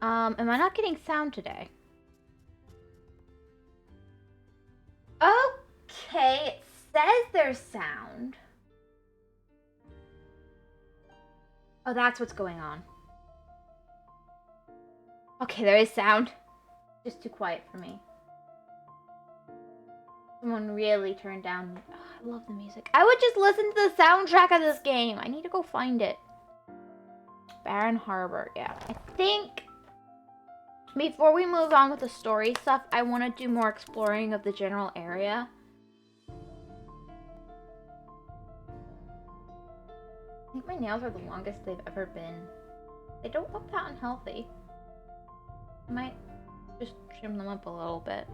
Am I not getting sound today? Okay, it says there's sound. Oh, that's what's going on. Okay, there is sound. Just too quiet for me. Someone really turned down. Oh, I love the music. I would just listen to the soundtrack of this game. I need to go find it. Barren Harbor, yeah. I think before we move on with the story stuff, I want to do more exploring of the general area. I think my nails are the longest they've ever been. They don't look that unhealthy. I might just trim them up a little bit.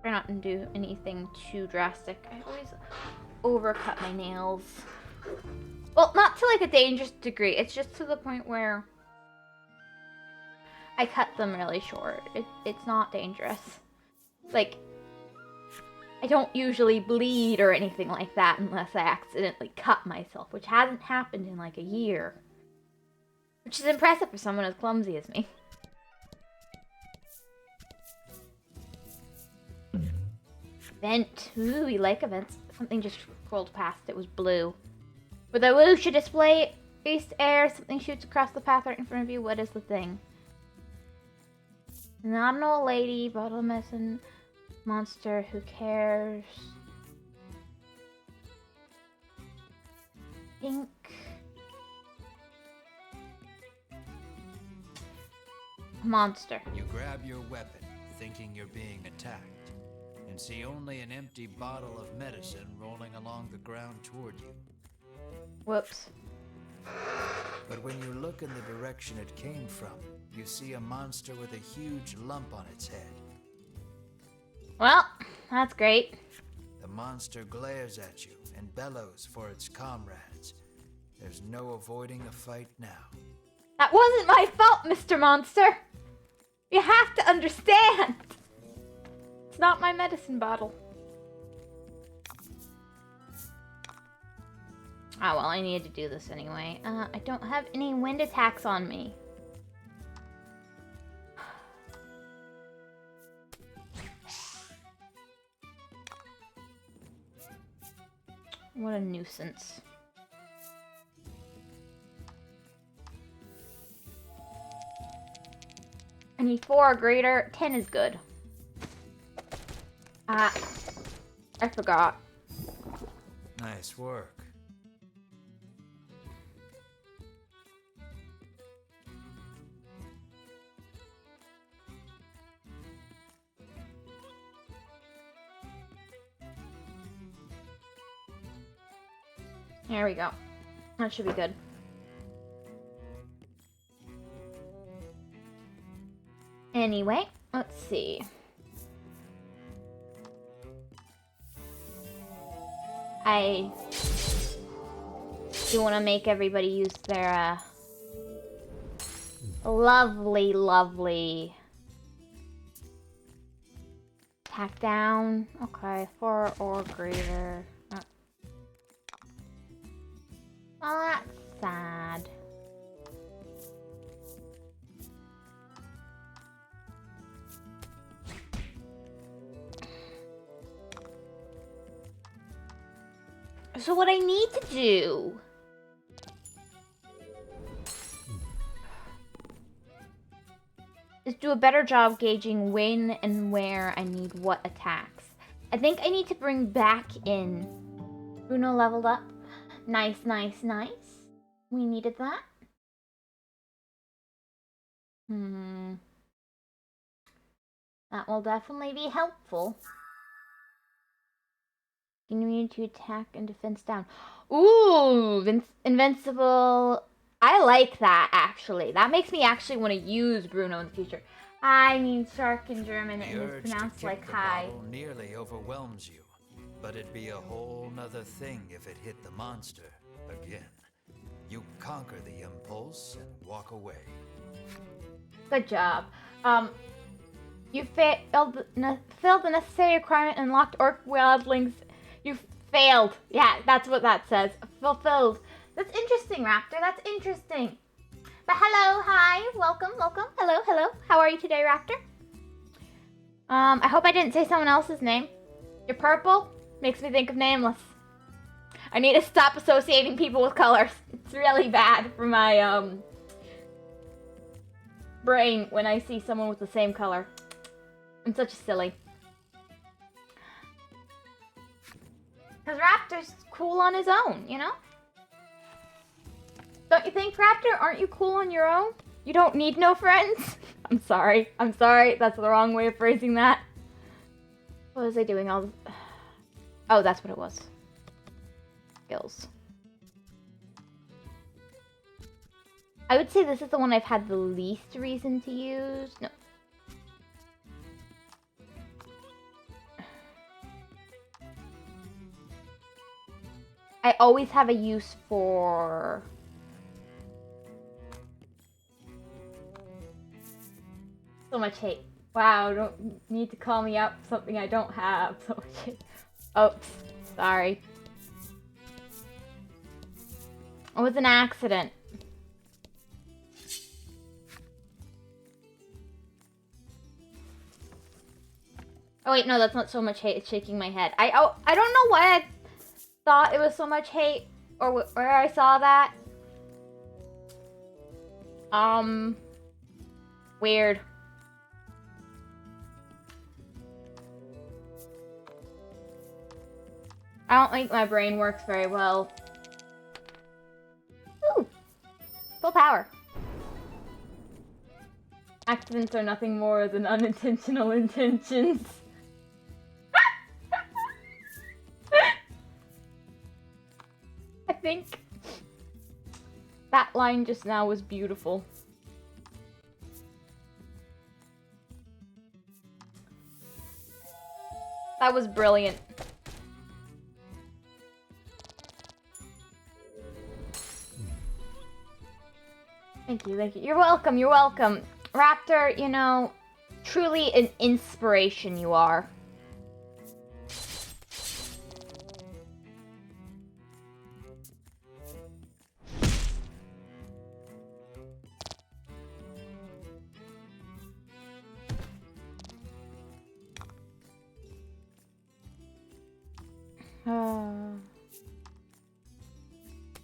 Try not to do anything too drastic. I always overcut my nails. Well, not to like a dangerous degree. It's just to the point where I cut them really short. It's not dangerous. Like, I don't usually bleed or anything like that unless I accidentally cut myself, which hasn't happened in like a year. Which is impressive for someone as clumsy as me. Vent. Ooh, we like events. Something just scrolled past. It was blue. With a whoosh, a display, east air, something shoots across the path right in front of you. What is the thing? Not an old lady, bottle medicine, monster, who cares? Pink. Monster. You grab your weapon, thinking you're being attacked, and see only an empty bottle of medicine rolling along the ground toward you. Whoops. But when you look in the direction it came from, you see a monster with a huge lump on its head. Well, that's great. The monster glares at you and bellows for its comrades. There's no avoiding a fight now. That wasn't my fault, Mr. Monster. You have to understand. It's not my medicine bottle. Oh, well, I needed to do this anyway. I don't have any wind attacks on me. What a nuisance. I need 4 or greater. 10 is good. I forgot. Nice work. There we go. That should be good. Anyway, let's see. I do want to make everybody use their lovely, lovely attack down. Okay, 4 or greater. Oh, that's sad. So what I need to do is do a better job gauging when and where I need what attacks. I think I need to bring back in Bruno leveled up. Nice, nice, nice. We needed that. That will definitely be helpful. Immune to attack and defense down. Ooh, invincible. I like that, actually. That makes me actually want to use Bruno in the future. I mean shark in German, and it's pronounced like hi. The bottle nearly overwhelms you, but it'd be a whole nother thing if it hit the monster again. You conquer the impulse and walk away. Good job. You failed the necessary requirement and unlocked orc wildlings. You failed. Yeah, that's what that says. Fulfilled. That's interesting, Raptor. That's interesting. But hello, hi, welcome, welcome. Hello, hello. How are you today, Raptor? I hope I didn't say someone else's name. You're purple? Makes me think of Nameless. I need to stop associating people with colors. It's really bad for my, brain when I see someone with the same color. I'm such a silly. Because Raptor's cool on his own, you know? Don't you think, Raptor? Aren't you cool on your own? You don't need no friends? I'm sorry. I'm sorry. That's the wrong way of phrasing that. What was I doing all this? Oh, that's what it was. Skills. I would say this is the one I've had the least reason to use. No. I always have a use for... So much hate. Wow, don't need to call me out for something I don't have. So much hate. Oops. Sorry. It was an accident. Oh wait, no, that's not so much hate. It's shaking my head. I don't know why I thought it was so much hate, or where I saw that. Weird. I don't think my brain works very well. Ooh! Full power. Accidents are nothing more than unintentional intentions. I think that line just now was beautiful. That was brilliant. Thank you, thank you. You're welcome, you're welcome. Raptor, you know, truly an inspiration you are.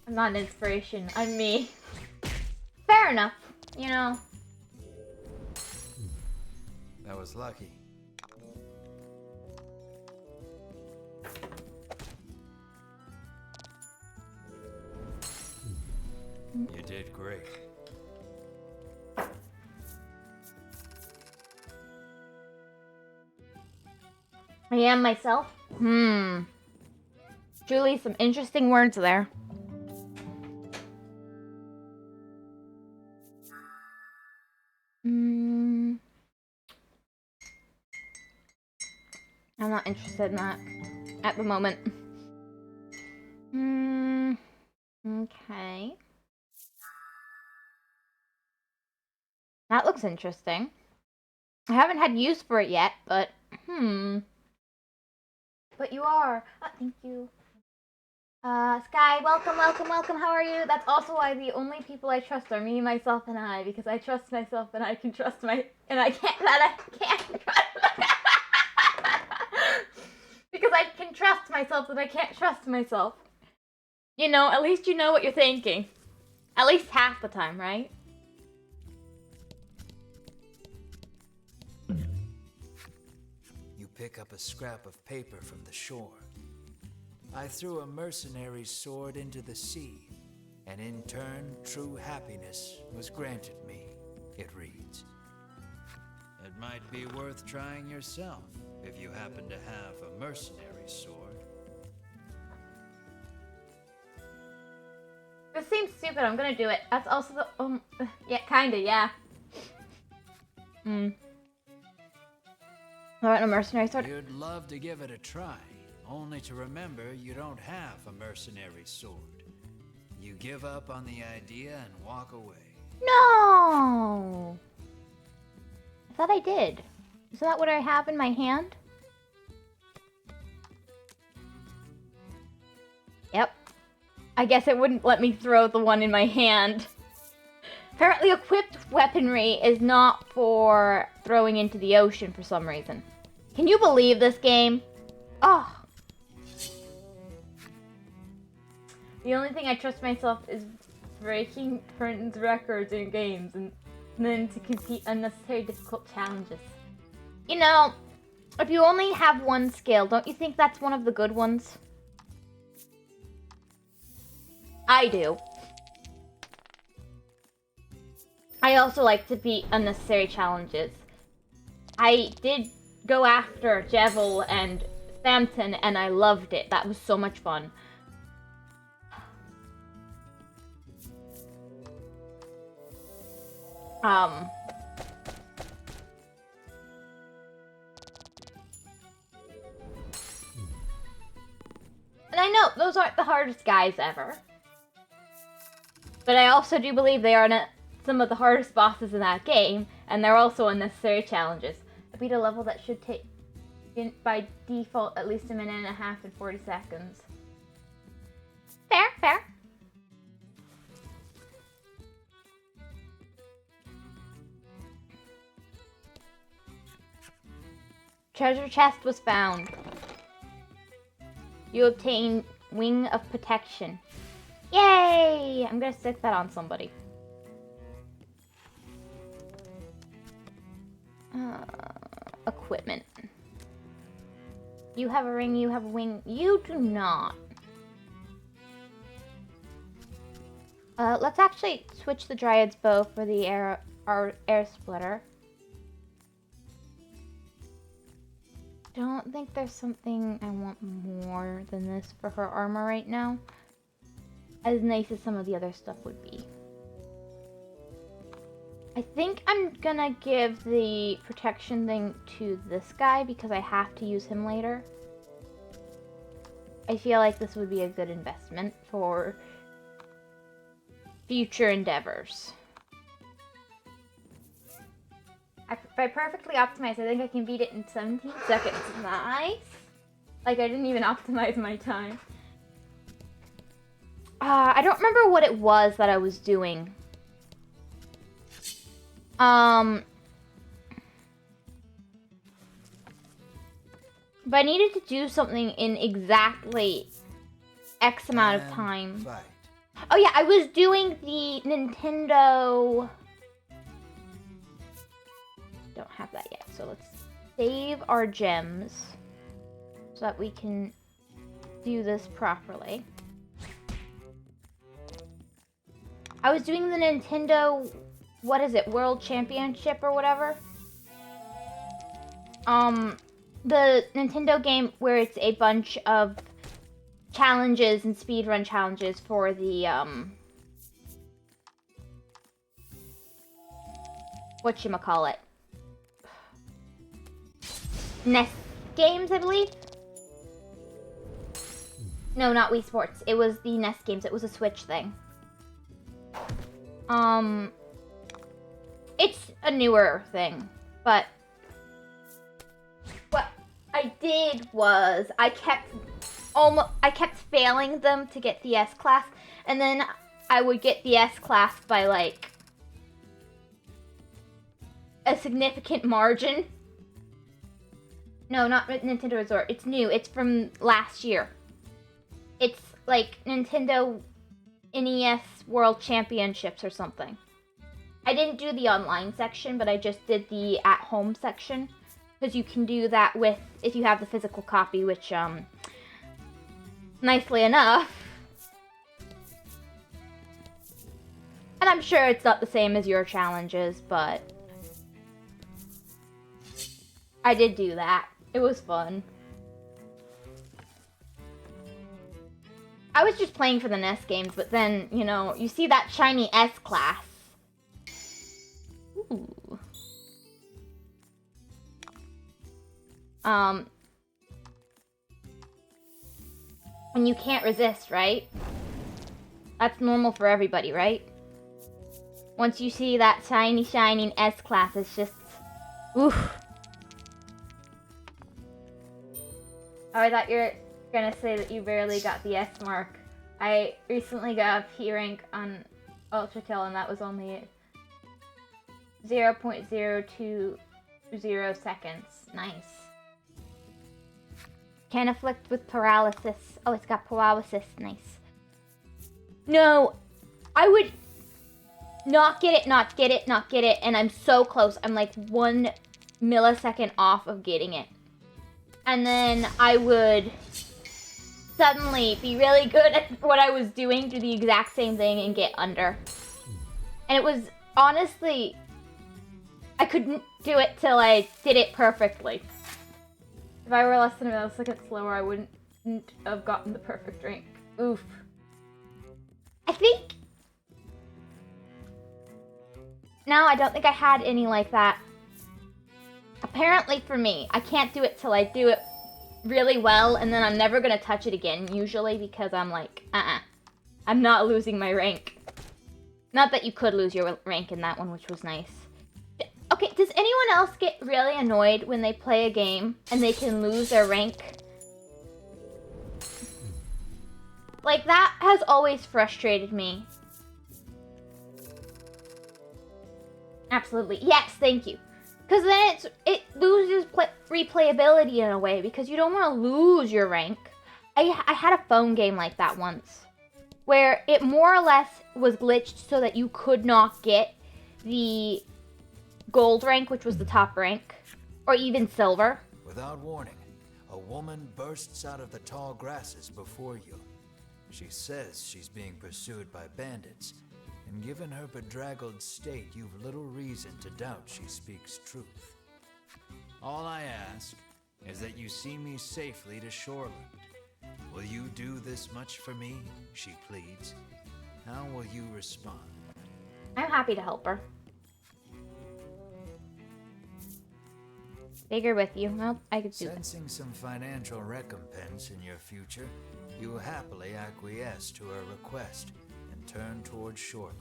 I'm not an inspiration, I'm me. Fair enough, you know. That was lucky. You did great. I am myself? Julie, some interesting words there. I'm not interested in that at the moment. Okay. That looks interesting. I haven't had use for it yet, but But you are. Oh, thank you. Sky, welcome, welcome, welcome. How are you? That's also why the only people I trust are me, myself, and I, because I trust myself and I can trust and I can't because I can trust myself and I can't trust myself. You know, at least you know what you're thinking. At least half the time, right? You pick up a scrap of paper from the shore. I threw a mercenary's sword into the sea, and in turn, true happiness was granted me, it reads. It might be worth trying yourself, if you happen to have a mercenary sword. This seems stupid, I'm gonna do it. That's also the, yeah, kinda, yeah. Alright, a mercenary sword. You'd love to give it a try, only to remember you don't have a mercenary sword. You give up on the idea and walk away. No! I thought I did. Isn't that what I have in my hand? Yep. I guess it wouldn't let me throw the one in my hand. Apparently equipped weaponry is not for throwing into the ocean for some reason. Can you believe this game? Oh. The only thing I trust myself is breaking friends' records in games and then to compete unnecessary difficult challenges. You know, if you only have one skill, don't you think that's one of the good ones? I do. I also like to beat unnecessary challenges. I did go after Jevil and Samson and I loved it. That was so much fun. And I know those aren't the hardest guys ever. But I also do believe they are some of the hardest bosses in that game, and they're also unnecessary challenges. I beat a level that should take, by default, at least 1.5 and 40 seconds. Fair, fair. Treasure chest was found. You obtain Wing of Protection. Yay! I'm gonna stick that on somebody. Equipment. You have a ring, you have a wing. You do not. Let's actually switch the Dryad's bow for the air splitter. Don't think there's something I want more than this for her armor right now. As nice as some of the other stuff would be. I think I'm gonna give the protection thing to this guy because I have to use him later. I feel like this would be a good investment for future endeavors. If I perfectly optimize, I think I can beat it in 17 seconds. Nice! Like, I didn't even optimize my time. I don't remember what it was that I was doing. But I needed to do something in exactly X amount of time. Fight. Oh yeah, I was doing the Nintendo... Don't have that yet, so let's save our gems so that we can do this properly. I was doing the Nintendo, what is it, World Championship or whatever? The Nintendo game where it's a bunch of challenges and speedrun challenges for the, whatchamacallit? NES games, I believe? No, not Wii Sports. It was the NES games. It was a Switch thing. It's a newer thing, but what I did was I kept failing them to get the S class, and then I would get the S class by like a significant margin. No, not Nintendo Resort. It's new. It's from last year. It's like Nintendo NES World Championships or something. I didn't do the online section, but I just did the at-home section. Because you can do that with, if you have the physical copy, which, nicely enough. And I'm sure it's not the same as your challenges, but I did do that. It was fun. I was just playing for the NES games, but then, you know, you see that shiny S class. Ooh. And you can't resist, right? That's normal for everybody, right? Once you see that shiny, shining S class, it's just... oof. Oh, I thought you were gonna say that you barely got the S mark. I recently got a P rank on Ultra Tail, and that was only 0.020 seconds. Nice. Can afflict with paralysis. Oh, it's got paralysis. Nice. No, I would not get it, not get it, not get it, and I'm so close. I'm like 1 millisecond off of getting it. And then I would suddenly be really good at what I was doing, do the exact same thing, and get under. And it was, honestly, I couldn't do it till I did it perfectly. If I were less than a millisecond slower, I wouldn't have gotten the perfect rank. Oof. I think... No, I don't think I had any like that. Apparently for me, I can't do it till I do it really well, and then I'm never gonna touch it again, usually, because I'm like, I'm not losing my rank. Not that you could lose your rank in that one, which was nice. Okay, does anyone else get really annoyed when they play a game and they can lose their rank? Like, that has always frustrated me. Absolutely. Yes, thank you. Because then it loses replayability in a way, because you don't want to lose your rank. I had a phone game like that once, where it more or less was glitched so that you could not get the gold rank, which was the top rank, or even silver. Without warning, a woman bursts out of the tall grasses before you. She says she's being pursued by bandits, and given her bedraggled state, you've little reason to doubt she speaks truth. All I ask is that you see me safely to Shoreland. Will you do this much for me? She pleads. How will you respond? I'm happy to help her. Bigger with you. Well, I could do that. Sensing some financial recompense in your future, you happily acquiesce to her request and turn towards Shoreland.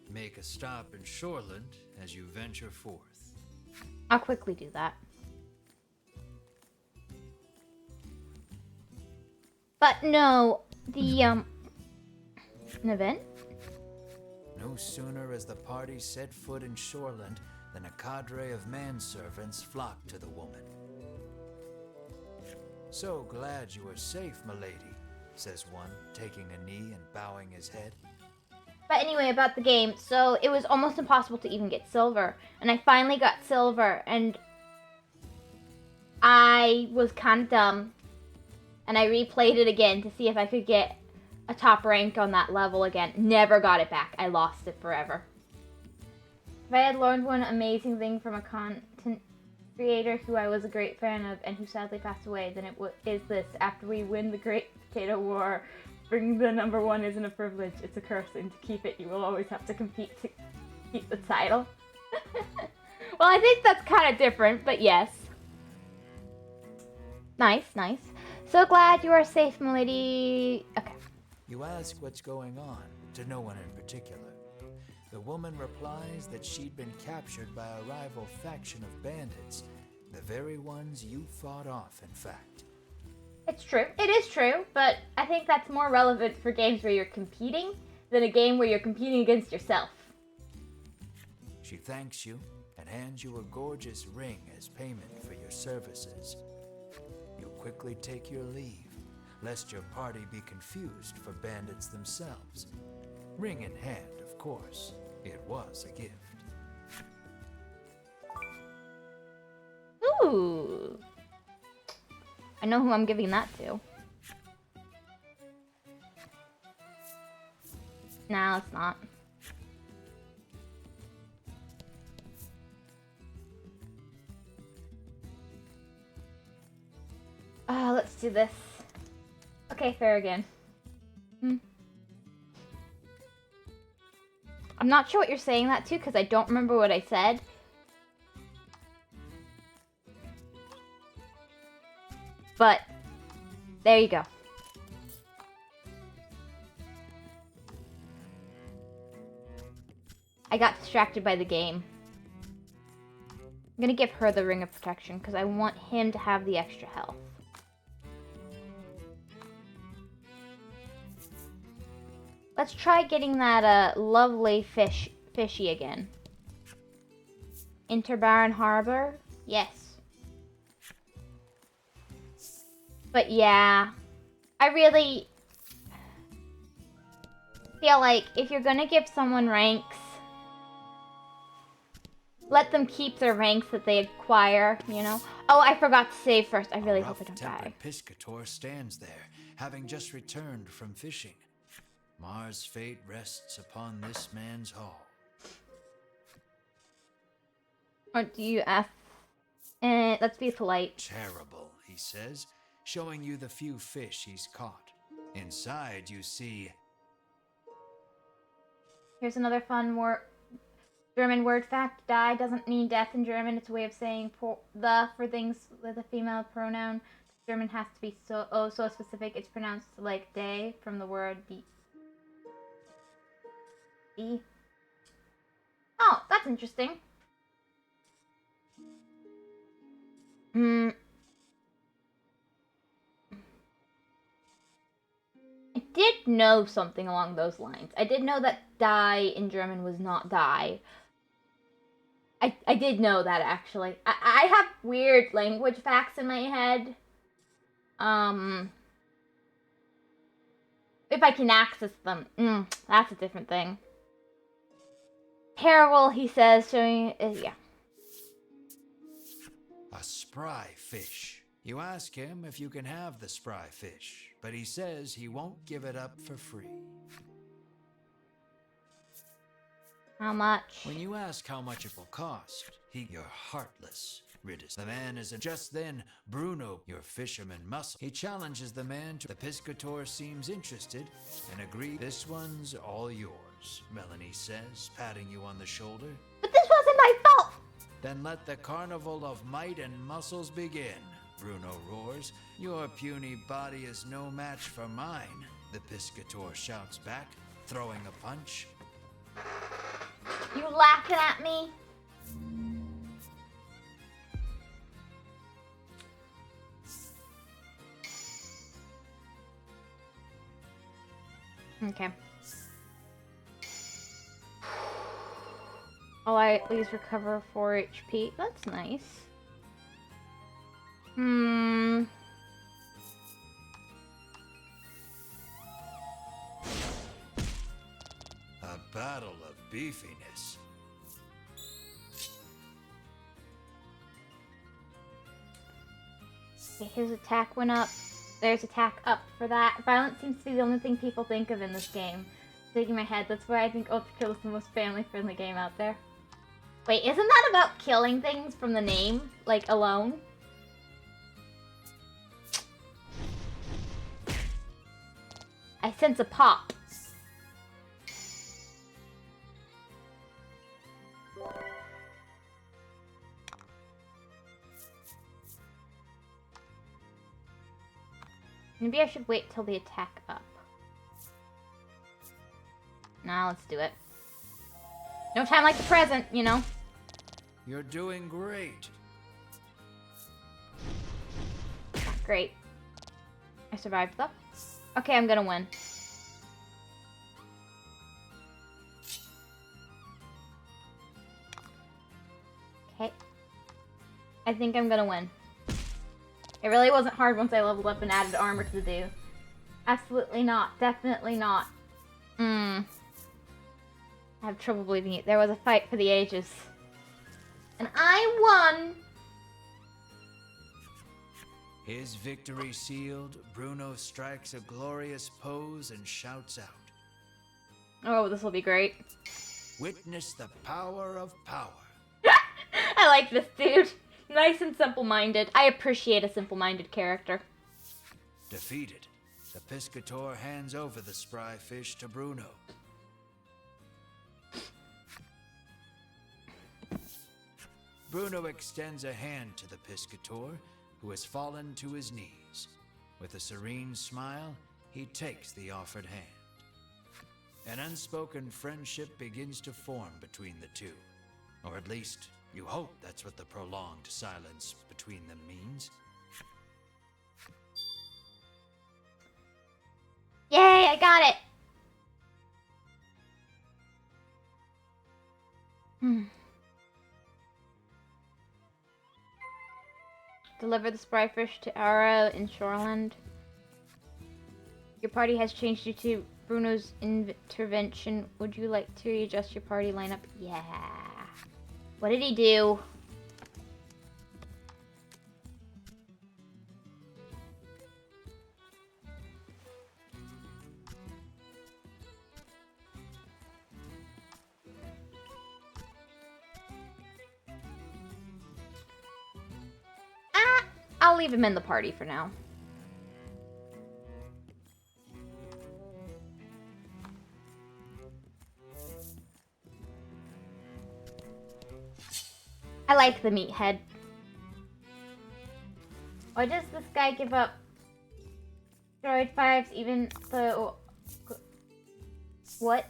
Make a stop in Shoreland as you venture forth. I'll quickly do that. But no, the, an event? No sooner has the party set foot in Shoreland than a cadre of manservants flocked to the woman. So glad you are safe, milady, says one, taking a knee and bowing his head. But anyway, about the game, so it was almost impossible to even get silver, and I finally got silver, and I was kind of dumb, and I replayed it again to see if I could get a top rank on that level again. Never got it back. I lost it forever. If I had learned one amazing thing from a content creator who I was a great fan of and who sadly passed away, then it is this: after we win the Great Potato War, bringing the #1 isn't a privilege, it's a curse, and to keep it, you will always have to compete to keep the title. Well, I think that's kind of different, but yes. Nice, nice. So glad you are safe, milady. Okay. You ask what's going on, to no one in particular. The woman replies that she'd been captured by a rival faction of bandits, the very ones you fought off, in fact. It's true. It is true, but I think that's more relevant for games where you're competing than a game where you're competing against yourself. She thanks you and hands you a gorgeous ring as payment for your services. You quickly take your leave, lest your party be confused for bandits themselves. Ring in hand, of course. It was a gift. Ooh. I know who I'm giving that to. Nah, it's not. Let's do this. Okay, fair again. I'm not sure what you're saying that to, because I don't remember what I said. But, there you go. I got distracted by the game. I'm gonna give her the Ring of Protection, because I want him to have the extra health. Let's try getting that lovely fishy again. Interbaron Harbor? Yes. But yeah, I really feel like if you're gonna give someone ranks, let them keep their ranks that they acquire, you know? Oh, I forgot to save first. I really hope I don't die. A rough-tempered piscator stands there, having just returned from fishing. Mars' fate rests upon this man's haul. Or do you ask? Let's be polite. Terrible, he says, showing you the few fish he's caught. Inside, you see... Here's another fun German word fact. Die doesn't mean death in German. It's a way of saying for things with a female pronoun. German has to be so specific. It's pronounced like day from the word be. Oh, that's interesting. I did know something along those lines. I did know that die in German was not die. I did know that, actually. I have weird language facts in my head. If I can access them. That's a different thing. Terrible, he says, showing... yeah. A spry fish. You ask him if you can have the spry fish, but he says he won't give it up for free. How much? When you ask how much it will cost, you're heartless, Riddis. The man isn't. Just then, Bruno, your fisherman muscle, he challenges the man to... The piscator seems interested and agrees. This one's all yours, Melanie says, patting you on the shoulder. But this wasn't my fault! Then let the carnival of might and muscles begin, Bruno roars. Your puny body is no match for mine, the piscator shouts back, throwing a punch. You laughing at me? Okay. Oh, I at least recover 4 HP. That's nice. A battle of beefiness. Okay, his attack went up. There's attack up for that. Violence seems to be the only thing people think of in this game. Shaking my head, that's why I think Overkill is the most family-friendly game out there. Wait, isn't that about killing things from the name, like, alone? I sense a pop. Maybe I should wait till the attack up. Nah, let's do it. No time like the present, you know. You're doing great. Great. I survived though. Okay, I'm gonna win. Okay. I think I'm gonna win. It really wasn't hard once I leveled up and added armor to the do. Absolutely not. Definitely not. I have trouble believing it. There was a fight for the ages. And I won! His victory sealed, Bruno strikes a glorious pose and shouts out. Oh, this will be great. Witness the power of power. I like this dude. Nice and simple-minded. I appreciate a simple-minded character. Defeated, the piscator hands over the spry fish to Bruno. Bruno extends a hand to the piscator, who has fallen to his knees. With a serene smile, he takes the offered hand. An unspoken friendship begins to form between the two. Or at least, you hope that's what the prolonged silence between them means. Yay, I got it! Deliver the spry fish to Ara in Shoreland. Your party has changed due to Bruno's intervention. Would you like to readjust your party lineup? Yeah. What did he do? I'll leave him in the party for now. I like the meathead. Why does this guy give up droid 5s even though... What?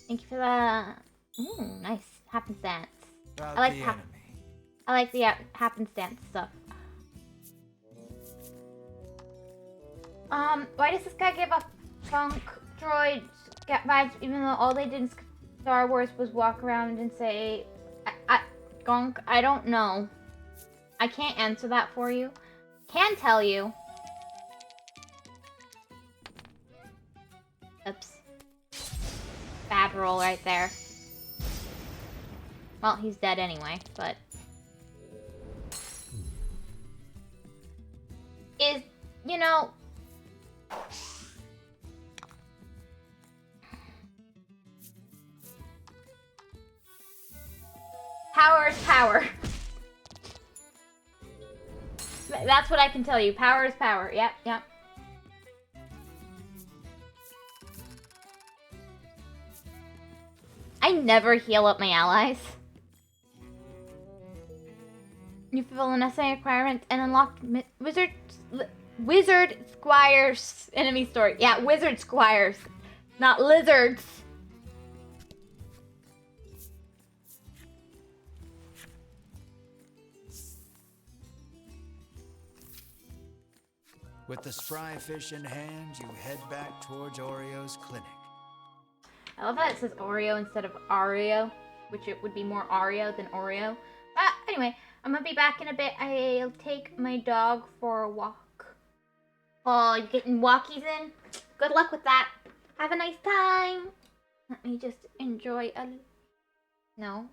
Thank you for that. Ooh, nice. Happenstance. I like the happenstance stuff. Why does this guy give up funk droids vibes even though all they did in Star Wars was walk around and say, Gonk? I don't know. I can't answer that for you. Can tell you. Oops. Bad roll right there. Well, he's dead anyway, but... you know... Power is power. That's what I can tell you. Power is power. Yep, yep. I never heal up my allies. You fulfill an essay requirement and unlock Wizard Squire's enemy story. Yeah, Wizard Squires, not lizards. With the spry fish in hand, you head back towards Oreo's clinic. I love that it says Oreo instead of Oreo, which it would be more Oreo than Oreo. But anyway, I'm gonna be back in a bit. I'll take my dog for a walk. Oh, you getting walkies in? Good luck with that. Have a nice time. Let me just enjoy a... No.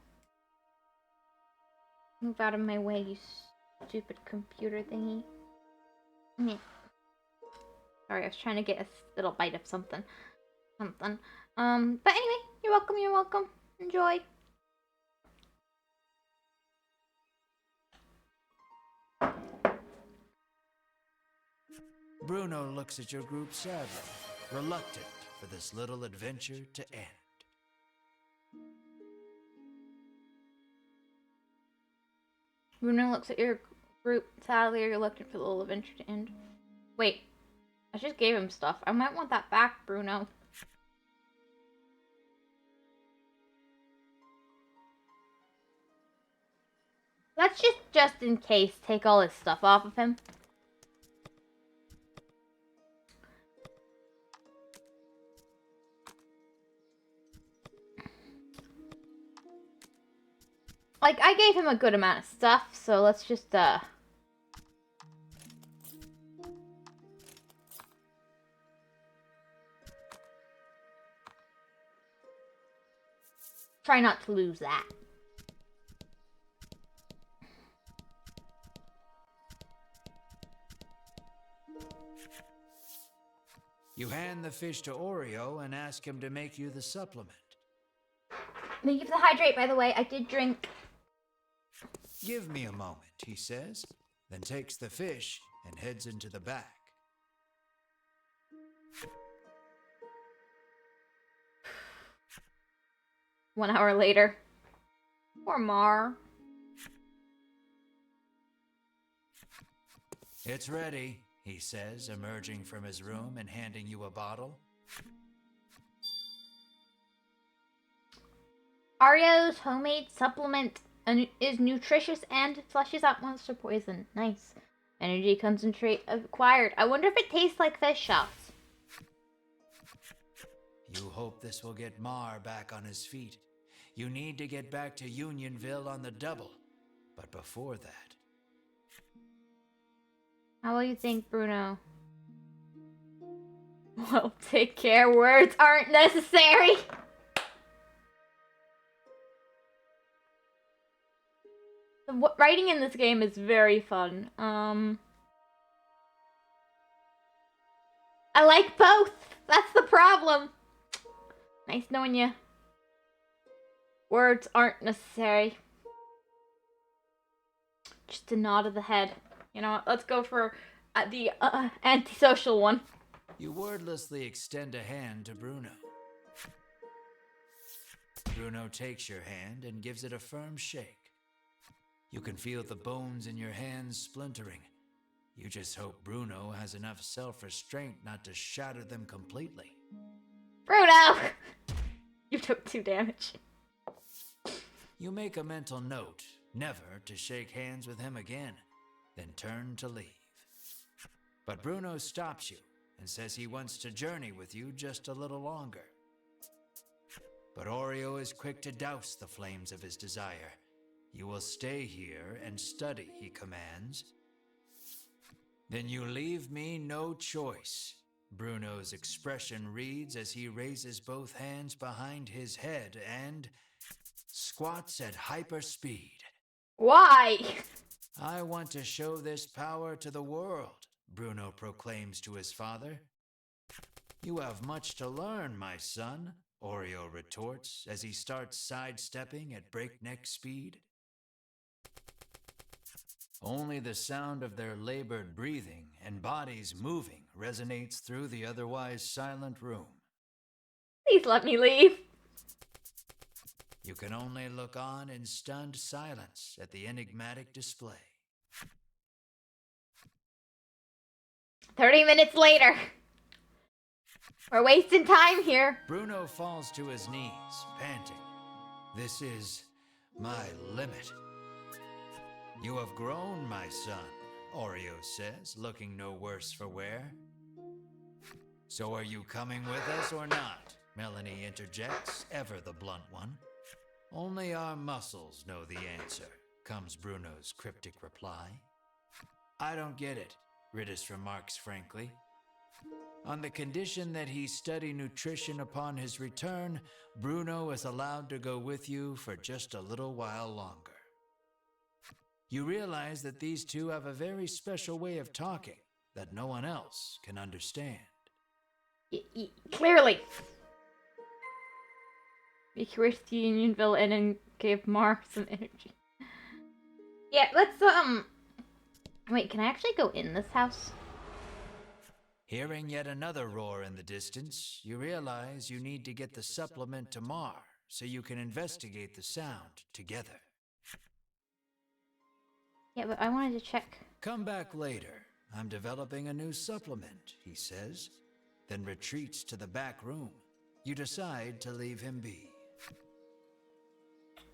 Move out of my way, you stupid computer thingy. Sorry, I was trying to get a little bite of something. But anyway, you're welcome, you're welcome. Enjoy. Bruno looks at your group sadly, reluctant for this little adventure to end. Bruno looks at your group sadly, reluctant for the little adventure to end. Wait, I just gave him stuff. I might want that back, Bruno. Let's just in case, take all his stuff off of him. Like, I gave him a good amount of stuff, so let's just, try not to lose that. You hand the fish to Oreo and ask him to make you the supplement. Thank you for the hydrate, by the way. I did drink. Give me a moment, he says, then takes the fish and heads into the back. One hour later. Poor Mar. It's ready, he says, emerging from his room and handing you a bottle. Oreo's homemade supplement is nutritious and flushes out monster poison. Nice. Energy concentrate acquired. I wonder if it tastes like fish shots. You hope this will get Mar back on his feet. you need to get back to Unionville on the double. But before that... How will you think, Bruno? Well, take care. Words aren't necessary. The writing in this game is very fun. I like both. That's the problem. Nice knowing you. Words aren't necessary. Just a nod of the head. You know what? Let's go for the antisocial one. You wordlessly extend a hand to Bruno. Bruno takes your hand and gives it a firm shake. You can feel the bones in your hands splintering. You just hope Bruno has enough self-restraint not to shatter them completely. Bruno! You took 2 damage. You make a mental note never to shake hands with him again, then turn to leave. But Bruno stops you and says he wants to journey with you just a little longer. But Oreo is quick to douse the flames of his desire. You will stay here and study, he commands. Then you leave me no choice. Bruno's expression reads as he raises both hands behind his head and squats at hyper speed. Why? I want to show this power to the world, Bruno proclaims to his father. You have much to learn, my son, Oreo retorts as he starts sidestepping at breakneck speed. Only the sound of their labored breathing and bodies moving resonates through the otherwise silent room. Please let me leave. You can only look on in stunned silence at the enigmatic display. 30 minutes later. We're wasting time here. Bruno falls to his knees, panting. This is my limit. You have grown, my son, Oreo says, looking no worse for wear. So are you coming with us or not? Melanie interjects, ever the blunt one. Only our muscles know the answer, comes Bruno's cryptic reply. I don't get it, Ridis remarks frankly. On the condition that he study nutrition upon his return, Bruno is allowed to go with you for just a little while longer. You realize that these two have a very special way of talking that no one else can understand. Clearly. We cursed Unionville in and gave Mar some energy. Yeah, let's, wait, can I actually go in this house? Hearing yet another roar in the distance, you realize you need to get the supplement to Mar so you can investigate the sound together. Yeah, but I wanted to check. Come back later. I'm developing a new supplement, he says, then retreats to the back room. You decide to leave him be.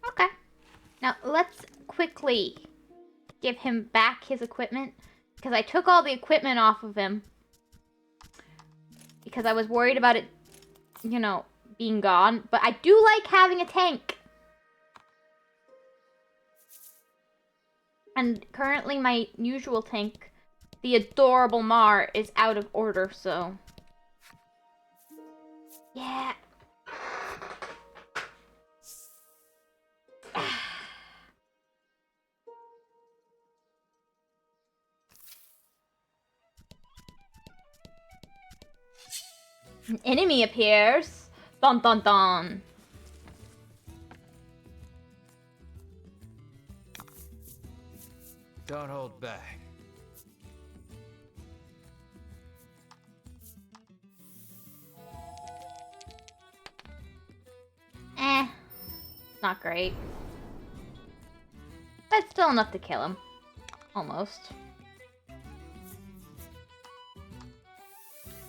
Okay. Now, let's quickly give him back his equipment, because I took all the equipment off of him. Because I was worried about it, you know, being gone. But I do like having a tank. And currently my usual tank, the adorable Mar, is out of order, so... Yeah. An enemy appears. Dun dun dun. Don't hold back. Not great. But still enough to kill him. Almost.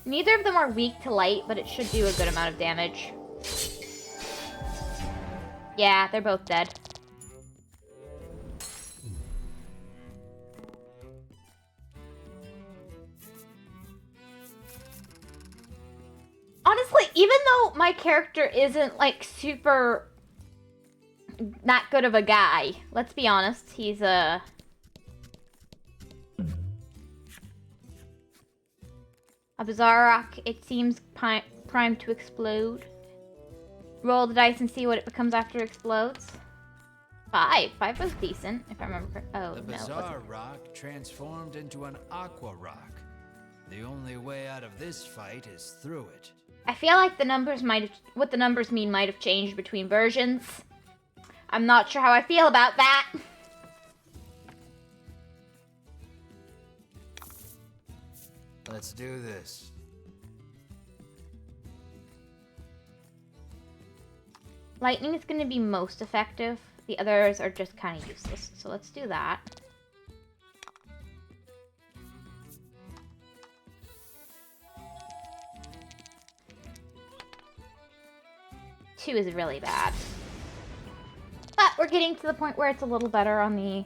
Neither of them are weak to light, but it should do a good amount of damage. Yeah, they're both dead. Honestly, even though my character isn't, like, super that good of a guy. Let's be honest. He's a bizarre rock. It seems primed to explode. Roll the dice and see what it becomes after it explodes. 5. 5 was decent, if I remember. Oh, The no. bizarre rock transformed into an aqua rock. The only way out of this fight is through it. I feel like the numbers what the numbers mean might have changed between versions. I'm not sure how I feel about that. Let's do this. Lightning is going to be most effective. The others are just kind of useless. So let's do that. Two is really bad. But we're getting to the point where it's a little better on the...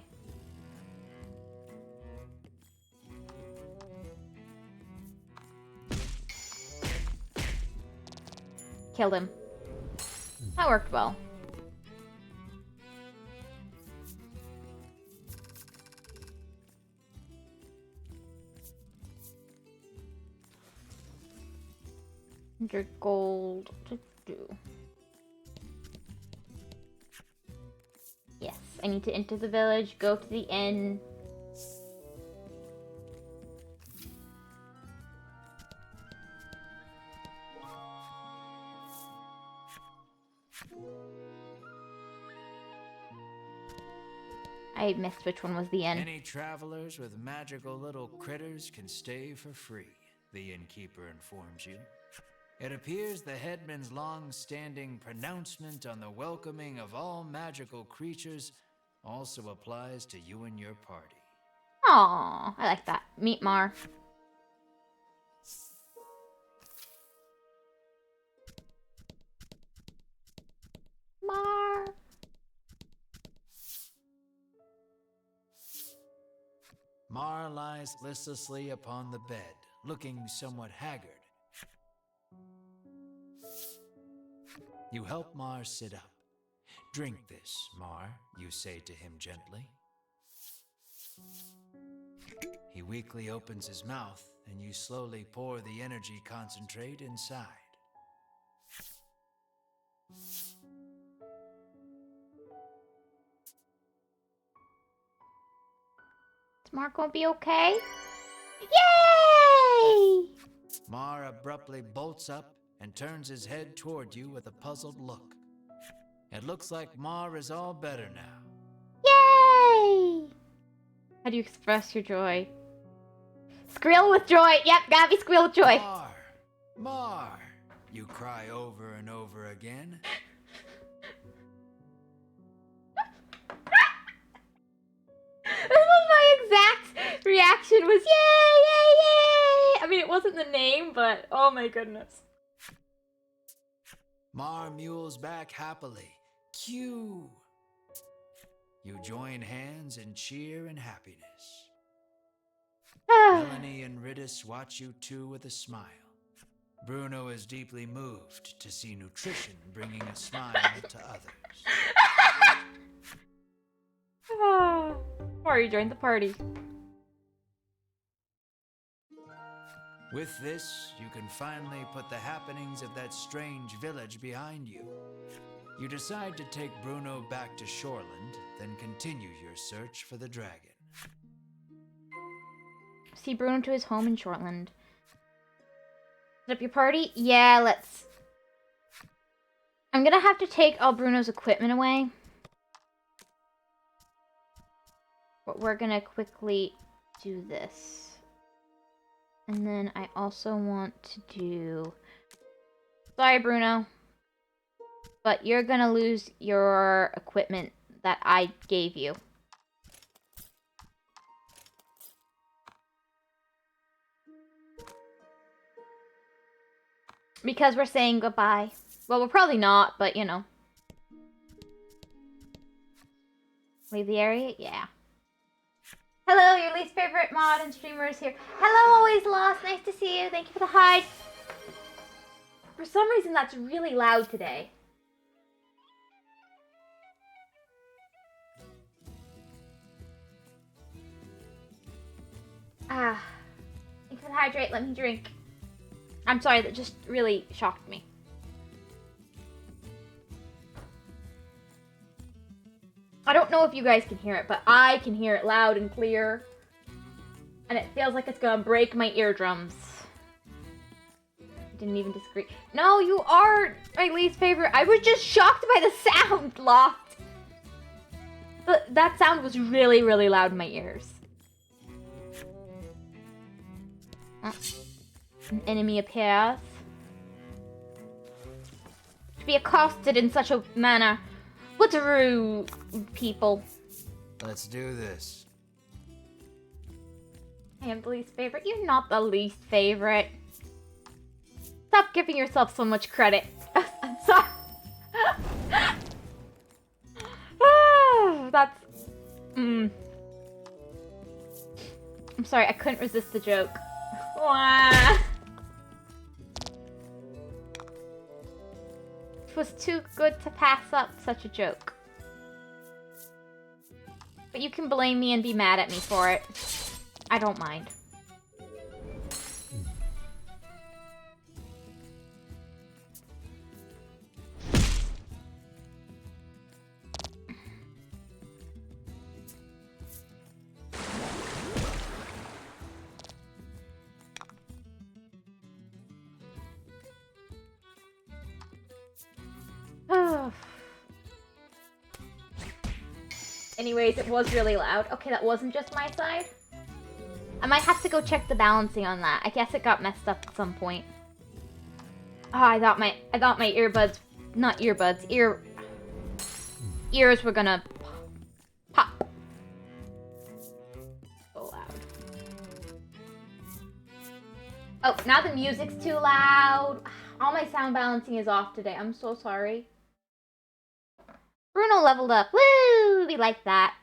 Killed him. That worked well. $100 to do. Yes, I need to enter the village, go to the inn. I missed which one was the inn. Any travelers with magical little critters can stay for free, the innkeeper informs you. It appears the headman's long-standing pronouncement on the welcoming of all magical creatures also applies to you and your party. Aww, I like that. Meet Mar. Mar. Mar lies listlessly upon the bed, looking somewhat haggard. You help Mar sit up. Drink this, Mar, you say to him gently. He weakly opens his mouth, and you slowly pour the energy concentrate inside. Is Mar gonna be okay? Yay! Mar abruptly bolts up and turns his head toward you with a puzzled look. It looks like Mar is all better now. Yay! How do you express your joy? Squeal with joy! Yep, gotta be squeal with joy. Mar! Mar! You cry over and over again. This was my exact reaction was yay, yay, yay! I mean, it wasn't the name, but oh my goodness. Mar mules back happily. Cue! You join hands in cheer and happiness. Melanie and Ridis watch you two with a smile. Bruno is deeply moved to see nutrition bringing a smile to others. Mario joined the party. With this, you can finally put the happenings of that strange village behind you. You decide to take Bruno back to Shoreland, then continue your search for the dragon. See Bruno to his home in Shortland. Set up your party? Yeah, let's... I'm gonna have to take all Bruno's equipment away. But we're gonna quickly do this. And then I also want to do... Sorry, Bruno. But you're gonna lose your equipment that I gave you. Because we're saying goodbye. Well, we're probably not, but you know. Leave the area? Yeah. Hello, your least favorite mod and streamer is here. Hello, Always Lost. Nice to see you. Thank you for the hide. For some reason, that's really loud today. Ah. You can hydrate, let me drink. I'm sorry, that just really shocked me. I don't know if you guys can hear it, but I can hear it loud and clear. And it feels like it's gonna break my eardrums. I didn't even disagree. No, you are my least favorite. I was just shocked by the sound, Loft. That sound was really, really loud in my ears. An enemy appears. To be accosted in such a manner. What a rude people. Let's do this. I am the least favorite. You're not the least favorite. Stop giving yourself so much credit. I'm sorry. That's... I'm sorry, I couldn't resist the joke. Wah. It was too good to pass up such a joke. But you can blame me and be mad at me for it. I don't mind. Anyways, it was really loud. Okay, that wasn't just my side. I might have to go check the balancing on that. I guess it got messed up at some point. Oh, I thought my earbuds, not earbuds, ears were gonna pop. So loud. Oh, now the music's too loud. All my sound balancing is off today. I'm so sorry. Bruno leveled up. Woo! We like that.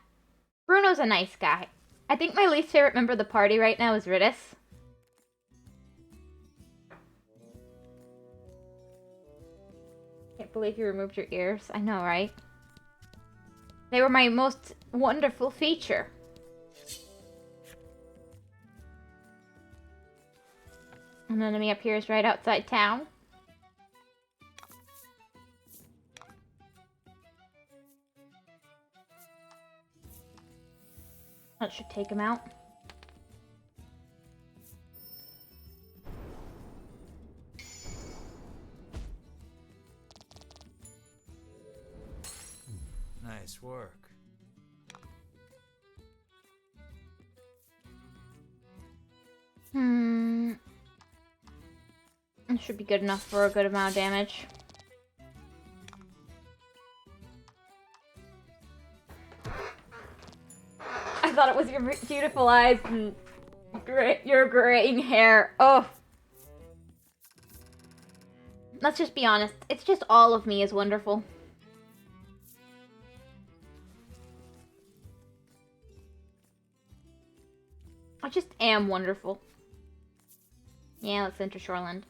Bruno's a nice guy. I think my least favorite member of the party right now is Ridis. Can't believe you removed your ears. I know, right? They were my most wonderful feature. An enemy appears right outside town. That should take him out. Nice work. It should be good enough for a good amount of damage. I thought it was your beautiful eyes and your graying hair. Oh. Let's just be honest. It's just all of me is wonderful. I just am wonderful. Yeah, let's enter Shoreland.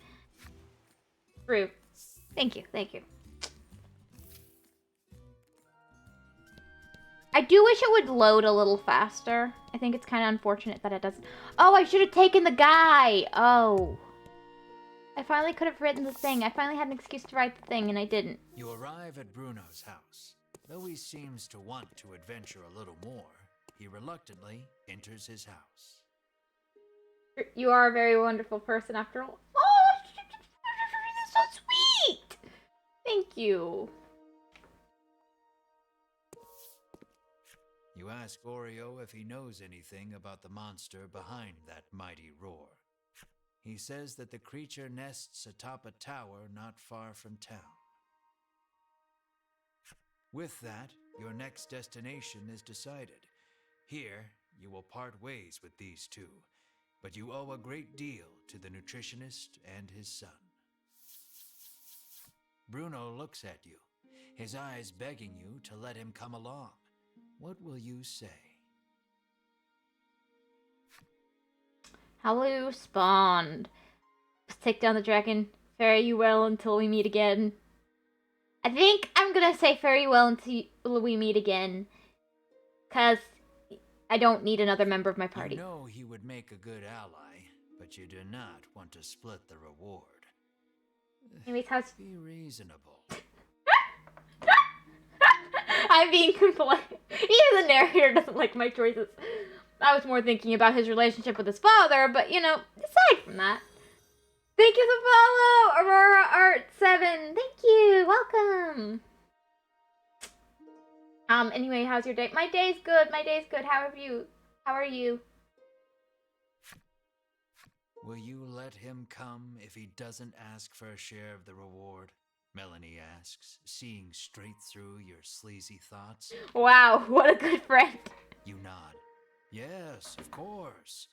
True. Thank you, thank you. I do wish it would load a little faster. I think it's kind of unfortunate that it doesn't. Oh, I should have taken the guy! Oh. I finally could have written the thing. I finally had an excuse to write the thing, and I didn't. You arrive at Bruno's house. Though he seems to want to adventure a little more, he reluctantly enters his house. You are a very wonderful person after all. Oh, that's so sweet! Thank you. You ask Oreo if he knows anything about the monster behind that mighty roar. He says that the creature nests atop a tower not far from town. With that, your next destination is decided. Here, you will part ways with these two, but you owe a great deal to the nutritionist and his son. Bruno looks at you, his eyes begging you to let him come along. What will you say? How will you respond? Let's take down the dragon. Fare you well until we meet again. I think I'm gonna say fare you well until we meet again. Cause I don't need another member of my party. You know he would make a good ally, but you do not want to split the reward. Anyways, how's... Be reasonable. I'm being compliant. Even the narrator doesn't like my choices. I was more thinking about his relationship with his father, but you know, aside from that. Thank you for the follow, Aurora Art 7. Thank you. Welcome. Anyway, how's your day? My day's good. My day's good. How are you? How are you? Will you let him come if he doesn't ask for a share of the reward? Melanie asks, seeing straight through your sleazy thoughts. Wow, what a good friend. You nod. Yes, of course.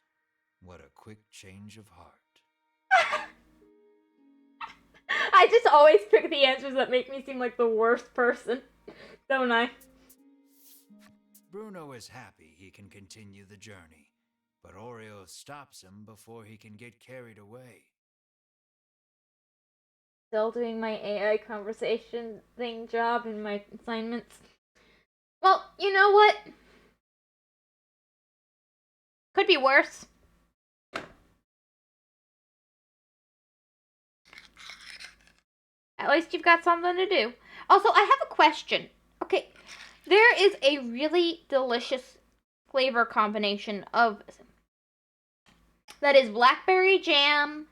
What a quick change of heart. I just always pick the answers that make me seem like the worst person, don't I? Bruno is happy he can continue the journey, but Oreo stops him before he can get carried away. Still doing my AI conversation thing job in my assignments. Well, you know what? Could be worse. At least you've got something to do. Also, I have a question. Okay, there is a really delicious flavor combination of... that is blackberry jam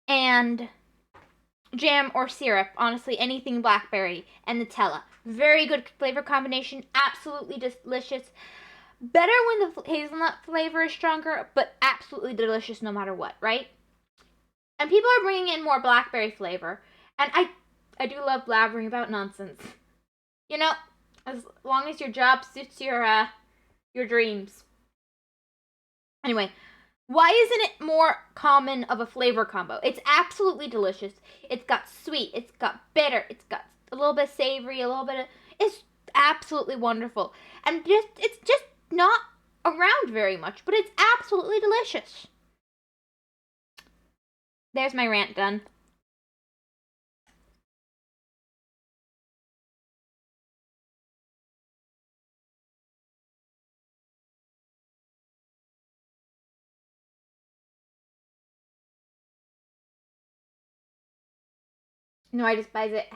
and jam or syrup. Honestly, anything blackberry and Nutella. Very good flavor combination. Absolutely delicious. Better when the hazelnut flavor is stronger, but absolutely delicious no matter what, right? And people are bringing in more blackberry flavor. And I do love blabbering about nonsense. You know, as long as your job suits your dreams. Anyway, why isn't it more common of a flavor combo? It's absolutely delicious. It's got sweet, it's got bitter, it's got a little bit savory, a little bit of... It's absolutely wonderful. And it's just not around very much, but it's absolutely delicious. There's my rant done. No, I despise it.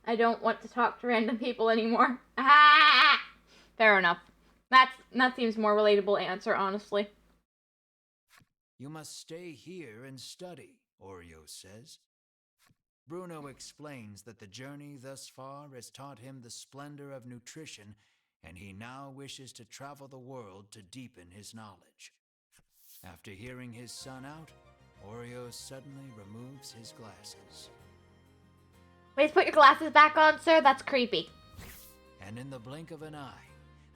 I don't want to talk to random people anymore. Ah! Fair enough. That seems more relatable answer, honestly. You must stay here and study, Oreo says. Bruno explains that the journey thus far has taught him the splendor of nutrition, and he now wishes to travel the world to deepen his knowledge. After hearing his son out, Oreo suddenly removes his glasses. Please put your glasses back on, sir. That's creepy. And in the blink of an eye,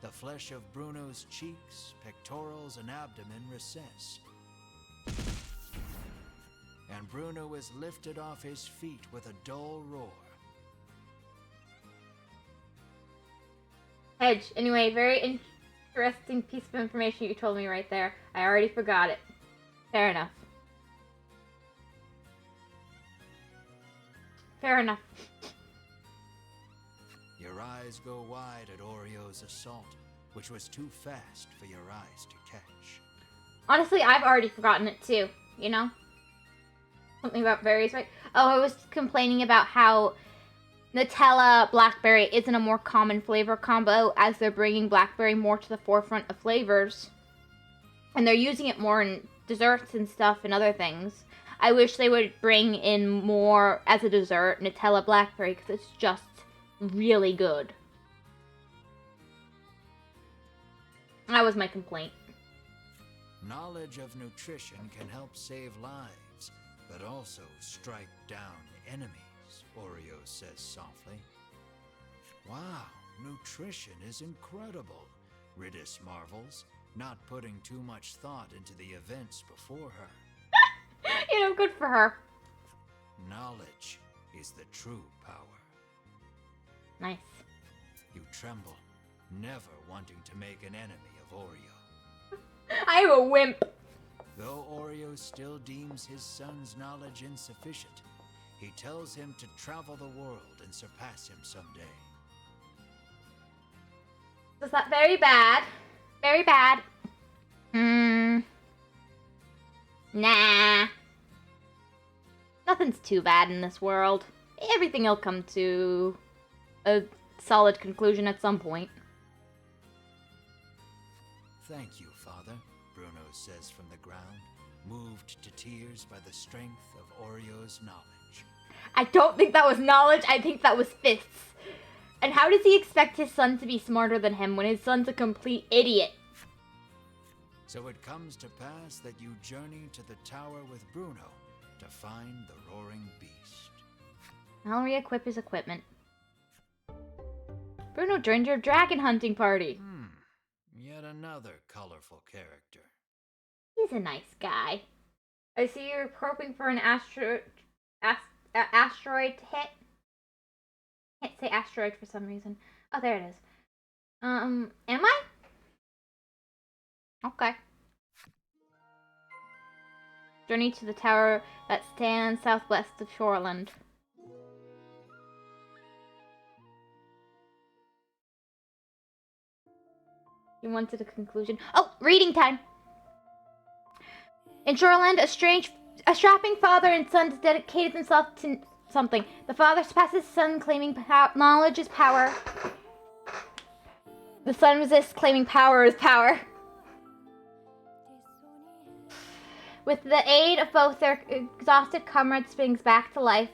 the flesh of Bruno's cheeks, pectorals, and abdomen recess. And Bruno is lifted off his feet with a dull roar. Hedge. Anyway, very interesting piece of information you told me right there. I already forgot it. Fair enough. Fair enough. Your eyes go wide at Oreo's assault, which was too fast for your eyes to catch. Honestly, I've already forgotten it too, you know? Something about berries, right? Oh, I was complaining about how Nutella blackberry isn't a more common flavor combo, as they're bringing blackberry more to the forefront of flavors. And they're using it more in desserts and stuff and other things. I wish they would bring in more as a dessert Nutella blackberry, because it's just really good. That was my complaint. Knowledge of nutrition can help save lives, but also strike down enemies, Oreo says softly. Wow, nutrition is incredible, Ridis marvels, not putting too much thought into the events before her. You know, good for her. Knowledge is the true power. Nice. You tremble, never wanting to make an enemy of Oreo. I'm a wimp. Though Oreo still deems his son's knowledge insufficient, he tells him to travel the world and surpass him someday. Is that very bad? Very bad. Nah. Nothing's too bad in this world. Everything will come to a solid conclusion at some point. Thank you, Father, Bruno says from the ground, moved to tears by the strength of Oreo's knowledge. I don't think that was knowledge, I think that was fists. And how does he expect his son to be smarter than him when his son's a complete idiot? So it comes to pass that you journey to the tower with Bruno to find the roaring beast. I'll re-equip his equipment. Bruno joined your dragon hunting party. Yet another colorful character. He's a nice guy. I see you're hoping for an asteroid to hit. Can't say asteroid for some reason. Oh, there it is. Am I? Okay. Journey to the tower that stands southwest of Shoreland. You wanted a conclusion. Oh, reading time! In Shoreland, a strapping father and son dedicated themselves to something. The father surpasses his son, claiming knowledge is power. The son resists, claiming power is power. With the aid of both, their exhausted comrade springs back to life.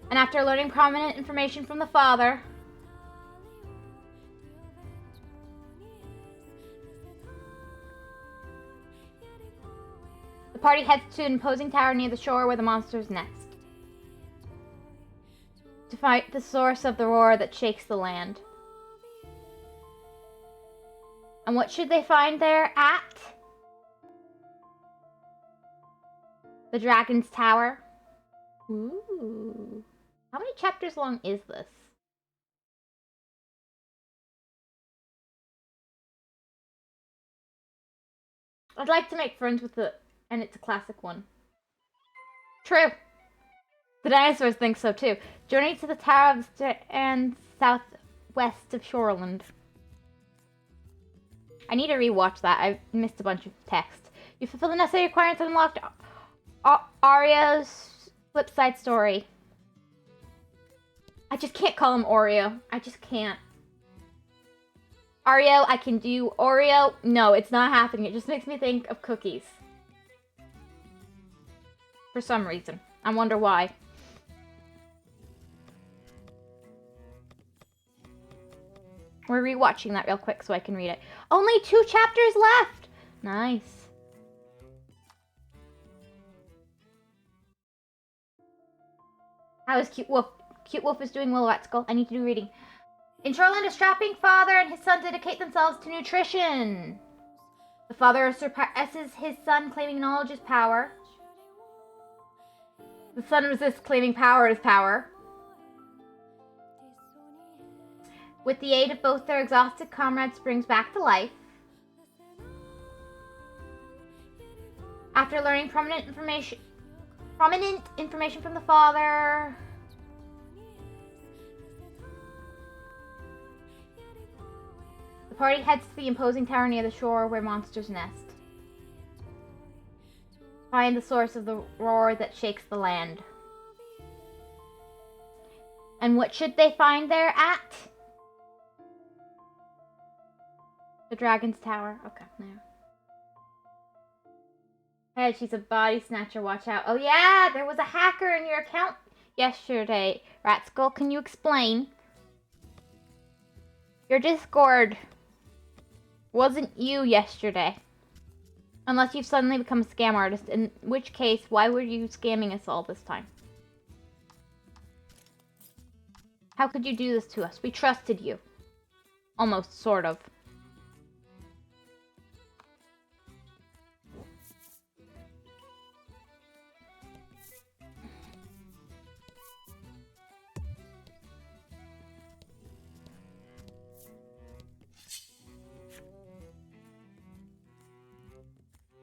And after learning prominent information from the father, the party heads to an imposing tower near the shore where the monsters nest, to find the source of the roar that shakes the land. And what should they find there at? The Dragon's Tower. Ooh. How many chapters long is this? I'd like to make friends with it, and it's a classic one. True. The dinosaurs think so too. Journey to the Tower of and southwest of Shoreland. I need to rewatch that. I missed a bunch of text. You fulfill the necessary requirements and unlocked Arya's flip-side story. I just can't call him Oreo. I just can't. Oreo, I can do. Oreo, no, it's not happening. It just makes me think of cookies. For some reason. I wonder why. We're rewatching that real quick so I can read it. Only 2 chapters left! Nice. How is Cute Wolf? Cute Wolf is doing well at school. I need to do reading. In Shoreland, a strapping father and his son dedicate themselves to nutrition. The father surpasses his son, claiming knowledge is power. The son resists, claiming power is power. With the aid of both, their exhausted comrade springs back to life. After learning prominent information from the father, the party heads to the imposing tower near the shore where monsters nest. Find the source of the roar that shakes the land. And what should they find there at? The Dragon's Tower. Okay, there. Hey, she's a body snatcher. Watch out. Oh yeah, there was a hacker in your account yesterday. Rat Skull, can you explain? Your Discord wasn't you yesterday. Unless you've suddenly become a scam artist, in which case, why were you scamming us all this time? How could you do this to us? We trusted you. Almost, sort of.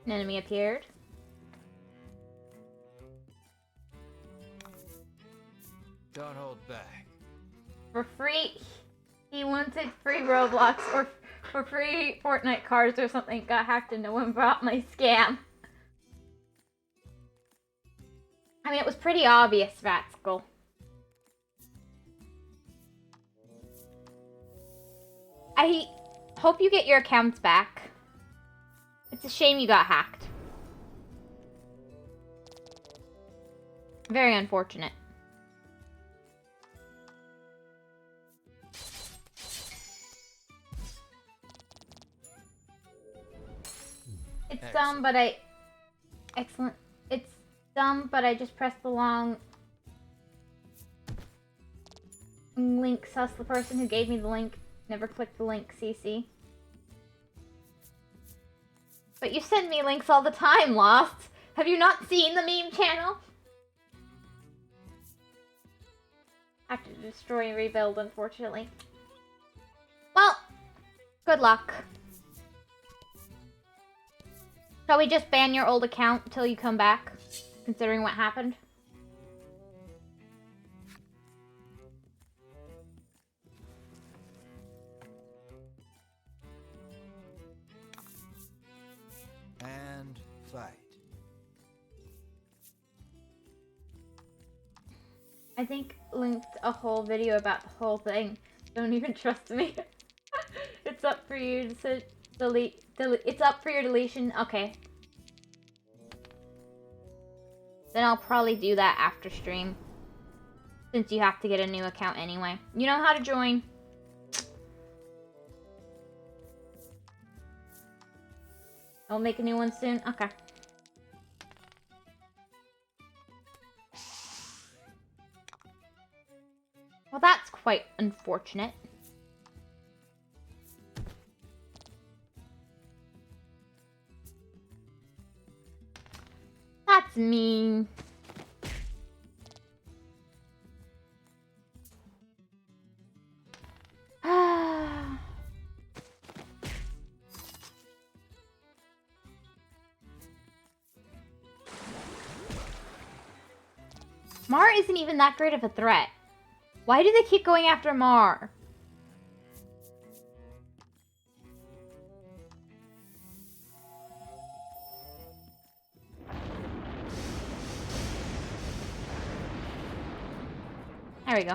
An enemy appeared. Don't hold back. For free. He wanted free Roblox or free Fortnite cards or something. Got hacked and no one brought my scam. I mean, it was pretty obvious, Ratskull. I hope you get your accounts back. It's a shame you got hacked. Very unfortunate. It's dumb, but I... Excellent. It's dumb, but I just pressed the long link. Sus the person who gave me the link. Never clicked the link, CC. But you send me links all the time, Lost. Have you not seen the meme channel? I have to destroy and rebuild, unfortunately. Well, good luck. Shall we just ban your old account until you come back, considering what happened? And fight. I think linked a whole video about the whole thing. Don't even trust me. It's up for you to delete. It's up for your deletion. Okay. Then I'll probably do that after stream. Since you have to get a new account anyway. You know how to join. I'll make a new one soon. Okay. Well, that's quite unfortunate. That's mean. Mar isn't even that great of a threat. Why do they keep going after Mar? There we go.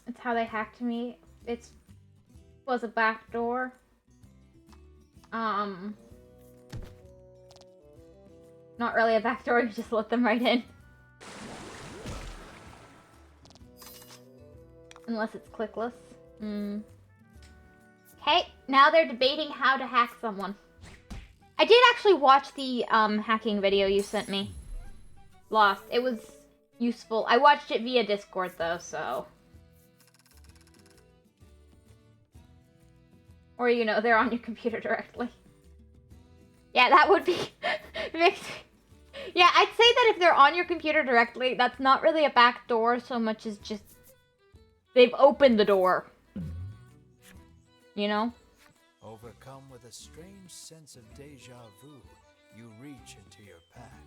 It's how they hacked me. It was a backdoor. Not really a backdoor, you just let them right in. Unless it's clickless. Okay, now they're debating how to hack someone. I did actually watch the hacking video you sent me. Lost. It was useful. I watched it via Discord though, so. Or, you know, they're on your computer directly. Yeah, that would be... Yeah, I'd say that if they're on your computer directly, that's not really a back door so much as just... They've opened the door. You know? Overcome with a strange sense of deja vu, you reach into your pack.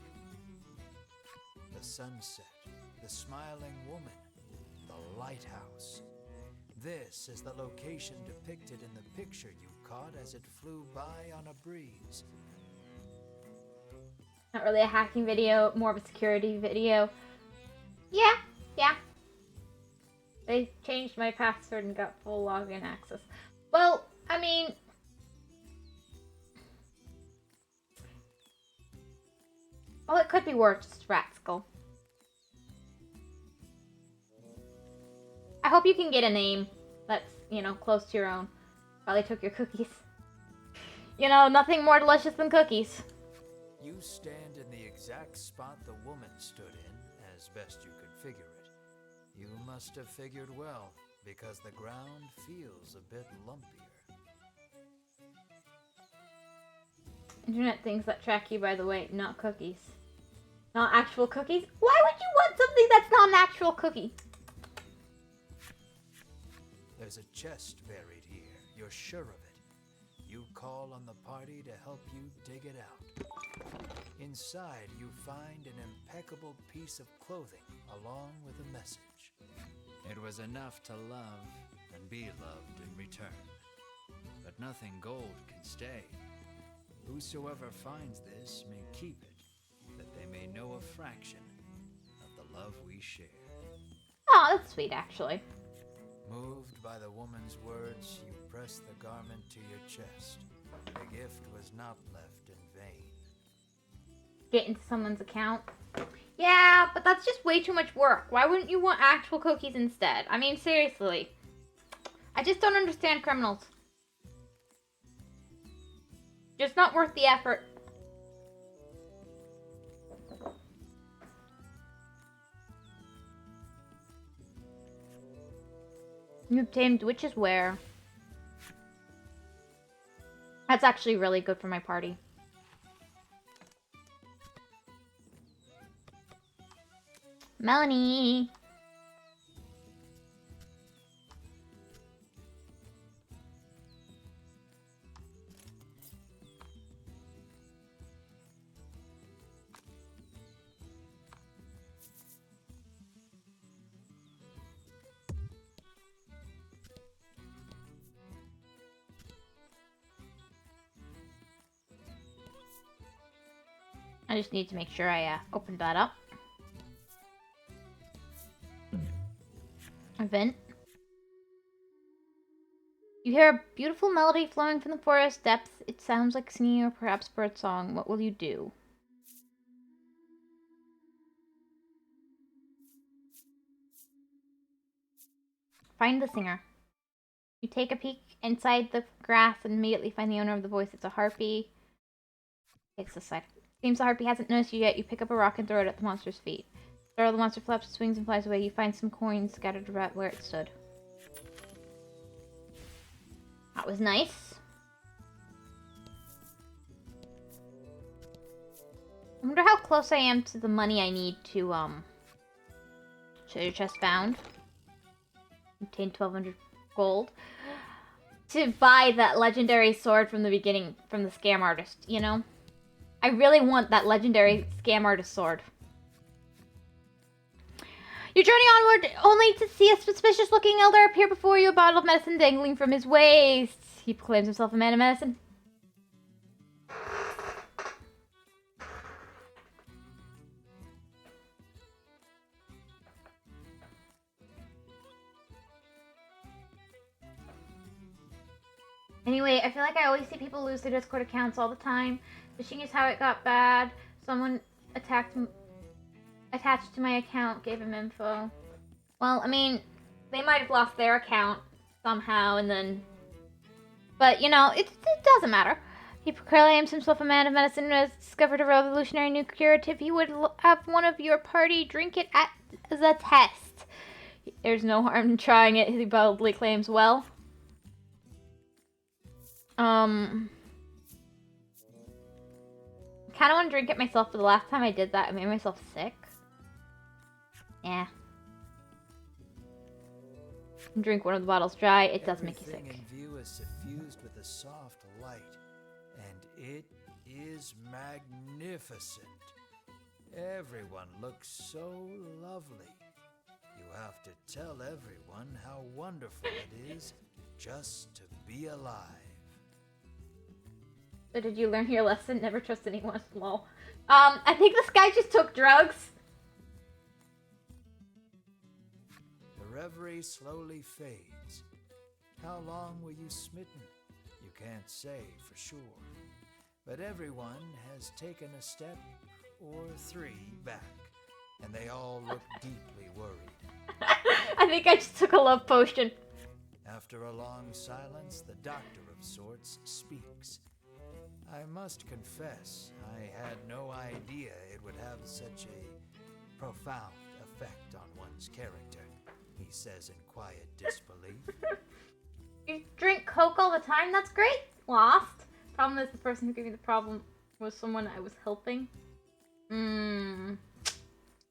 The sunset, the smiling woman, the lighthouse. This is the location depicted in the picture you caught as it flew by on a breeze. Not really a hacking video, more of a security video. Yeah. They changed my password and got full login access. Well, I mean... Well, it could be worse, Ratskull. I hope you can get a name that's, you know, close to your own. Probably took your cookies. You know, nothing more delicious than cookies. You stand in the exact spot the woman stood in, as best you could figure it. You must have figured well, because the ground feels a bit lumpier. Internet things that track you by the way, not cookies. Not actual cookies? Why would you want something that's not an actual cookie? There's a chest buried here, you're sure of it. you call on the party to help you dig it out. Inside, you find an impeccable piece of clothing along with a message. It was enough to love and be loved in return. But nothing gold can stay. Whosoever finds this may keep it, that they may know a fraction of the love we share. Oh, that's sweet, actually. Moved by the woman's words, you press the garment to your chest. The gift was not left in vain. Get into someone's account. Yeah, but that's just way too much work. Why wouldn't you want actual cookies instead? I mean, seriously. I just don't understand criminals. Just not worth the effort. You obtained witch's wear. That's actually really good for my party. Melanie! I just need to make sure I opened that up. Event. You hear a beautiful melody flowing from the forest depths. It sounds like singing or perhaps birdsong. What will you do? Find the singer. You take a peek inside the grass and immediately find the owner of the voice. It's a harpy. Takes this side. Seems the harpy hasn't noticed you yet. You pick up a rock and throw it at the monster's feet. The monster flaps, swings, and flies away. You find some coins scattered about where it stood. That was nice. I wonder how close I am to the money I need to, treasure chest found. Obtain 1,200 gold. To buy that legendary sword from the beginning, from the scam artist, you know? I really want that legendary scam artist sword. You journey onward only to see a suspicious-looking elder appear before you, a bottle of medicine dangling from his waist. He proclaims himself a man of medicine. Anyway, I feel like I always see people lose their Discord accounts all the time. Phishing is how it got bad. Someone attached to my account, gave him info. Well, I mean, they might have lost their account somehow, and then... But, you know, it doesn't matter. He proclaims himself a man of medicine and has discovered a revolutionary new curative. He would have one of your party drink it as a test. There's no harm in trying it, he boldly claims. Well... I kind of want to drink it myself, but the last time I did that, I made myself sick. Yeah. Drink one of the bottles dry, it does make you sick. Everything in view is suffused with a soft light, and it is magnificent. Everyone looks so lovely. You have to tell everyone how wonderful it is just to be alive. So did you learn your lesson? Never trust anyone. Lol. I think this guy just took drugs. The reverie slowly fades. How long were you smitten? You can't say for sure. But everyone has taken a step or 3 back, and they all look deeply worried. I think I just took a love potion. After a long silence, the doctor of sorts speaks. I must confess, I had no idea it would have such a profound effect on one's character, he says in quiet disbelief. You drink Coke all the time? That's great. Lost. Problem is the person who gave me the problem was someone I was helping. There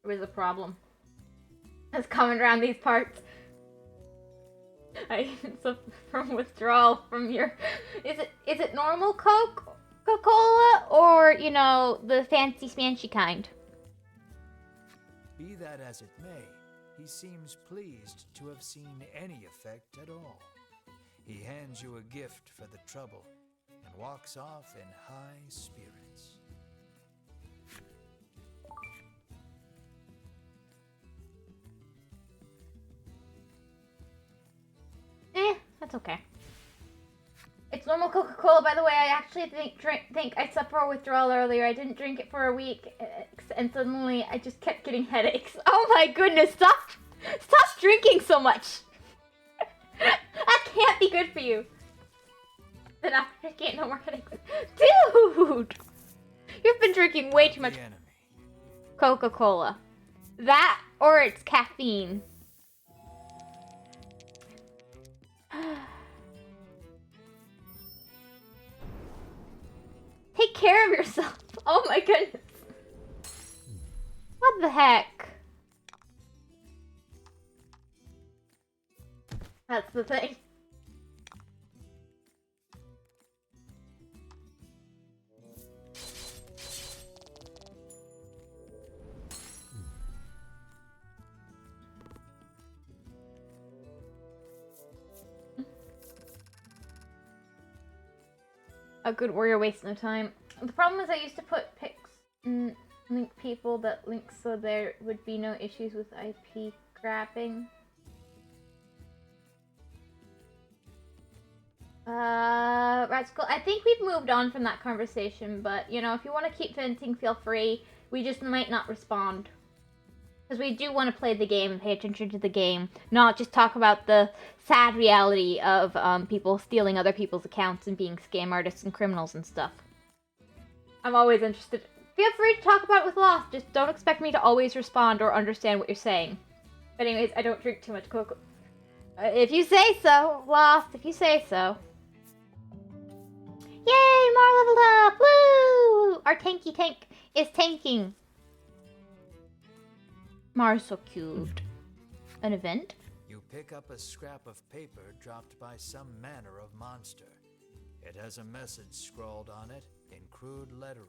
was a problem. That's coming around these parts. I suffer from withdrawal from your. Is it normal Coca-Cola or you know the fancy smanchy kind? Be that as it may, he seems pleased to have seen any effect at all. He hands you a gift for the trouble and walks off in high spirits. That's okay. It's normal Coca-Cola, by the way. I actually think I suffered withdrawal earlier. I didn't drink it for a week, and suddenly I just kept getting headaches. Oh my goodness! Stop drinking so much. That can't be good for you. Then after I get no more headaches, dude, you've been drinking way too much Coca-Cola. That or it's caffeine. Take care of yourself. Oh my goodness. What the heck? That's the thing. A good warrior wastes no time. The problem is I used to put pics and link people that links so there would be no issues with IP grabbing. Rascal, I think we've moved on from that conversation, but you know, if you want to keep venting, feel free. We just might not respond. Because we do want to play the game and pay attention to the game, not just talk about the sad reality of people stealing other people's accounts and being scam artists and criminals and stuff. I'm always interested. Feel free to talk about it with Lost, just don't expect me to always respond or understand what you're saying. But anyways, I don't drink too much Coke. If you say so, Lost, if you say so. Yay, more leveled up! Woo! Our tanky tank is tanking. Mars so cute. An event? You pick up a scrap of paper dropped by some manner of monster. It has a message scrawled on it in crude lettering.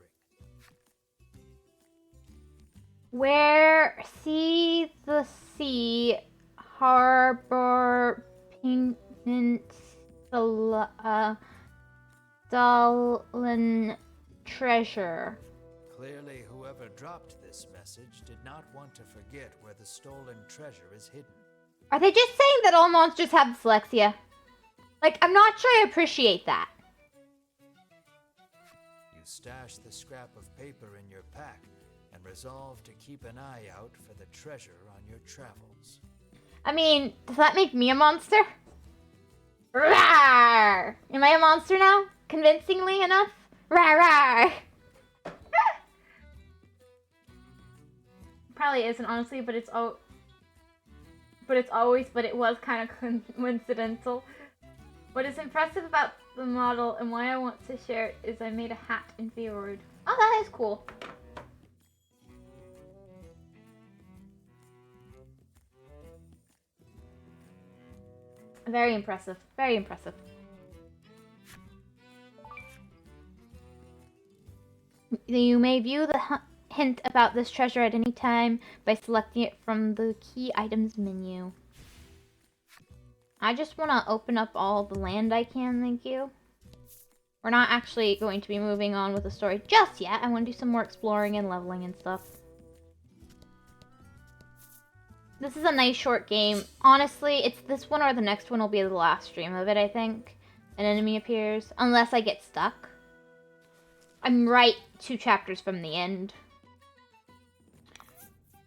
Where see the sea, harbor stolen treasure. Clearly, whoever dropped this message did not want to forget where the stolen treasure is hidden. Are they just saying that all monsters have dyslexia? Like, I'm not sure I appreciate that. You stash the scrap of paper in your pack and resolve to keep an eye out for the treasure on your travels. I mean, does that make me a monster? Rawr! Am I a monster now? Convincingly enough? Rawr! Probably isn't, honestly, but it was kind of coincidental. What is impressive about the model and why I want to share it is I made a hat in VoC. Oh, that is cool. Very impressive. Very impressive. You may view the hint about this treasure at any time by selecting it from the key items menu. I just want to open up all the land I can, thank you. We're not actually going to be moving on with the story just yet. I want to do some more exploring and leveling and stuff. This is a nice short game. Honestly, it's this one or the next one will be the last stream of it, I think. An enemy appears, unless I get stuck. I'm right 2 chapters from the end.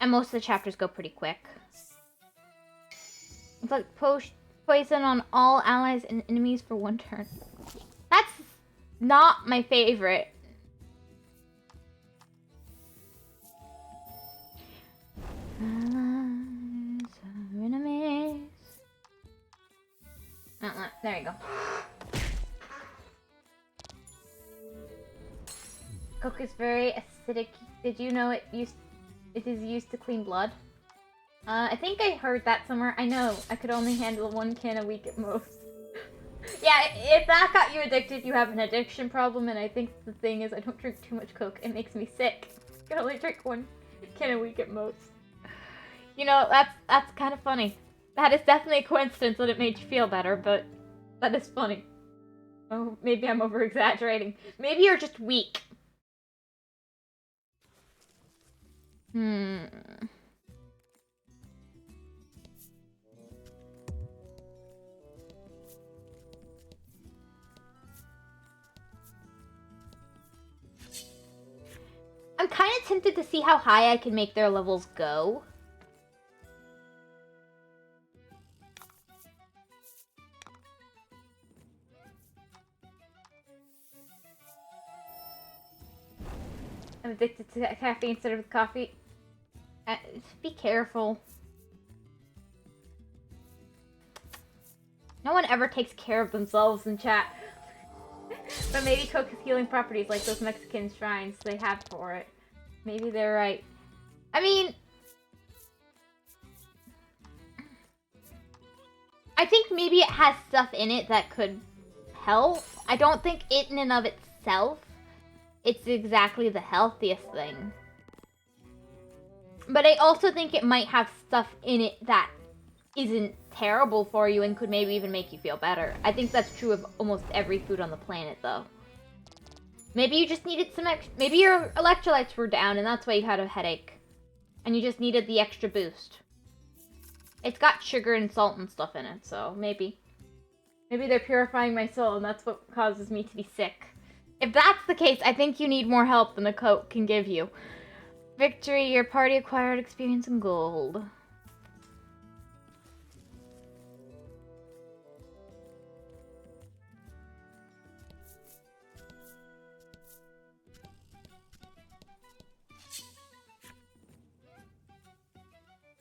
And most of the chapters go pretty quick. It's like poison on all allies and enemies for 1 turn. That's not my favorite. Enemies. There you go. Coke is very acidic. Did you know it is used to clean blood? I think I heard that somewhere. I know, I could only handle 1 can a week at most. Yeah, if that got you addicted, you have an addiction problem, and I think the thing is I don't drink too much Coke. It makes me sick. I can only drink 1 can a week at most. You know, that's kind of funny. That is definitely a coincidence that it made you feel better, but that is funny. Oh, maybe I'm over-exaggerating. Maybe you're just weak. I'm kind of tempted to see how high I can make their levels go. I'm addicted to caffeine instead of coffee. Just be careful. No one ever takes care of themselves in chat. But maybe Coke has healing properties like those Mexican shrines they have for it. Maybe they're right. I mean, I think maybe it has stuff in it that could help. I don't think it in and of itself, it's exactly the healthiest thing. But I also think it might have stuff in it that isn't terrible for you and could maybe even make you feel better. I think that's true of almost every food on the planet, though. Maybe you just needed some maybe your electrolytes were down and that's why you had a headache. And you just needed the extra boost. It's got sugar and salt and stuff in it, so maybe. Maybe they're purifying my soul and that's what causes me to be sick. If that's the case, I think you need more help than a Coke can give you. Victory, your party acquired experience and gold.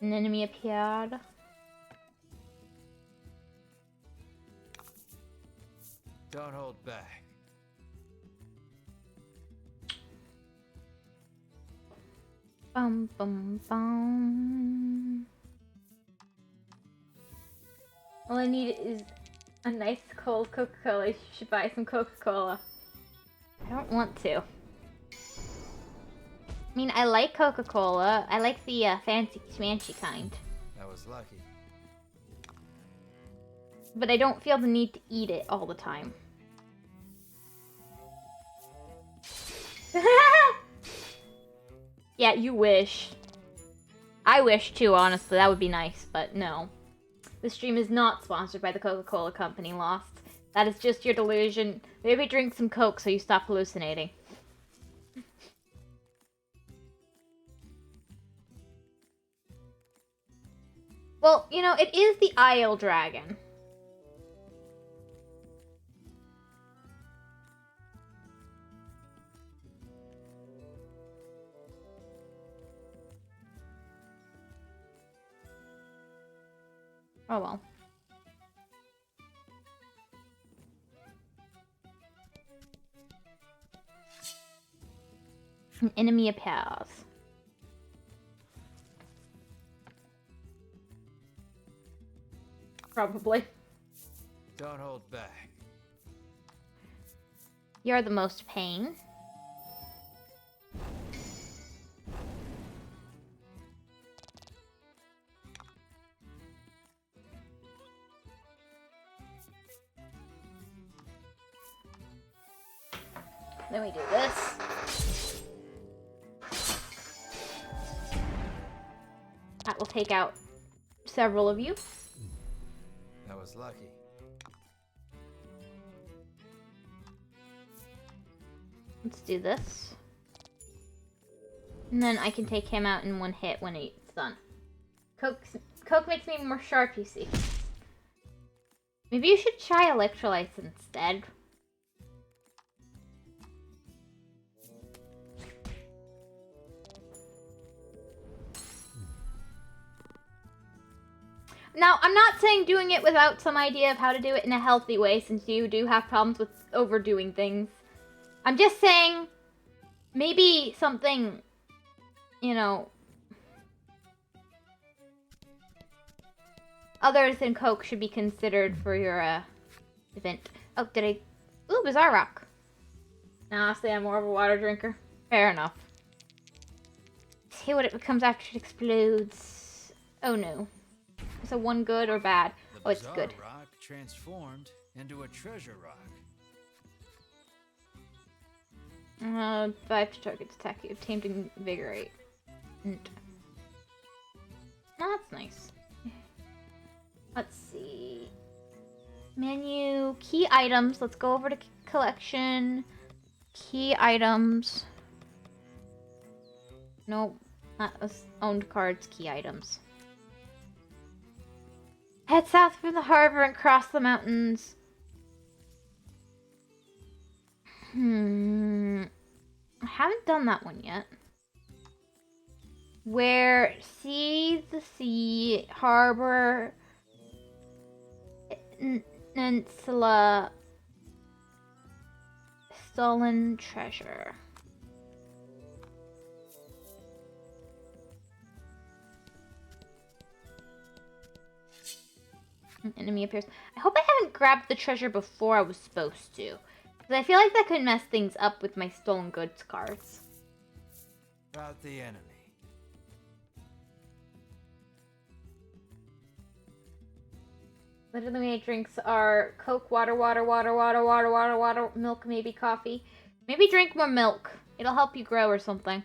An enemy appeared. Don't hold back. Bum bum bum. All I need is a nice cold Coca-Cola. You should buy some Coca-Cola. I don't want to. I mean, I like Coca-Cola. I like the fancy schmancy kind. That was lucky. But I don't feel the need to eat it all the time. Yeah, you wish. I wish too, honestly. That would be nice, but no. The stream is not sponsored by the Coca-Cola Company, Lost. That is just your delusion. Maybe drink some Coke so you stop hallucinating. Well, you know, it is the Isle Dragon. Oh well. An enemy appears. Probably. Don't hold back. You're the most pain. Then we do this. That will take out several of you. That was lucky. Let's do this. And then I can take him out in one hit when it's done. Coke makes me more sharp, you see. Maybe you should try electrolytes instead. Now, I'm not saying doing it without some idea of how to do it in a healthy way, since you do have problems with overdoing things. I'm just saying, maybe something, you know, others than Coke should be considered for your event. Oh, did I? Ooh, Bizarre Rock. Nah, honestly, I'm more of a water drinker. Fair enough. See what it becomes after it explodes. Oh no. So one good or bad? Oh, it's good. The rock transformed into a treasure rock. 5 to target's attack. You obtained invigorate. No, that's nice. Let's see. Menu, key items. Let's go over to collection. Key items. Nope, not owned cards, key items. Head south from the harbor and cross the mountains. I haven't done that one yet. Where sees the sea, harbor, peninsula, stolen treasure. An enemy appears. I hope I haven't grabbed the treasure before I was supposed to. Because I feel like that could mess things up with my stolen goods cards. About the enemy. Literally, my drinks are Coke, water, milk, maybe coffee. Maybe drink more milk. It'll help you grow or something.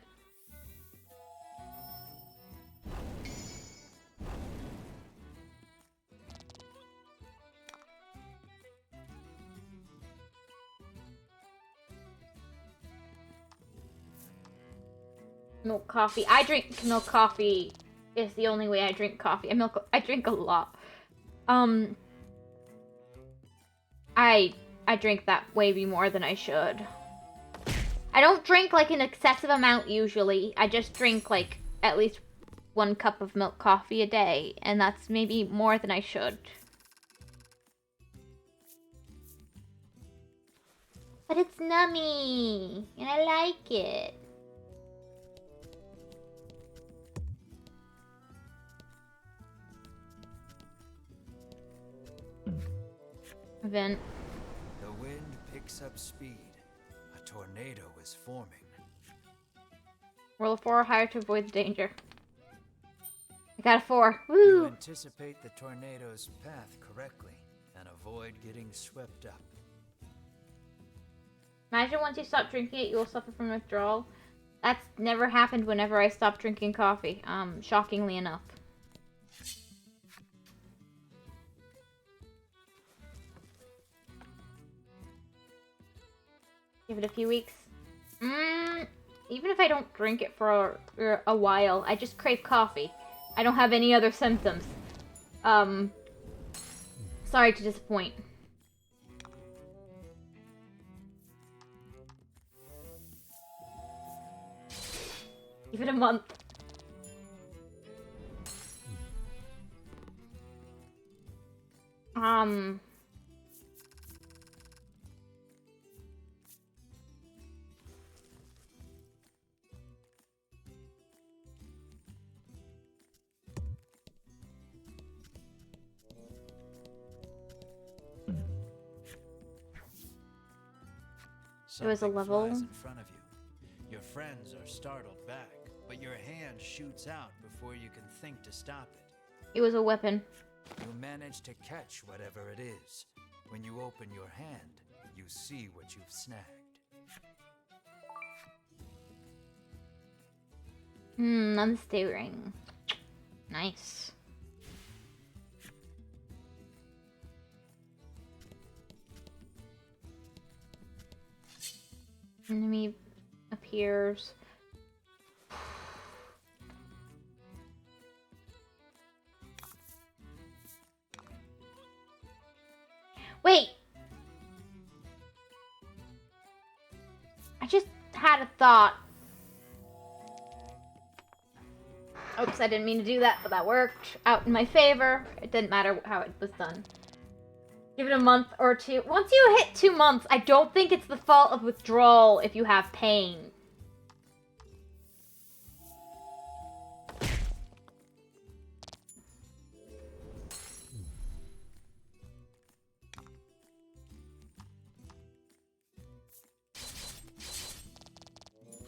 Milk coffee. I drink milk coffee. Is the only way I drink coffee. I drink a lot. I drink that way more than I should. I don't drink like an excessive amount usually. I just drink like at least 1 cup of milk coffee a day, and that's maybe more than I should. But it's nummy, and I like it. Event. The wind picks up speed. A tornado is forming. Roll a 4 or higher to avoid the danger. I got a 4. Woo! You anticipate the tornado's path correctly and avoid getting swept up. Imagine once you stop drinking it, you will suffer from withdrawal. That's never happened whenever I stopped drinking coffee. Shockingly enough. Give it a few weeks. Even if I don't drink it for a while, I just crave coffee. I don't have any other symptoms. Sorry to disappoint. Give it a month. It was a level. Flies in front of you. Your friends are startled back, but your hand shoots out before you can think to stop it. It was a weapon. You manage to catch whatever it is. When you open your hand, you see what you've snagged. Namaste ring. Nice. Enemy appears. Wait! I just had a thought. Oops, I didn't mean to do that, but that worked out in my favor. It didn't matter how it was done. Give it a month or 2. Once you hit 2 months, I don't think it's the fault of withdrawal if you have pain.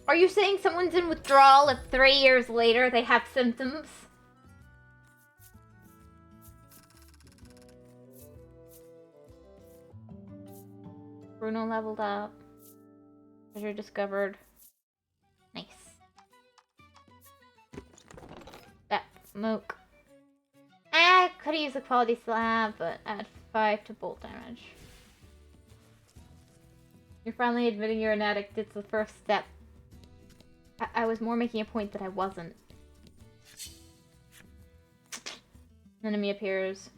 Are you saying someone's in withdrawal if 3 years later they have symptoms? Bruno leveled up. Treasure discovered. Nice. That smoke. I could use a quality slab, but add 5 to bolt damage. You're finally admitting you're an addict. It's the first step. I was more making a point that I wasn't. Enemy appears.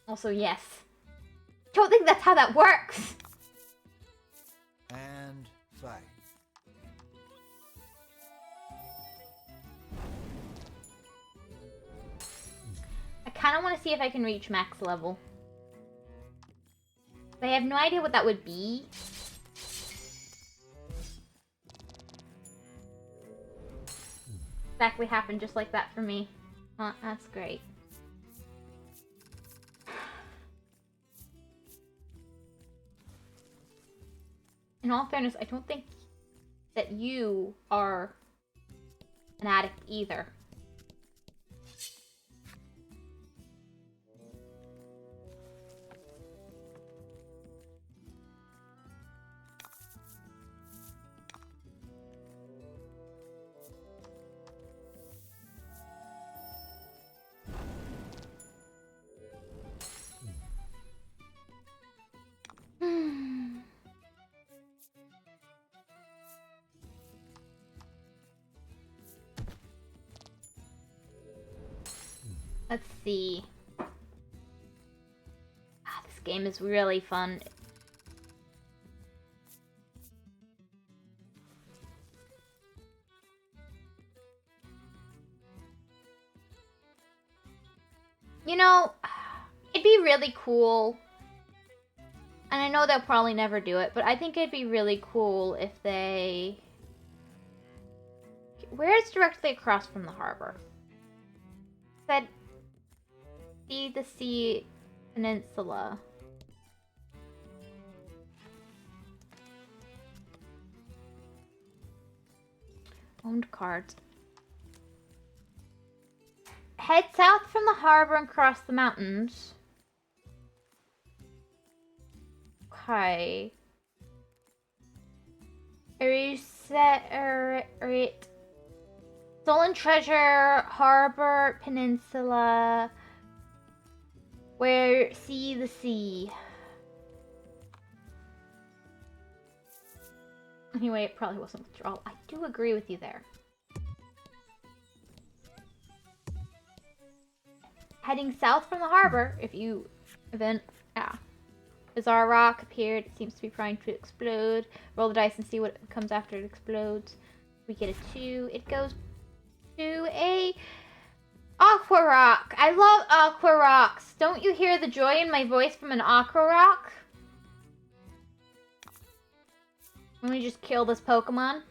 Also, yes. Don't think that's how that works! And fight. I kind of want to see if I can reach max level. But I have no idea what that would be. Exactly happened just like that for me. That's great. In all fairness, I don't think that you are an addict either. Let's see. This game is really fun. You know, it'd be really cool. And I know they'll probably never do it, but I think it'd be really cool if they... Where is directly across from the harbor? Said... See the sea peninsula. Owned cards. Head south from the harbor and cross the mountains. Okay. Stolen treasure, harbor, peninsula. Where see the sea. Anyway, it probably wasn't withdrawal. I do agree with you there. Heading south from the harbor, if you event, yeah. Bizarre rock appeared. It seems to be trying to explode. Roll the dice and see what comes after it explodes. We get a 2. It goes to a aqua rock. I love aqua rocks. Don't you hear the joy in my voice from an aqua rock? Let me just kill this Pokemon.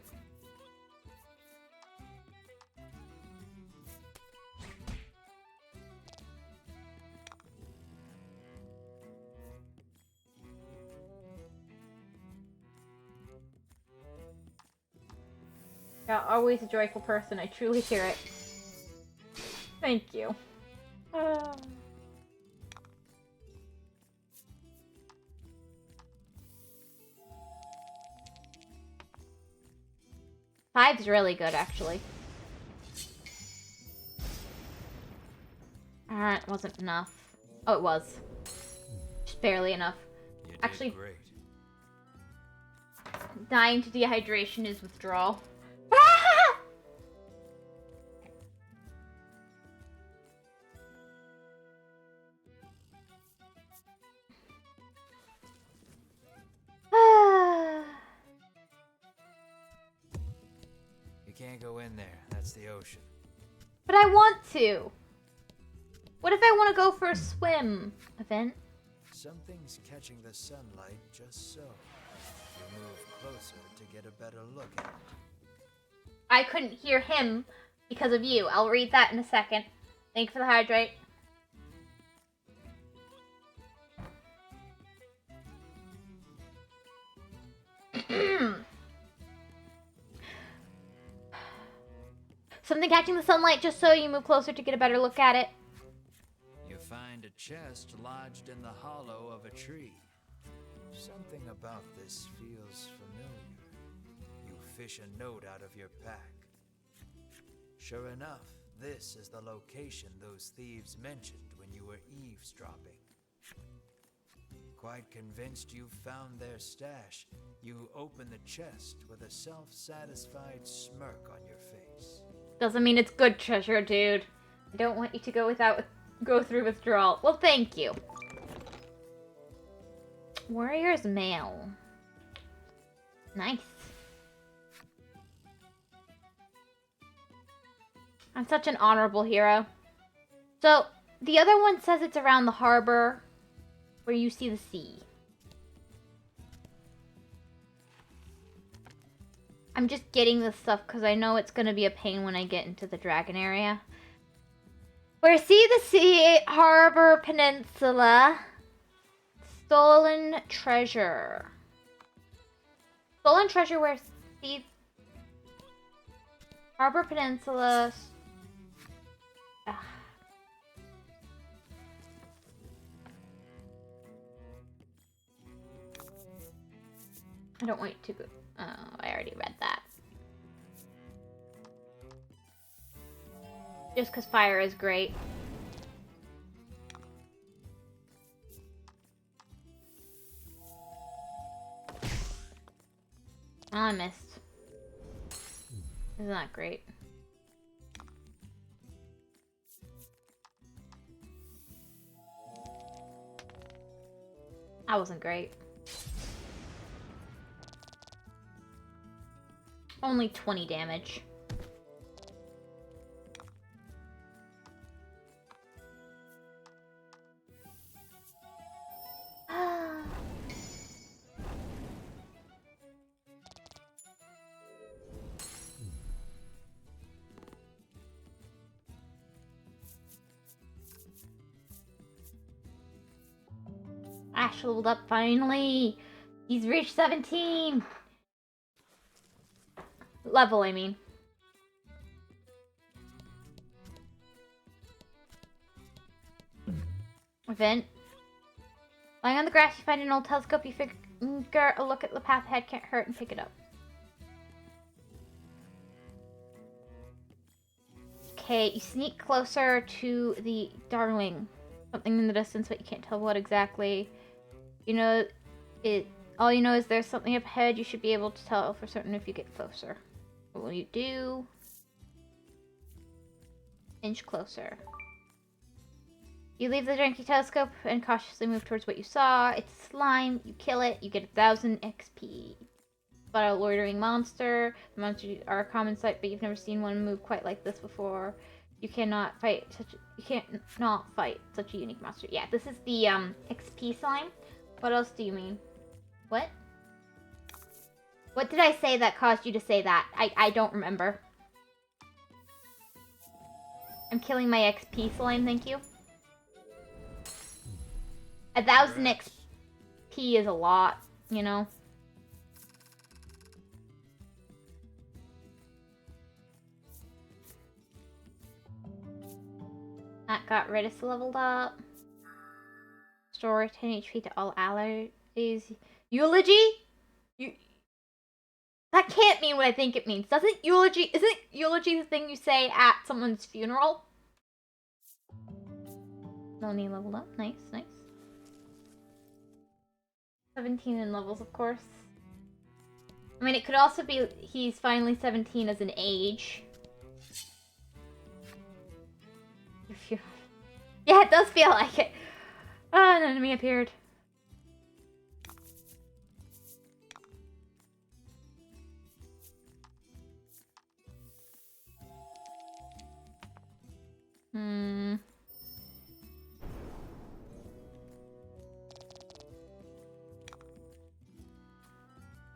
Yeah, always a joyful person. I truly hear it. Thank you. Five's really good, actually. It wasn't enough. Oh, it was. Just barely enough. You did Actually, great. Dying to dehydration is withdrawal. You can't go in there. That's the ocean. But I want to. What if I want to go for a swim event? Something's catching the sunlight just so. You move closer to get a better look at it. I couldn't hear him because of you. I'll read that in a second. Thank you for the hydrate. something catching the sunlight just so you move closer to get a better look at it. You find a chest lodged in the hollow of a tree. Something about this feels familiar. You fish a note out of your pack. Sure enough, this is the location those thieves mentioned when you were eavesdropping. Quite convinced you've found their stash, you open the chest with a self-satisfied smirk on your face. Doesn't mean it's good treasure, dude. I don't want you to go through withdrawal. Well, thank you. Warrior's Mail. Nice. I'm such an honorable hero. So, the other one says it's around the harbor where you see the sea. I'm just getting this stuff because I know it's going to be a pain when I get into the dragon area. Where see the sea, harbor, peninsula. Stolen treasure. Stolen treasure where sea, harbor, peninsula. I don't want to go. Oh, I already read that. Just because fire is great. Oh, I missed. Isn't that great? That wasn't great. Only 20 damage. Ash leveled up finally. He's reached 17. Level, I mean. Event. Lying on the grass, you find an old telescope. You figure a look at the path ahead can't hurt and pick it up. Okay, you sneak closer to the Darwing. Something in the distance, but you can't tell what exactly. You know, all you know is there's something up ahead. You should be able to tell for certain if you get closer. What will you do? Inch closer. You leave the janky telescope and cautiously move towards what you saw. It's slime. You kill it. You get 1,000 XP. Spot a loitering monster. The monsters are a common sight, but you've never seen one move quite like this before. You cannot fight such a unique monster. Yeah, this is the XP slime. What else do you mean? What? What did I say that caused you to say that? I don't remember. I'm killing my XP slime, thank you. 1,000 XP is a lot, you know? That got Redis leveled up. Restore 10 HP to all allies. Eulogy? That can't mean what I think it means. Isn't eulogy the thing you say at someone's funeral? Melanie leveled up. Nice, nice. 17 in levels, of course. I mean, it could also be he's finally 17 as an age. Yeah, it does feel like it. Oh, an enemy appeared.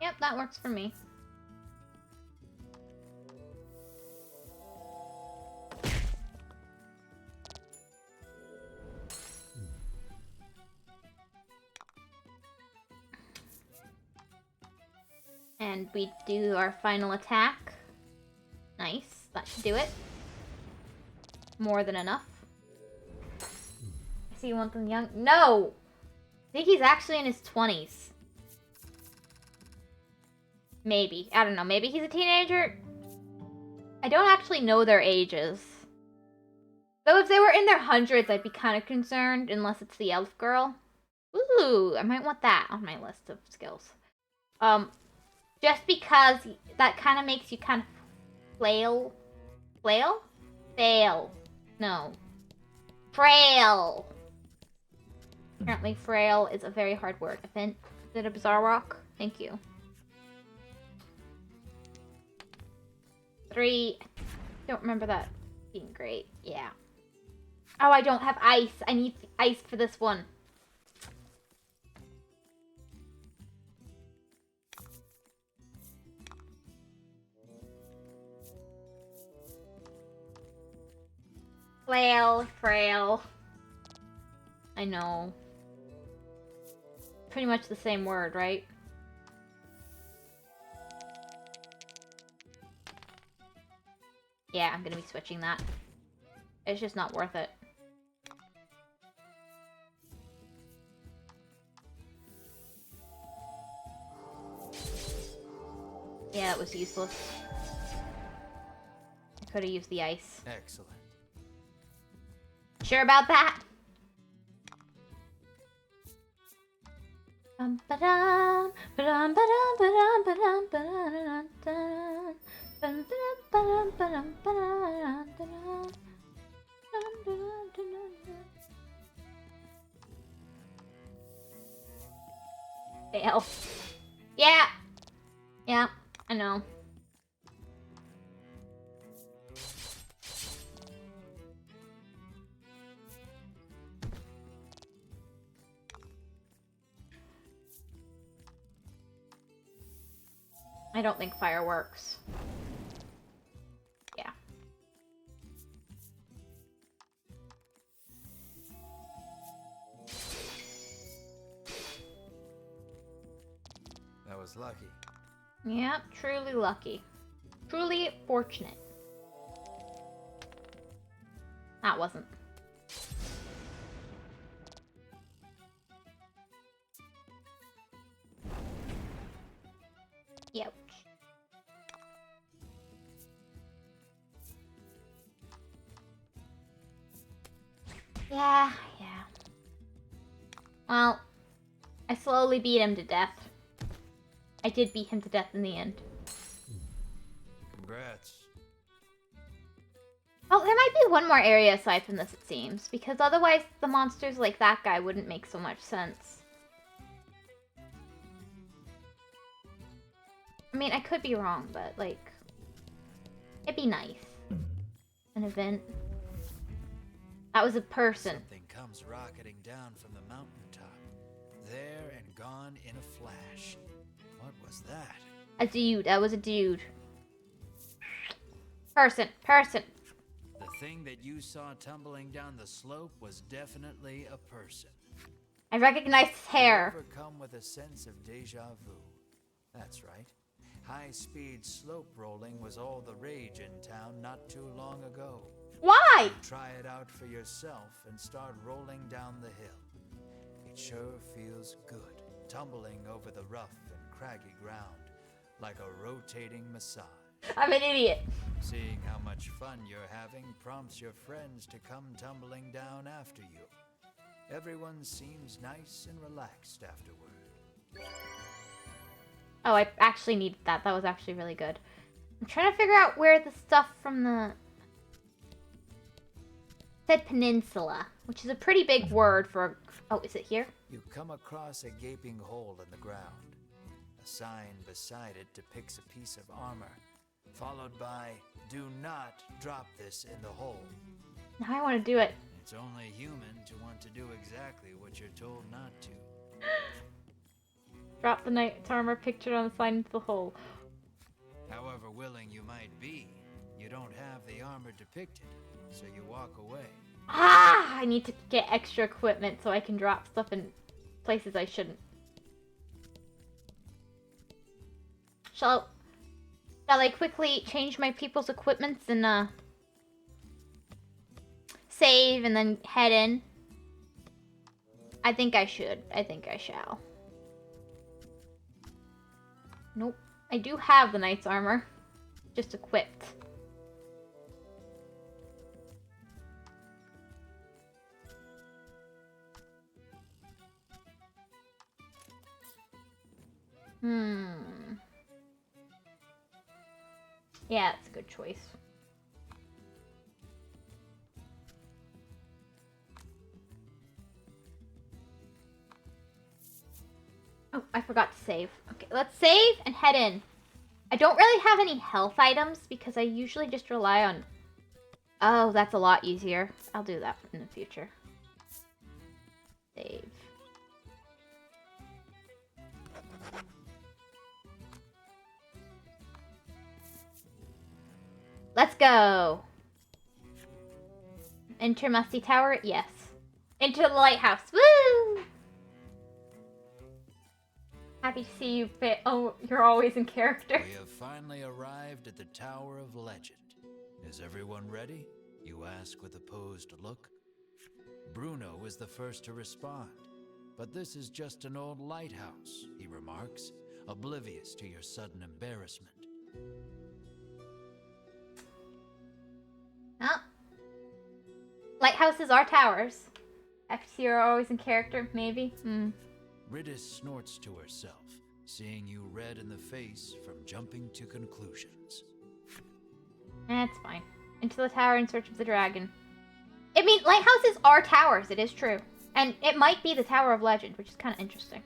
Yep, that works for me. And we do our final attack. Nice, that should do it. more than enough. I see you want them young. No! I think he's actually in his 20s. Maybe. I don't know. Maybe he's a teenager? I don't actually know their ages. Though if they were in their hundreds, I'd be kind of concerned, unless it's the elf girl. Ooh, I might want that on my list of skills. Just because that kind of makes you kind of flail. Flail? Fail. No. Frail. Apparently frail is a very hard word. Is it a bizarre rock? Thank you. 3. I don't remember that being great. Yeah. Oh, I don't have ice. I need ice for this one. Frail. I know. Pretty much the same word, right? Yeah, I'm gonna be switching that. It's just not worth it. Yeah, it was useless. I could have used the ice. Excellent. Sure about that? Fail. Yeah. Yeah, I know. I don't think fire works. Yeah. That was lucky. Yep, truly lucky. Truly fortunate. That wasn't. Ouch. Yeah. Well, I slowly beat him to death. I did beat him to death in the end. Congrats. Oh, there might be one more area aside from this, it seems. Because otherwise, the monsters like that guy wouldn't make so much sense. I mean, I could be wrong, but, like... It'd be nice. An event. That was a person. Something comes rocketing down from the mountaintop. There and gone in a flash. What was that? A dude. That was a dude. Person. The thing that you saw tumbling down the slope was definitely a person. I recognized his hair. Overcome with a sense of deja vu. That's right. High-speed slope rolling was all the rage in town not too long ago. Why? Try it out for yourself and start rolling down the hill. It sure feels good, tumbling over the rough and craggy ground, like a rotating massage. I'm an idiot. Seeing how much fun you're having prompts your friends to come tumbling down after you. Everyone seems nice and relaxed afterward. Oh, I actually needed that. That was actually really good. I'm trying to figure out where the stuff from the... It said peninsula, which is a pretty big word for... Oh, is it here? You come across a gaping hole in the ground. A sign beside it depicts a piece of armor, followed by, "Do not drop this in the hole." Now I want to do it. It's only human to want to do exactly what you're told not to. Drop the knight's armor pictured on the sign into the hole. However willing you might be, you don't have the armor depicted, so you walk away. Ah! I need to get extra equipment so I can drop stuff in places I shouldn't. Shall I quickly change my people's equipments and save and then head in? I think I should. I think I shall. Nope. I do have the knight's armor. Just equipped. Yeah, it's a good choice. Oh, I forgot to save. Okay, let's save and head in. I don't really have any health items because I usually just rely on... Oh, that's a lot easier. I'll do that in the future. Save. Let's go! Enter Musty Tower? Yes. Into the lighthouse. Woo! Happy to see you fit. Oh, you're always in character. We have finally arrived at the Tower of Legend. Is everyone ready? You ask with a posed look. Bruno is the first to respond. But this is just an old lighthouse, he remarks, oblivious to your sudden embarrassment. Huh? Lighthouses are towers. Happy to see you're always in character, maybe? Ridis snorts to herself, seeing you red in the face from jumping to conclusions. That's fine. Into the tower in search of the dragon. I mean, lighthouses are towers, it is true. And it might be the Tower of Legend, which is kind of interesting.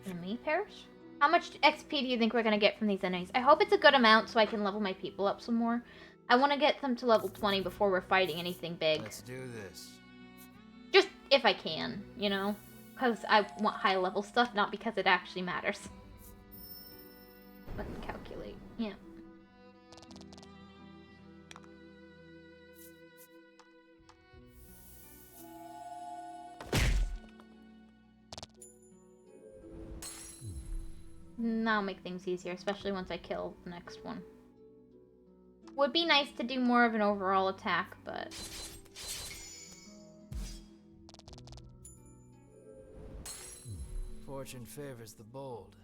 Enemy pairs? How much XP do you think we're going to get from these enemies? I hope it's a good amount so I can level my people up some more. I want to get them to level 20 before we're fighting anything big. Let's do this. Just if I can, you know? Because I want high level stuff, not because it actually matters. Let me calculate. Yeah. That'll make things easier, especially once I kill the next one. Would be nice to do more of an overall attack, but... Fortune favors the bold.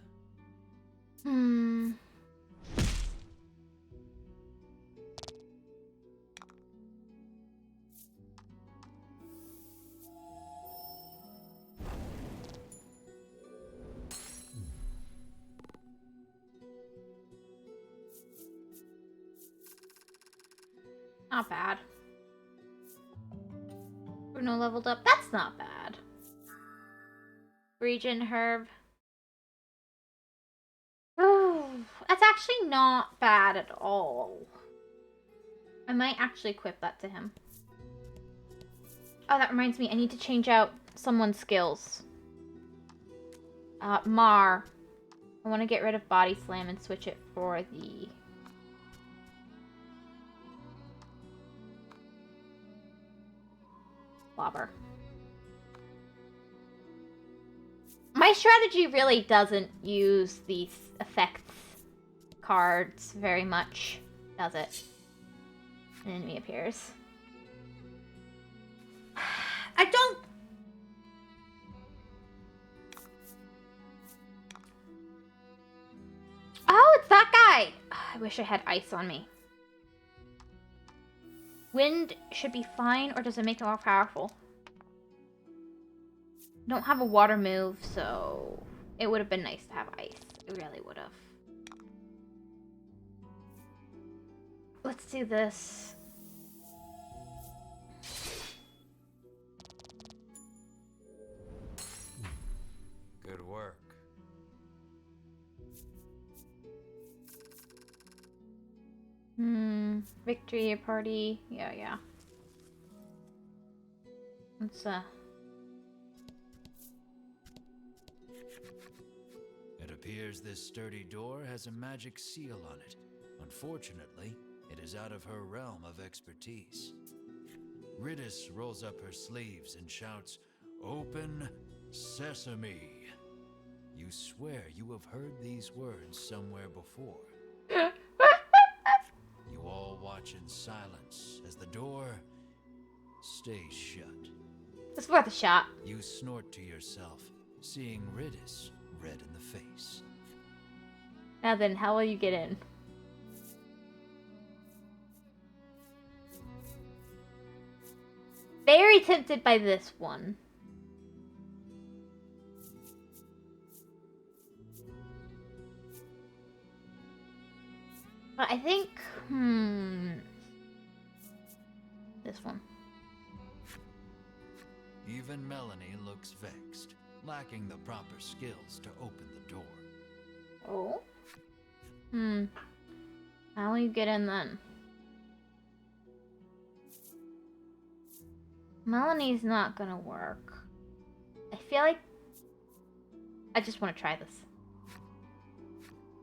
Not bad. Bruno leveled up. That's not bad. Region herb. Oh, that's actually not bad at all. I might actually equip that to him. Oh, that reminds me. I need to change out someone's skills. Mar. I want to get rid of Body Slam and switch it for the... Slobber. My strategy really doesn't use these effects cards very much, does it? An enemy appears. I don't... Oh, it's that guy! I wish I had ice on me. Wind should be fine, or does it make it more powerful? Don't have a water move, so it would have been nice to have ice. It really would have. Let's do this. Good work. Victory party. Yeah. Let's, It appears this sturdy door has a magic seal on it. Unfortunately, it is out of her realm of expertise. Ridis rolls up her sleeves and shouts, "Open Sesame!" You swear you have heard these words somewhere before. You all watch in silence as the door stay shut. It's worth a shot. You snort to yourself, seeing Ridis red in the face. Now then, how will you get in? Very tempted by this one. But I think, this one. Even Melanie looks vexed, lacking the proper skills to open the door. Oh? How will you get in then? Melanie's not gonna work. I feel like I just want to try this.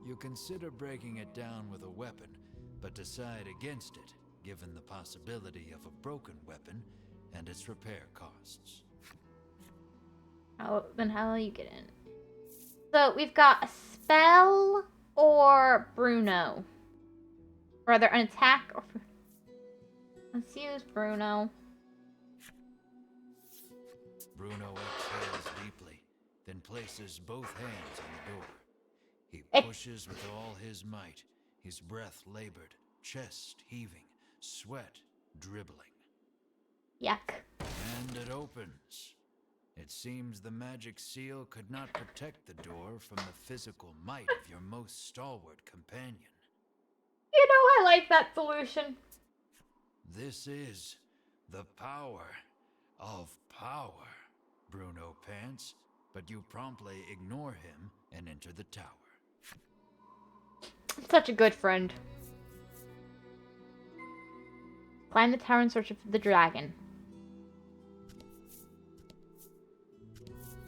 You consider breaking it down with a weapon, but decide against it, given the possibility of a broken weapon and its repair costs. Then how will you get in? So we've got a spell or Bruno. Or either an attack or... Let's use Bruno. Bruno exhales deeply, then places both hands on the door. He pushes with all his might, his breath labored, chest heaving, sweat dribbling. Yuck. And it opens. It seems the magic seal could not protect the door from the physical might of your most stalwart companion. You know I like that solution. This is the power of power, Bruno pants, but you promptly ignore him and enter the tower. Such a good friend. Climb the tower in search of the dragon.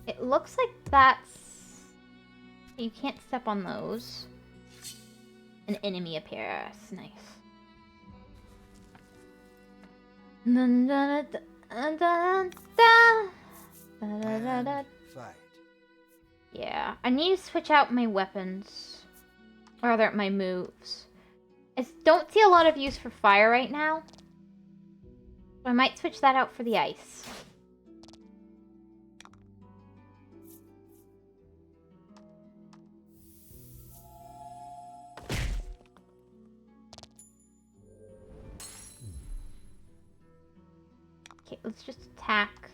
It looks like that's... You can't step on those. An enemy appears. Nice. Dun, dun, dun, dun, dun, dun, dun, dun, dun. Fight. Yeah, I need to switch out my weapons. Or rather, my moves. I don't see a lot of use for fire right now. So I might switch that out for the ice. Okay, let's just attack.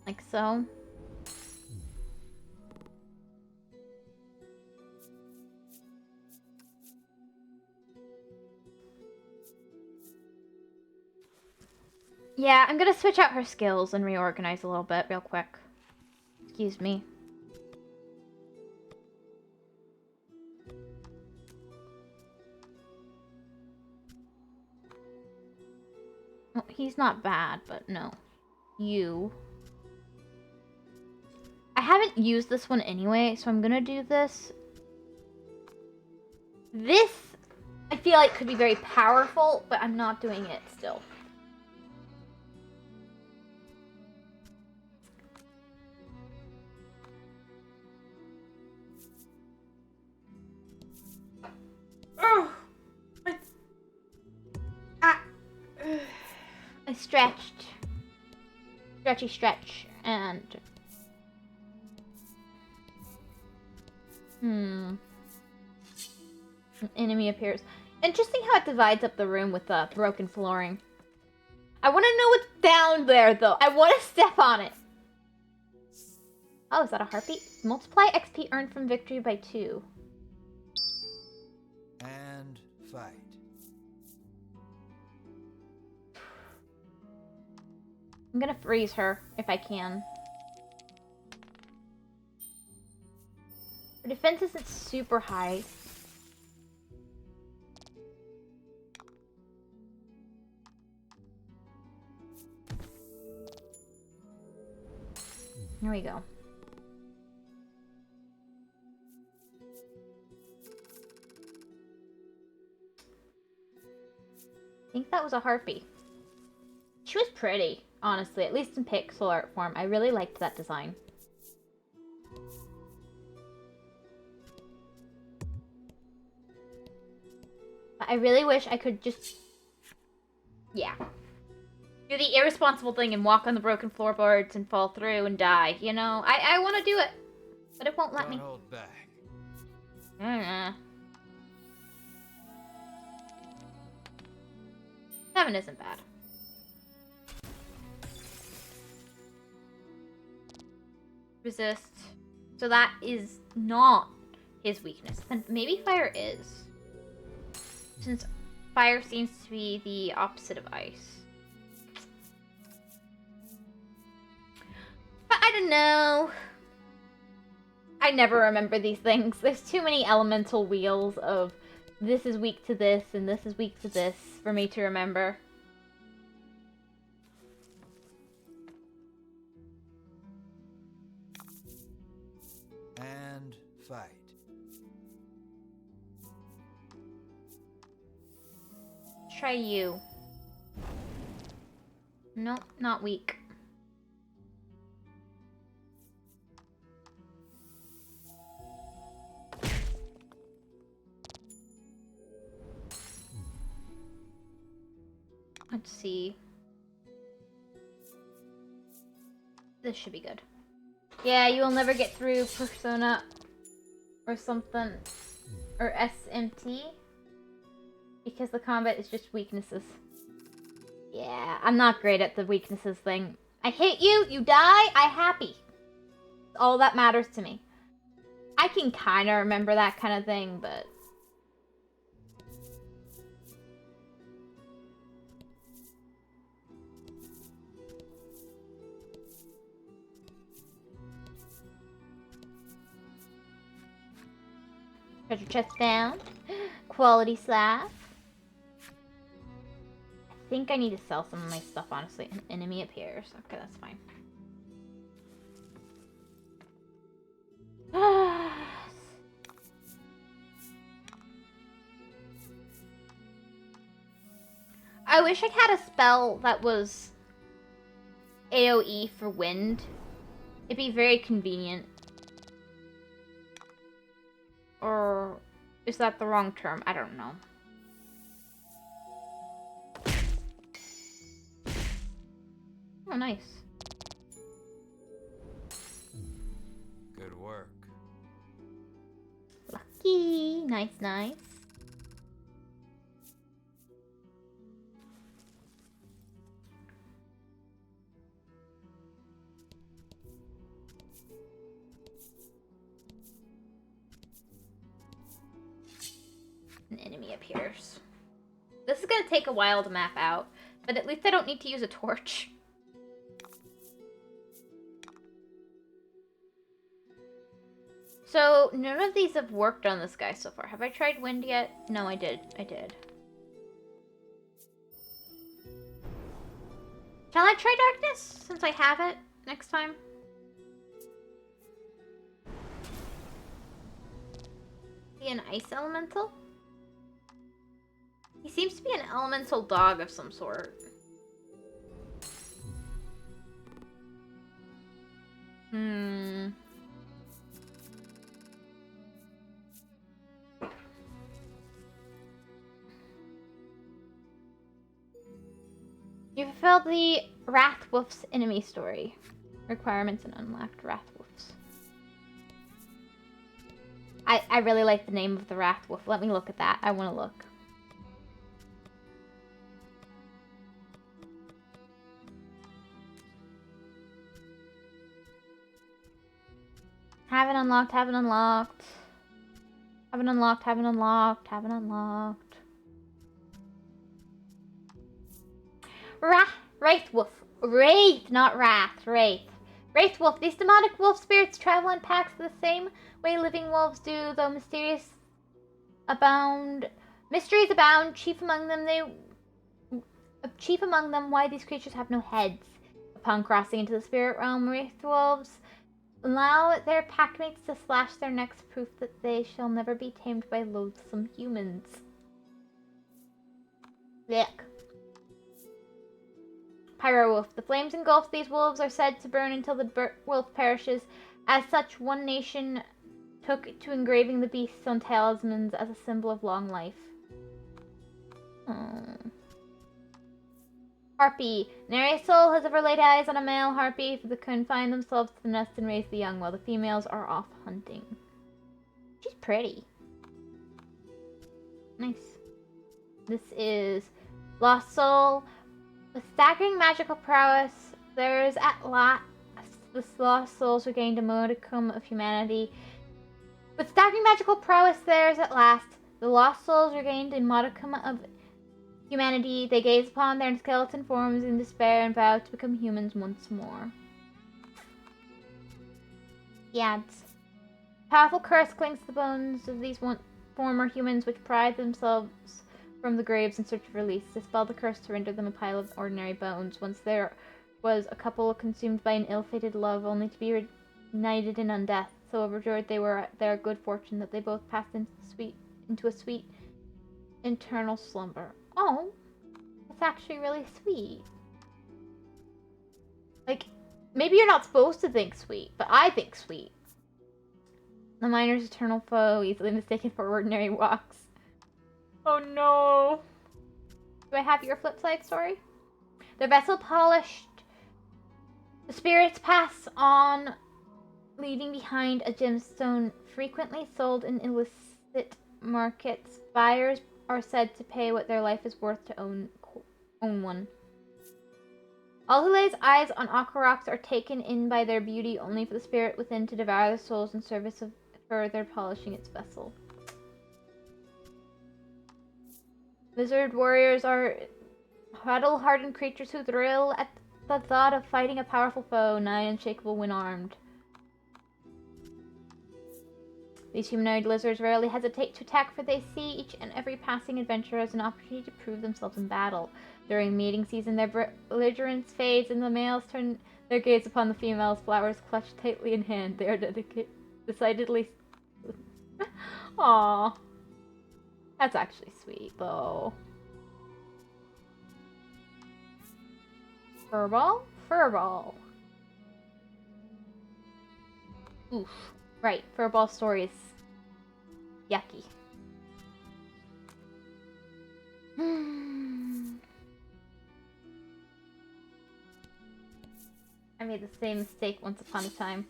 Like so. Yeah, I'm gonna switch out her skills and reorganize a little bit real quick. Excuse me. Well, he's not bad, but no. You. I haven't used this one anyway, so I'm gonna do this. This, I feel like, could be very powerful, but I'm not doing it still. I stretched. Stretchy stretch, and... An enemy appears. Interesting how it divides up the room with the broken flooring. I want to know what's down there, though. I want to step on it. Oh, is that a heartbeat? Multiply XP earned from victory by 2. And fight. I'm gonna freeze her, if I can. Her defense isn't super high. Here we go. I think that was a harpy. She was pretty, honestly, at least in pixel art form. I really liked that design. But I really wish I could just Yeah. Do the irresponsible thing and walk on the broken floorboards and fall through and die. You know, I want to do it, but it won't let me. Don't hold back. 7 isn't bad. Resist. So that is not his weakness. Then maybe fire is. Since fire seems to be the opposite of ice. But I don't know. I never remember these things. There's too many elemental wheels of this is weak to this and this is weak to this for me to remember. And fight. Try you. Nope, not weak. Let's see. This should be good. Yeah, you will never get through Persona or something. Or SMT. Because the combat is just weaknesses. Yeah, I'm not great at the weaknesses thing. I hit you, you die, I happy. All that matters to me. I can kind of remember that kind of thing, but... Treasure chest found. Quality slash. I think I need to sell some of my stuff, honestly. An enemy appears. Okay, that's fine. I wish I had a spell that was AoE for wind. It'd be very convenient. Or is that the wrong term? I don't know. Oh, nice. Good work. Lucky. Nice, nice. An enemy appears. This is gonna take a while to map out, but at least I don't need to use a torch. So, none of these have worked on this guy so far. Have I tried wind yet? No, I did. I did. Shall I try darkness, since I have it, next time? Be an ice elemental? He seems to be an elemental dog of some sort. You fulfilled the Wrathwolf's enemy story. Requirements and unlocked Wrathwolfs. I really like the name of the Wrathwolf. Let me look at that. I want to look. Haven't unlocked, haven't unlocked. Haven't unlocked, haven't unlocked, haven't unlocked. Wraithwolf. Wraith, not Wrath. Wraith. Wraithwolf. These demonic wolf spirits travel in packs the same way living wolves do, though mysteries abound. Chief among them, why these creatures have no heads. Upon crossing into the spirit realm, Wraithwolves allow their packmates to slash their necks, proof that they shall never be tamed by loathsome humans. Yuck. Pyrowolf. The flames engulf these wolves are said to burn until the wolf perishes. As such, one nation took to engraving the beasts on talismans as a symbol of long life. Oh. Harpy. Nary soul has ever laid eyes on a male harpy, for they confine themselves to the nest and raise the young, while the females are off hunting. She's pretty. Nice. This is Lost Soul. With staggering magical prowess, there is at last the lost souls regained a modicum of humanity. With staggering magical prowess, there is at last the lost souls regained a modicum of humanity. They gaze upon their skeleton forms in despair and vow to become humans once more. Yads. Powerful curse clings to the bones of these former humans, which pride themselves from the graves in search of release. Dispel the curse to render them a pile of ordinary bones. Once there was a couple consumed by an ill-fated love, only to be reunited in undeath. So overjoyed they were at their good fortune that they both passed into a sweet eternal slumber. Oh, that's actually really sweet. Like, maybe you're not supposed to think sweet, but I think sweet. The miner's eternal foe, easily mistaken for ordinary walks. Oh no. Do I have your flip side story? The vessel polished. The spirits pass on, leaving behind a gemstone frequently sold in illicit markets. Buyers are said to pay what their life is worth to own one. All who lays eyes on aqua rocks are taken in by their beauty, only for the spirit within to devour their souls in service of further polishing its vessel. Lizard warriors are battle-hardened creatures who thrill at the thought of fighting a powerful foe, nigh unshakable when armed. These humanoid lizards rarely hesitate to attack, for they see each and every passing adventurer as an opportunity to prove themselves in battle. During mating season, their belligerence fades, and the males turn their gaze upon the females, flowers clutched tightly in hand. They are decidedly... Aww. That's actually sweet, though. Furball? Furball. Oof. Right, Furball story is yucky. I made the same mistake once upon a time.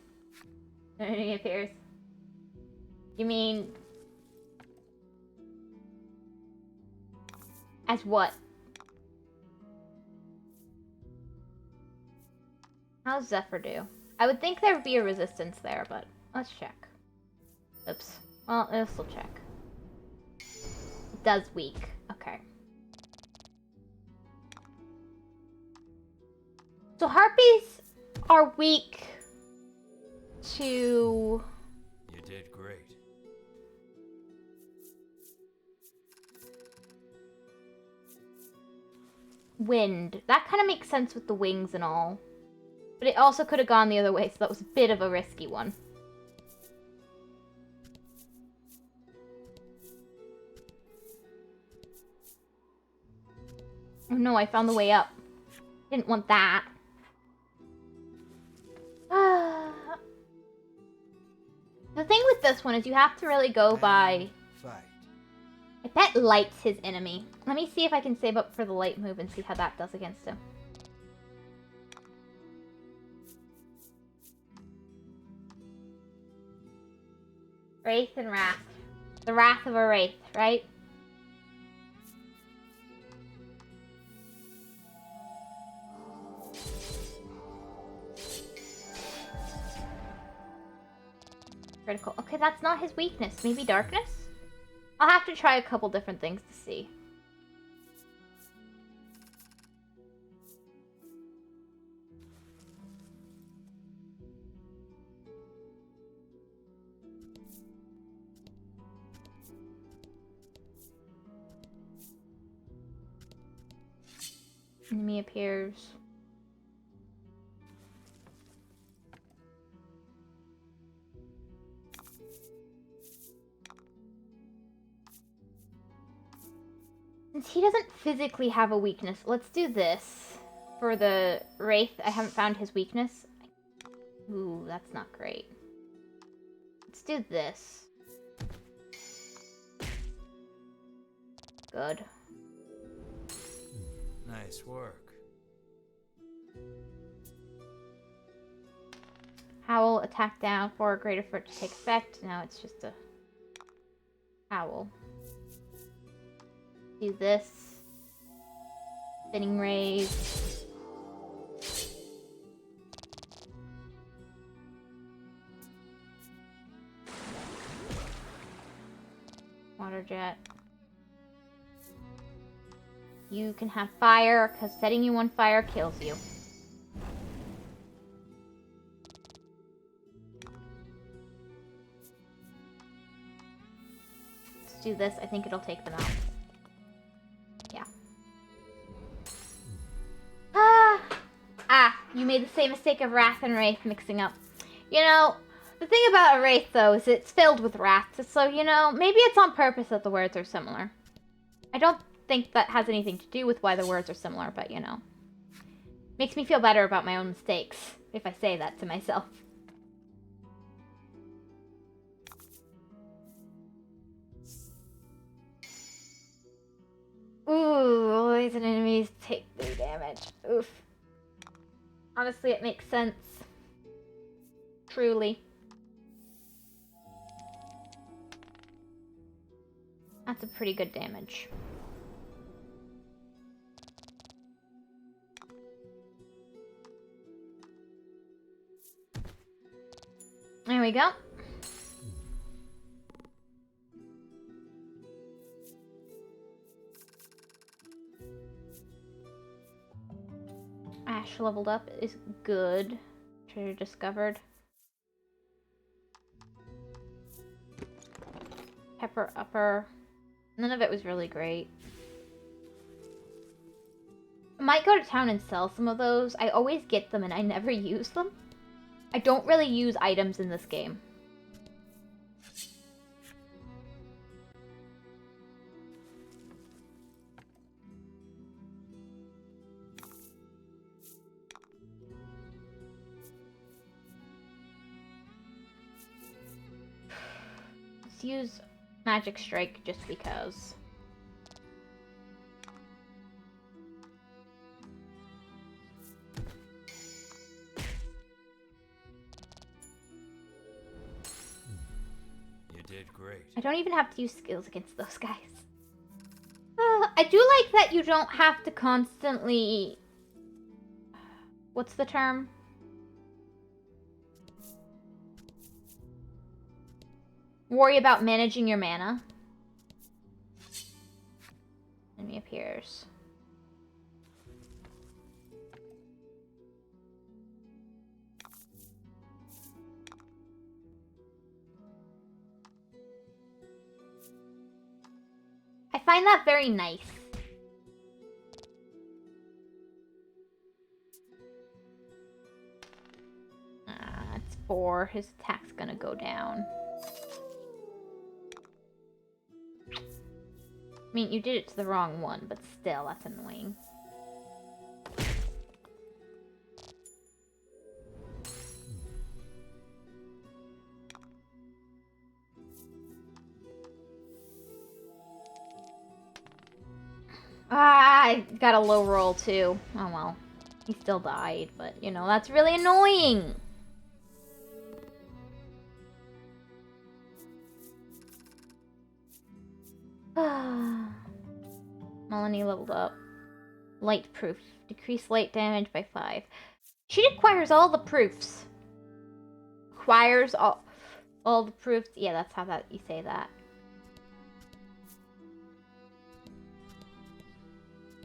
And it appears. You mean... As what? How's Zephyr do? I would think there would be a resistance there, but let's check. Oops. Well, let's still check. It does weak. Okay. So harpies are weak to... You did great. wind. That kind of makes sense with the wings and all. But it also could have gone the other way, so that was a bit of a risky one. Oh no, I found the way up. Didn't want that. The thing with this one is you have to really go by... Fight. I bet light's his enemy. Let me see if I can save up for the light move and see how that does against him. Wraith and Wrath. The Wrath of a Wraith, right? Critical. Okay, that's not his weakness. Maybe darkness? I'll have to try a couple different things to see. Enemy appears. Since he doesn't physically have a weakness, let's do this. For the Wraith, I haven't found his weakness. Ooh, that's not great. Let's do this. Good. Nice work. Howl, attack down for greater for it to take effect. Now it's just a howl. Do this. Spinning rays. Water jet. You can have fire, because setting you on fire kills you. Let's do this. I think it'll take them out. Yeah. You made the same mistake of Wrath and Wraith mixing up. You know, the thing about a Wraith, though, is it's filled with Wrath. So, you know, maybe it's on purpose that the words are similar. I don't think that has anything to do with why the words are similar, but, you know. Makes me feel better about my own mistakes, if I say that to myself. Ooh, poison enemies take 3 damage. Oof. Honestly, it makes sense. Truly. That's a pretty good damage. There we go. Ash leveled up is good. Treasure discovered. Pepper upper. None of it was really great. I might go to town and sell some of those. I always get them and I never use them. I don't really use items in this game. Let's use Magic Strike just because. You did great. I don't even have to use skills against those guys. I do like that you don't have to constantly... What's the term? Worry about managing your mana. Enemy appears. I find that very nice. It's 4. His attack's gonna go down. I mean, you did it to the wrong one, but still, that's annoying. I got a low roll too. Oh well. He still died, but you know, that's really annoying. Melanie leveled up. Light proof. Decrease light damage by 5. She acquires all the proofs. Acquires all the proofs. Yeah, that's how you say that.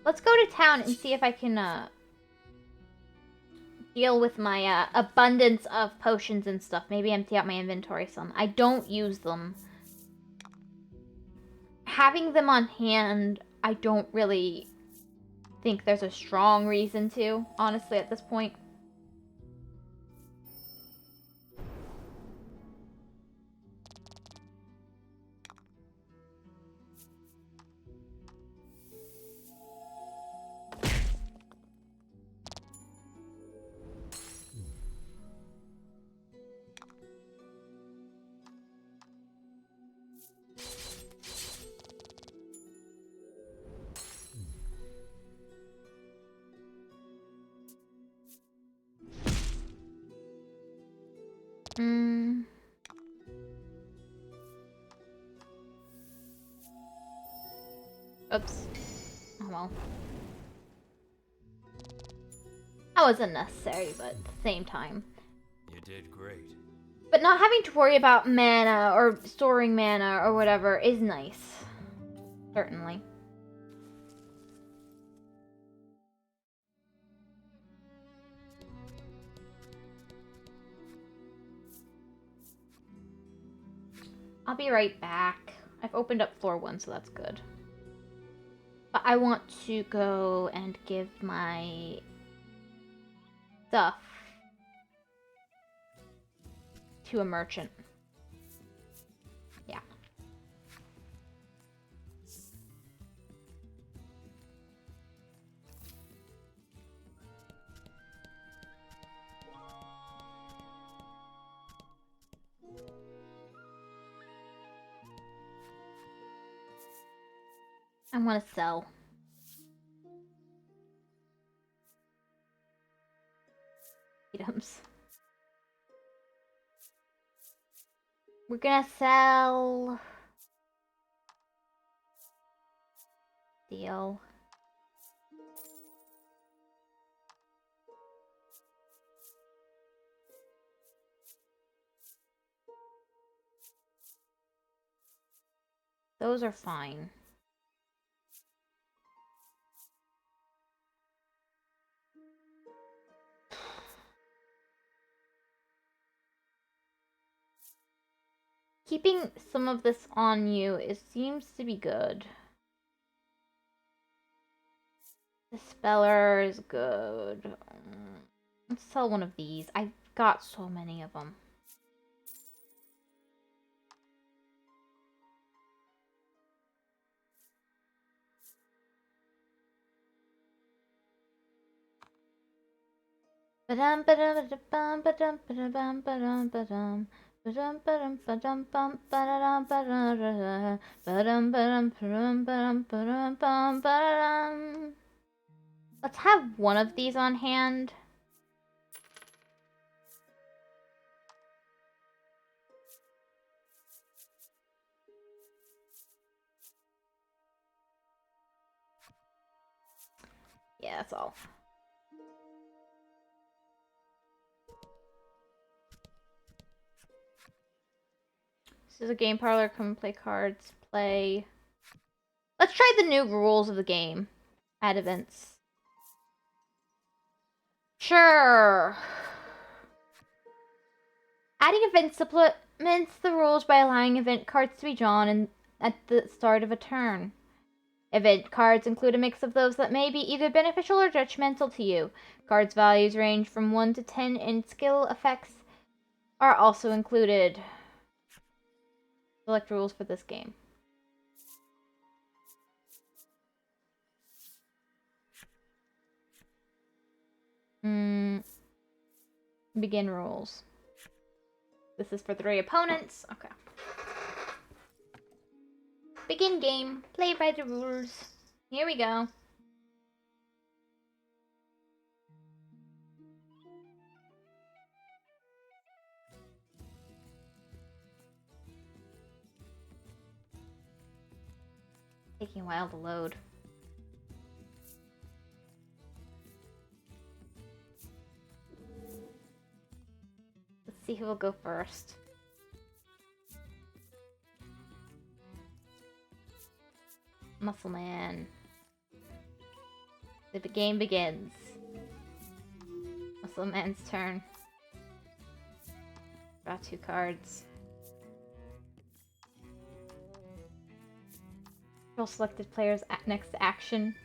Let's go to town and see if I can deal with my abundance of potions and stuff. Maybe empty out my inventory some. I don't use them. Having them on hand, I don't really think there's a strong reason to, honestly, at this point. Oops. Oh well. That was unnecessary, but at the same time. You did great. But not having to worry about mana or storing mana or whatever is nice. Certainly. I'll be right back. I've opened up floor 1, so that's good. But I want to go and give my stuff to a merchant. Yeah. I want to sell. Items. We're gonna sell... Deal. Those are fine. Keeping some of this on you, it seems to be good. The Speller is good. Let's sell one of these. I've got so many of them. Ba-dum ba-dum ba-dum ba-dum ba-dum ba-dum ba-dum. Ba-dum ba-dum ba-dum bum ba-da-dum ba-da-da ba-dum ba-dum ba-dum ba-dum ba-dum bum ba-da-dum. Let's have one of these on hand. Yeah, that's all. This is a game parlor. Come and play cards. Play. Let's try the new rules of the game. Add events. Sure. Adding events supplements the rules by allowing event cards to be drawn at the start of a turn. Event cards include a mix of those that may be either beneficial or detrimental to you. Cards' values range from 1 to 10, and skill effects are also included. Select rules for this game. Begin rules. This is for 3 opponents. Okay. Begin game. Play by the rules. Here we go. Taking a while to load. Let's see who will go first. Muscle Man. The game begins. Muscle Man's turn. Draw 2 cards. Control selected player's next action.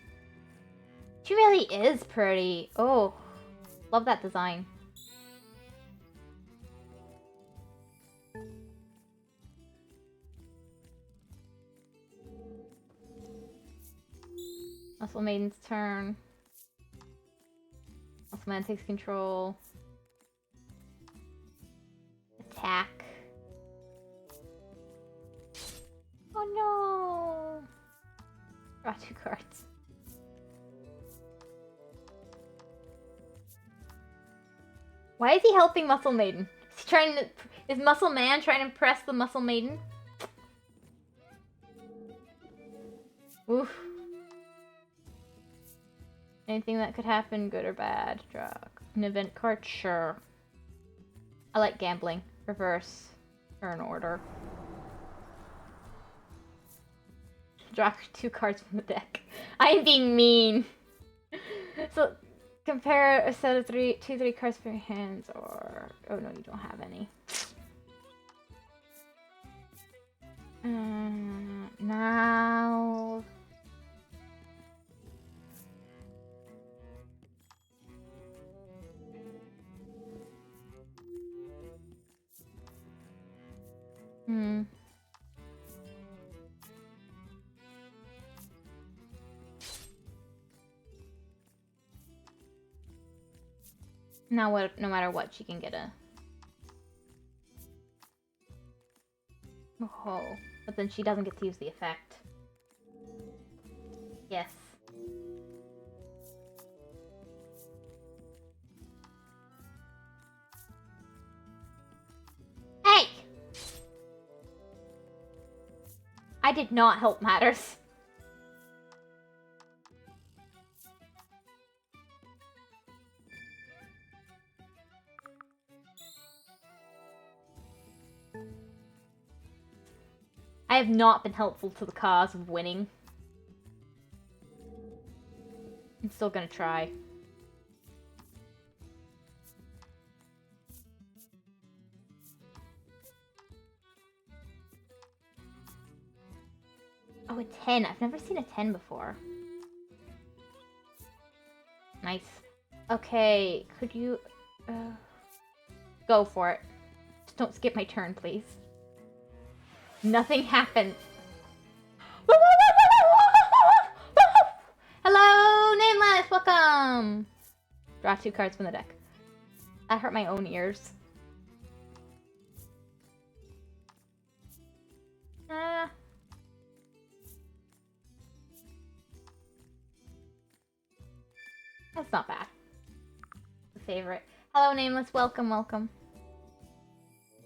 She really is pretty. Oh, love that design. Muscle Maiden's turn. Muscle Man takes control. Attack. Oh no! Draw 2 cards. Why is he helping Muscle Maiden? Is he trying to... Is Muscle Man trying to impress the Muscle Maiden? Oof. Anything that could happen, good or bad. Draw an event card, sure. I like gambling. Reverse. Turn order. Draw 2 cards from the deck. I am being mean. So compare a set of 2, 3 cards from your hands, or oh no, you don't have any. Now. Now what? No matter what, she can get a. Oh, but then she doesn't get to use the effect. Yes. Hey! I did not help matters. I have not been helpful to the cause of winning. I'm still gonna try. Oh, a 10. I've never seen a 10 before. Nice. Okay, could you... go for it. Just don't skip my turn, please. Nothing happened. Hello, Nameless! Welcome! Draw 2 cards from the deck. That hurt my own ears. That's not bad. The favorite. Hello, Nameless. Welcome, welcome.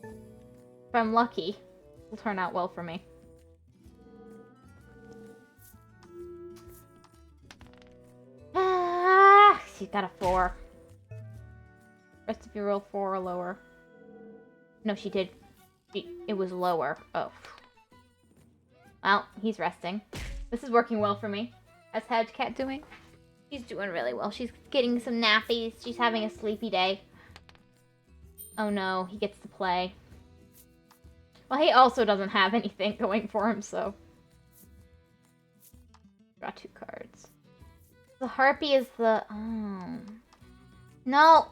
If I'm lucky, it'll turn out well for me. Ah, she's got a 4. Rest of you roll 4 or lower. No, she did. It was lower. Oh. Well, he's resting. This is working well for me. How's Hedge Cat doing? She's doing really well. She's getting some nappies. She's having a sleepy day. Oh no, he gets to play. Well, he also doesn't have anything going for him, so... Draw 2 cards. The Harpy is the... Oh. No!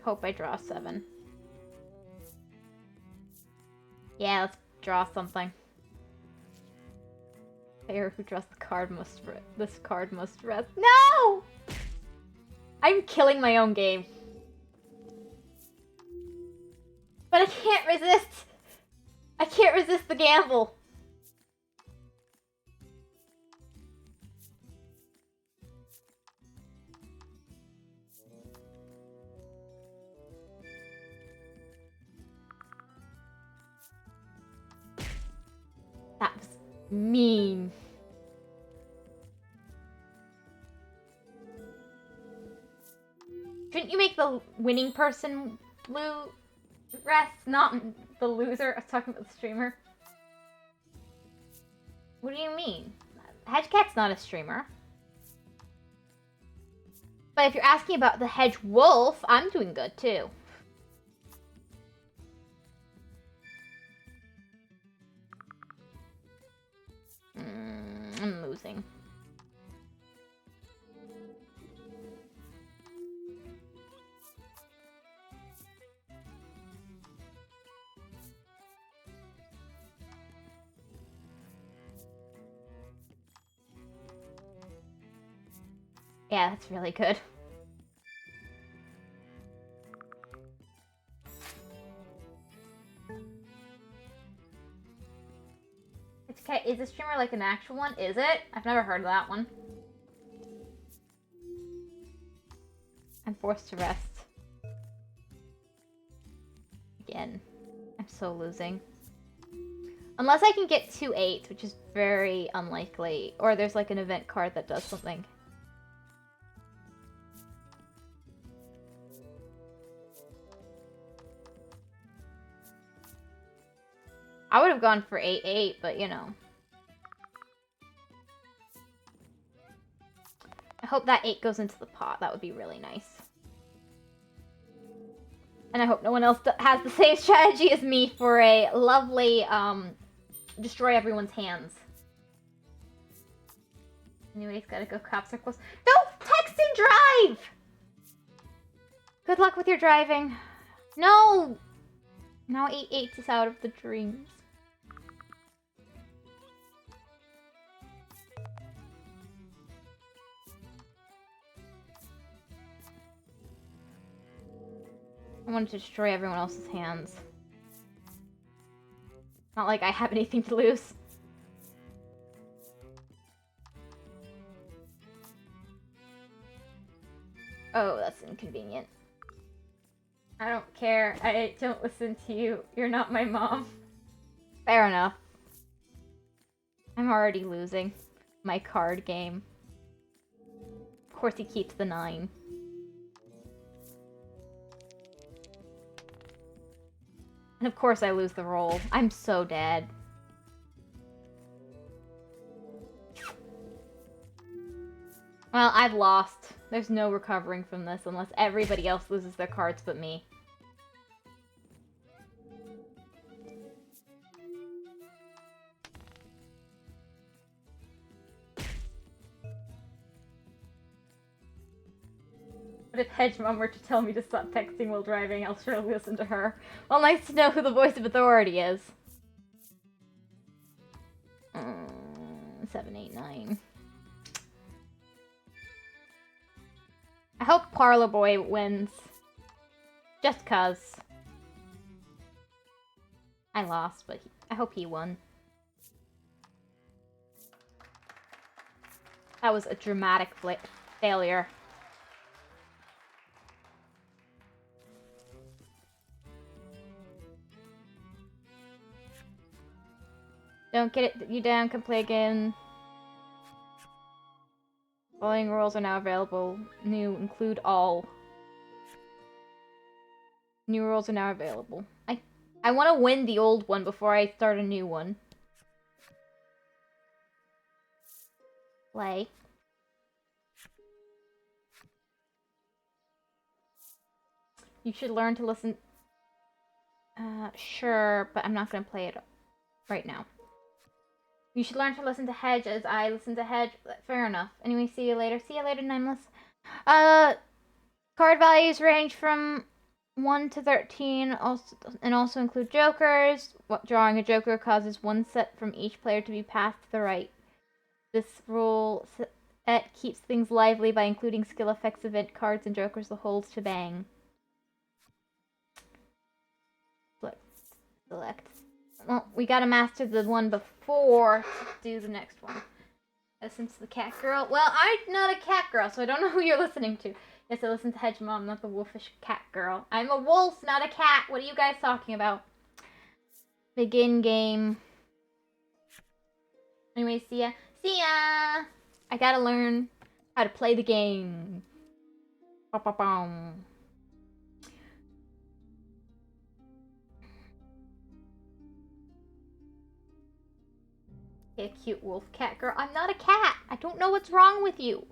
Hope I draw 7. Yeah, let's draw something. Player who draws the card must this card must rest. No! I'm killing my own game. But I can't resist! I can't resist the gamble! That was mean. Shouldn't you make the winning person rest, not the loser? I was talking about the streamer. What do you mean? Hedgecat's not a streamer. But if you're asking about the Hedge Wolf, I'm doing good too. I'm losing. Yeah, that's really good. Is the streamer like an actual one? Is it? I've never heard of that one. I'm forced to rest. Again, I'm so losing. Unless I can get 2 8s, which is very unlikely. Or there's like an event card that does something. I would have gone for 8 8, but you know. I hope that 8 goes into the pot. That would be really nice. And I hope no one else has the same strategy as me for a lovely, destroy everyone's hands. Anyways, gotta go crop circles. Don't text and drive! Good luck with your driving. No! Now 8 8 is out of the dreams. I wanted to destroy everyone else's hands. Not like I have anything to lose. Oh, that's inconvenient. I don't care. I don't listen to you. You're not my mom. Fair enough. I'm already losing my card game. Of course he keeps the 9. And of course I lose the roll. I'm so dead. Well, I've lost. There's no recovering from this unless everybody else loses their cards but me. But if Hedge Mom were to tell me to stop texting while driving, I'll surely listen to her. Well, nice to know who the voice of authority is. 7, 8, 9. I hope Parlor Boy wins. Just cuz. I lost, but I hope he won. That was a dramatic failure. Don't get it you down, can play again. Following rules are now available. New include all. New rules are now available. I want to win the old one before I start a new one. Play. You should learn to listen. Sure, but I'm not gonna play it right now. You should learn to listen to Hedge as I listen to Hedge. Fair enough. Anyway, see you later. See you later, Nameless. Card values range from 1 to 13, and also include jokers. Drawing a joker causes 1 set from each player to be passed to the right. This rule set keeps things lively by including skill effects, event cards, and jokers the whole shebang. Select. Well, we gotta master the one before to do the next one. Listen to the cat girl. Well, I'm not a cat girl, so I don't know who you're listening to. Yes, I listen to Hedge Mom, not the wolfish cat girl. I'm a wolf, not a cat. What are you guys talking about? Begin game. Anyway, see ya. See ya! I gotta learn how to play the game. Ba-ba-bum. A cute wolf cat girl. I'm not a cat. I don't know what's wrong with you.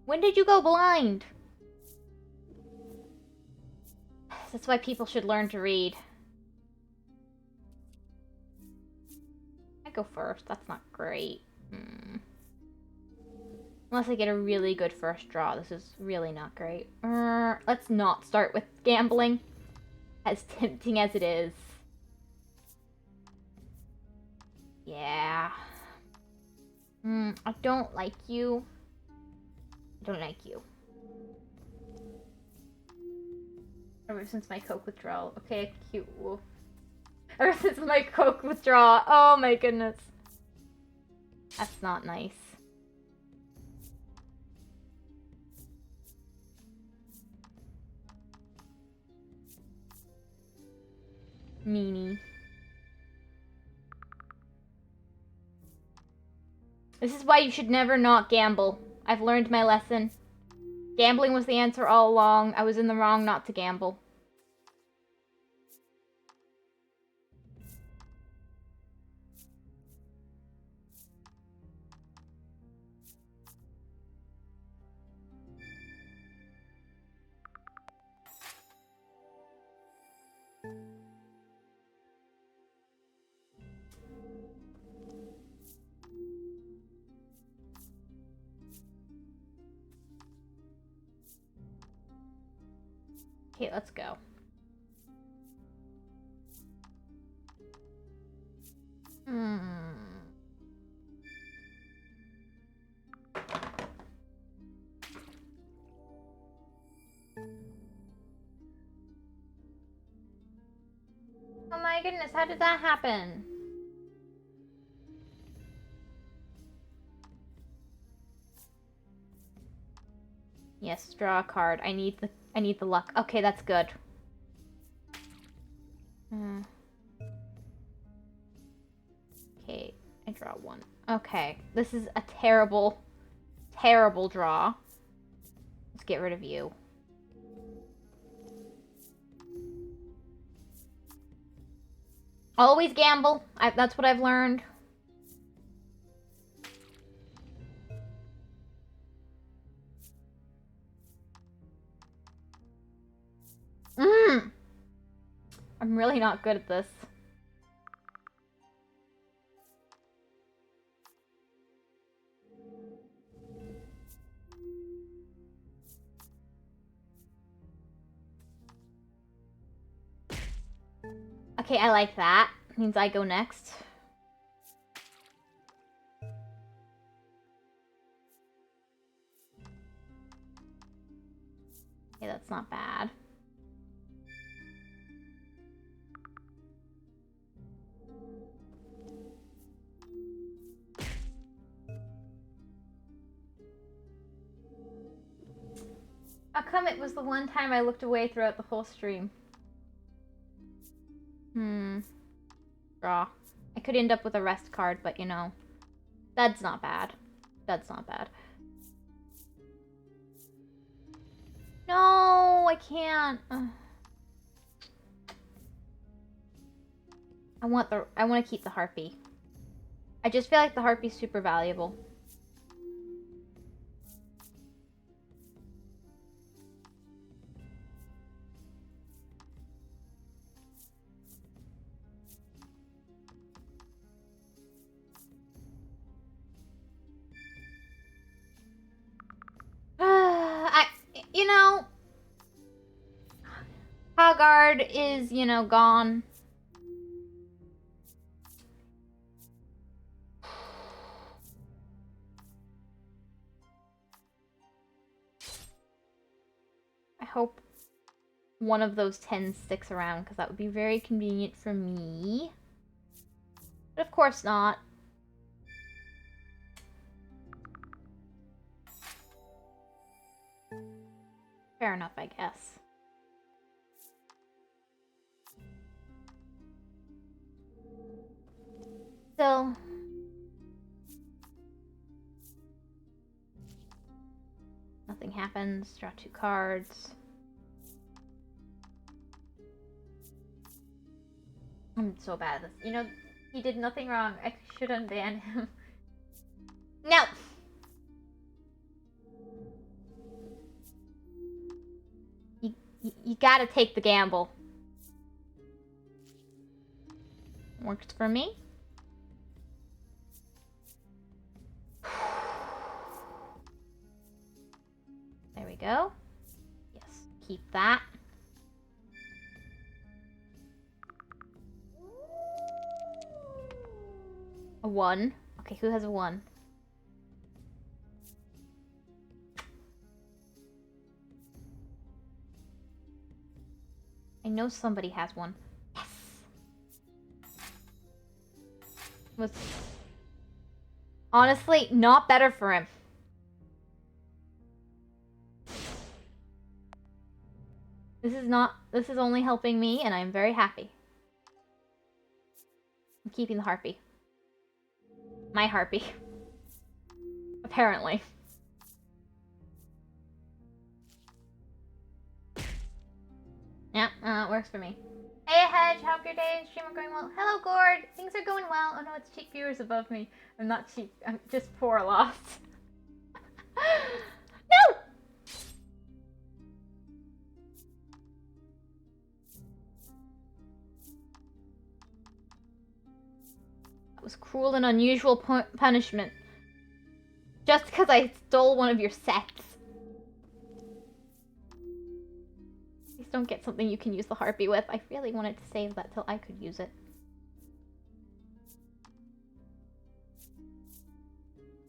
When did you go blind? That's why people should learn to read. I go first. That's not great. Unless I get a really good first draw. This is really not great. Let's not start with gambling. As tempting as it is. Yeah. I don't like you. I don't like you. Ever since my Coke withdrawal. Okay, cute wolf. Ever since my Coke withdrawal. Oh my goodness. That's not nice. Meanie. This is why you should never not gamble. I've learned my lesson. Gambling was the answer all along. I was in the wrong not to gamble. Okay, let's go. Oh my goodness, how did that happen? Yes, draw a card. I need the luck. Okay, that's good. Okay, I draw one. Okay, this is a terrible, terrible draw. Let's get rid of you. Always gamble. That's what I've learned. I'm really not good at this. Okay, I like that. Means I go next. Okay, that's not bad. How come it was the one time I looked away throughout the whole stream? Draw. I could end up with a rest card, but you know, that's not bad. That's not bad. No, I can't. I want to keep the harpy. I just feel like the harpy's super valuable. You know, Hogard is, you know, gone. I hope one of those 10s sticks around, because that would be very convenient for me. But of course not. Fair enough, I guess. So... nothing happens. Draw 2 cards. I'm so bad at this. You know, he did nothing wrong. I should unban him. No! You gotta take the gamble. Works for me. There we go. Yes, keep that. A 1. Okay, who has a 1? I know somebody has one. Yes! Was honestly not better for him. This is only helping me, and I'm very happy. I'm keeping the harpy. My harpy. Apparently. Yeah, it works for me. Hey Hedge, hope your day and stream are going well. Hello Gord, things are going well. Oh no, it's cheap viewers above me. I'm not cheap, I'm just poor lost. No! That was cruel and unusual punishment. Just because I stole one of your sets. Please don't get something you can use the harpy with. I really wanted to save that till I could use it.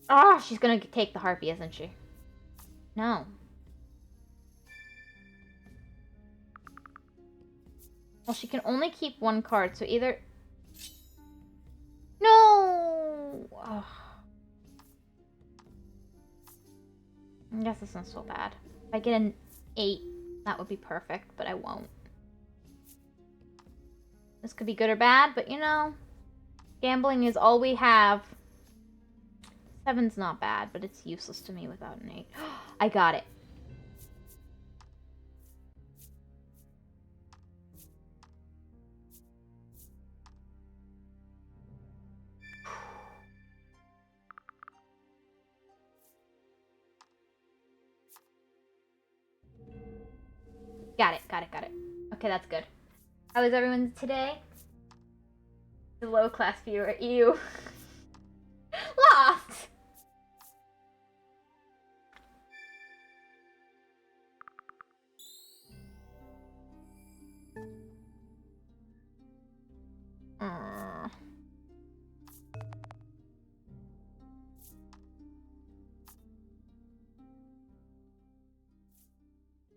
Ah, she's gonna take the harpy, isn't she? No. Well, she can only keep one card, so either... No! Ugh. I guess this isn't so bad. If I get an 8, that would be perfect, but I won't. This could be good or bad, but you know, gambling is all we have. 7's not bad, but it's useless to me without an 8. I got it. Got it, got it, got it. Okay, that's good. How is everyone today? The low-class viewer, ew. Lost!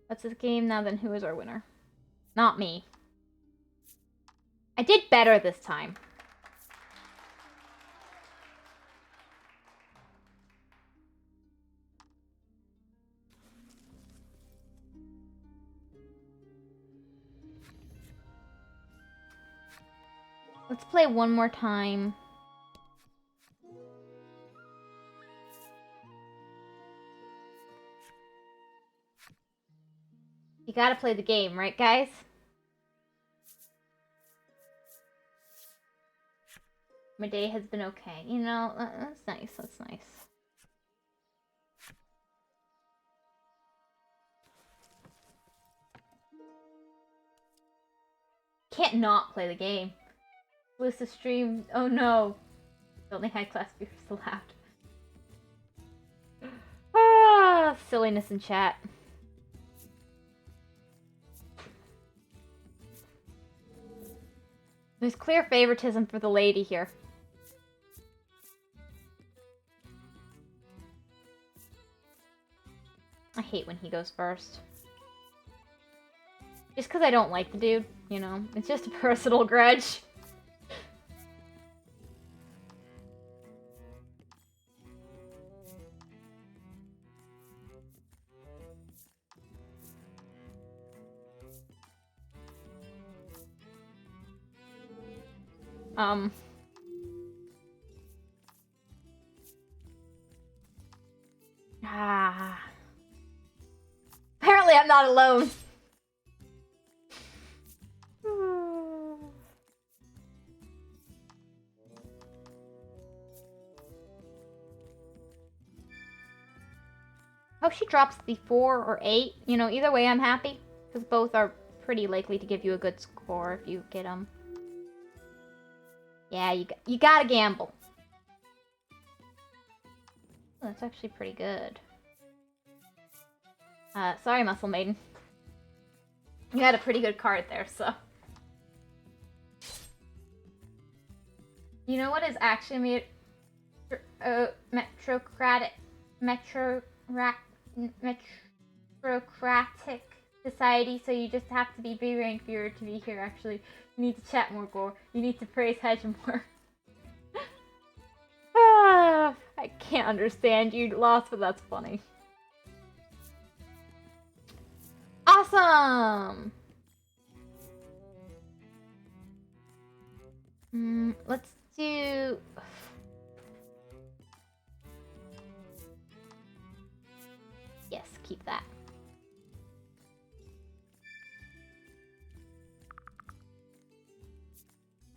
What's this game now, then who is our winner? Not me. I did better this time. Let's play one more time. You gotta play the game, right, guys? My day has been okay. You know, that's nice, that's nice. Can't not play the game. List of stream. Oh no. Only high class viewers allowed. Ah, silliness in chat. There's clear favoritism for the lady here. I hate when he goes first. Just because I don't like the dude, you know? It's just a personal grudge. Apparently I'm not alone. Hope she drops the 4 or 8. You know, either way I'm happy. Because both are pretty likely to give you a good score if you get them. Yeah, you gotta gamble. Oh, that's actually pretty good. Sorry, Muscle Maiden. You had a pretty good card there, so. You know what is actually metrocratic society, so you just have to be B-rank viewer to be here, actually. You need to chat more, Gore. You need to praise Hedge more. I can't understand you, Lost, but that's funny. Awesome! Let's do... Yes, keep that.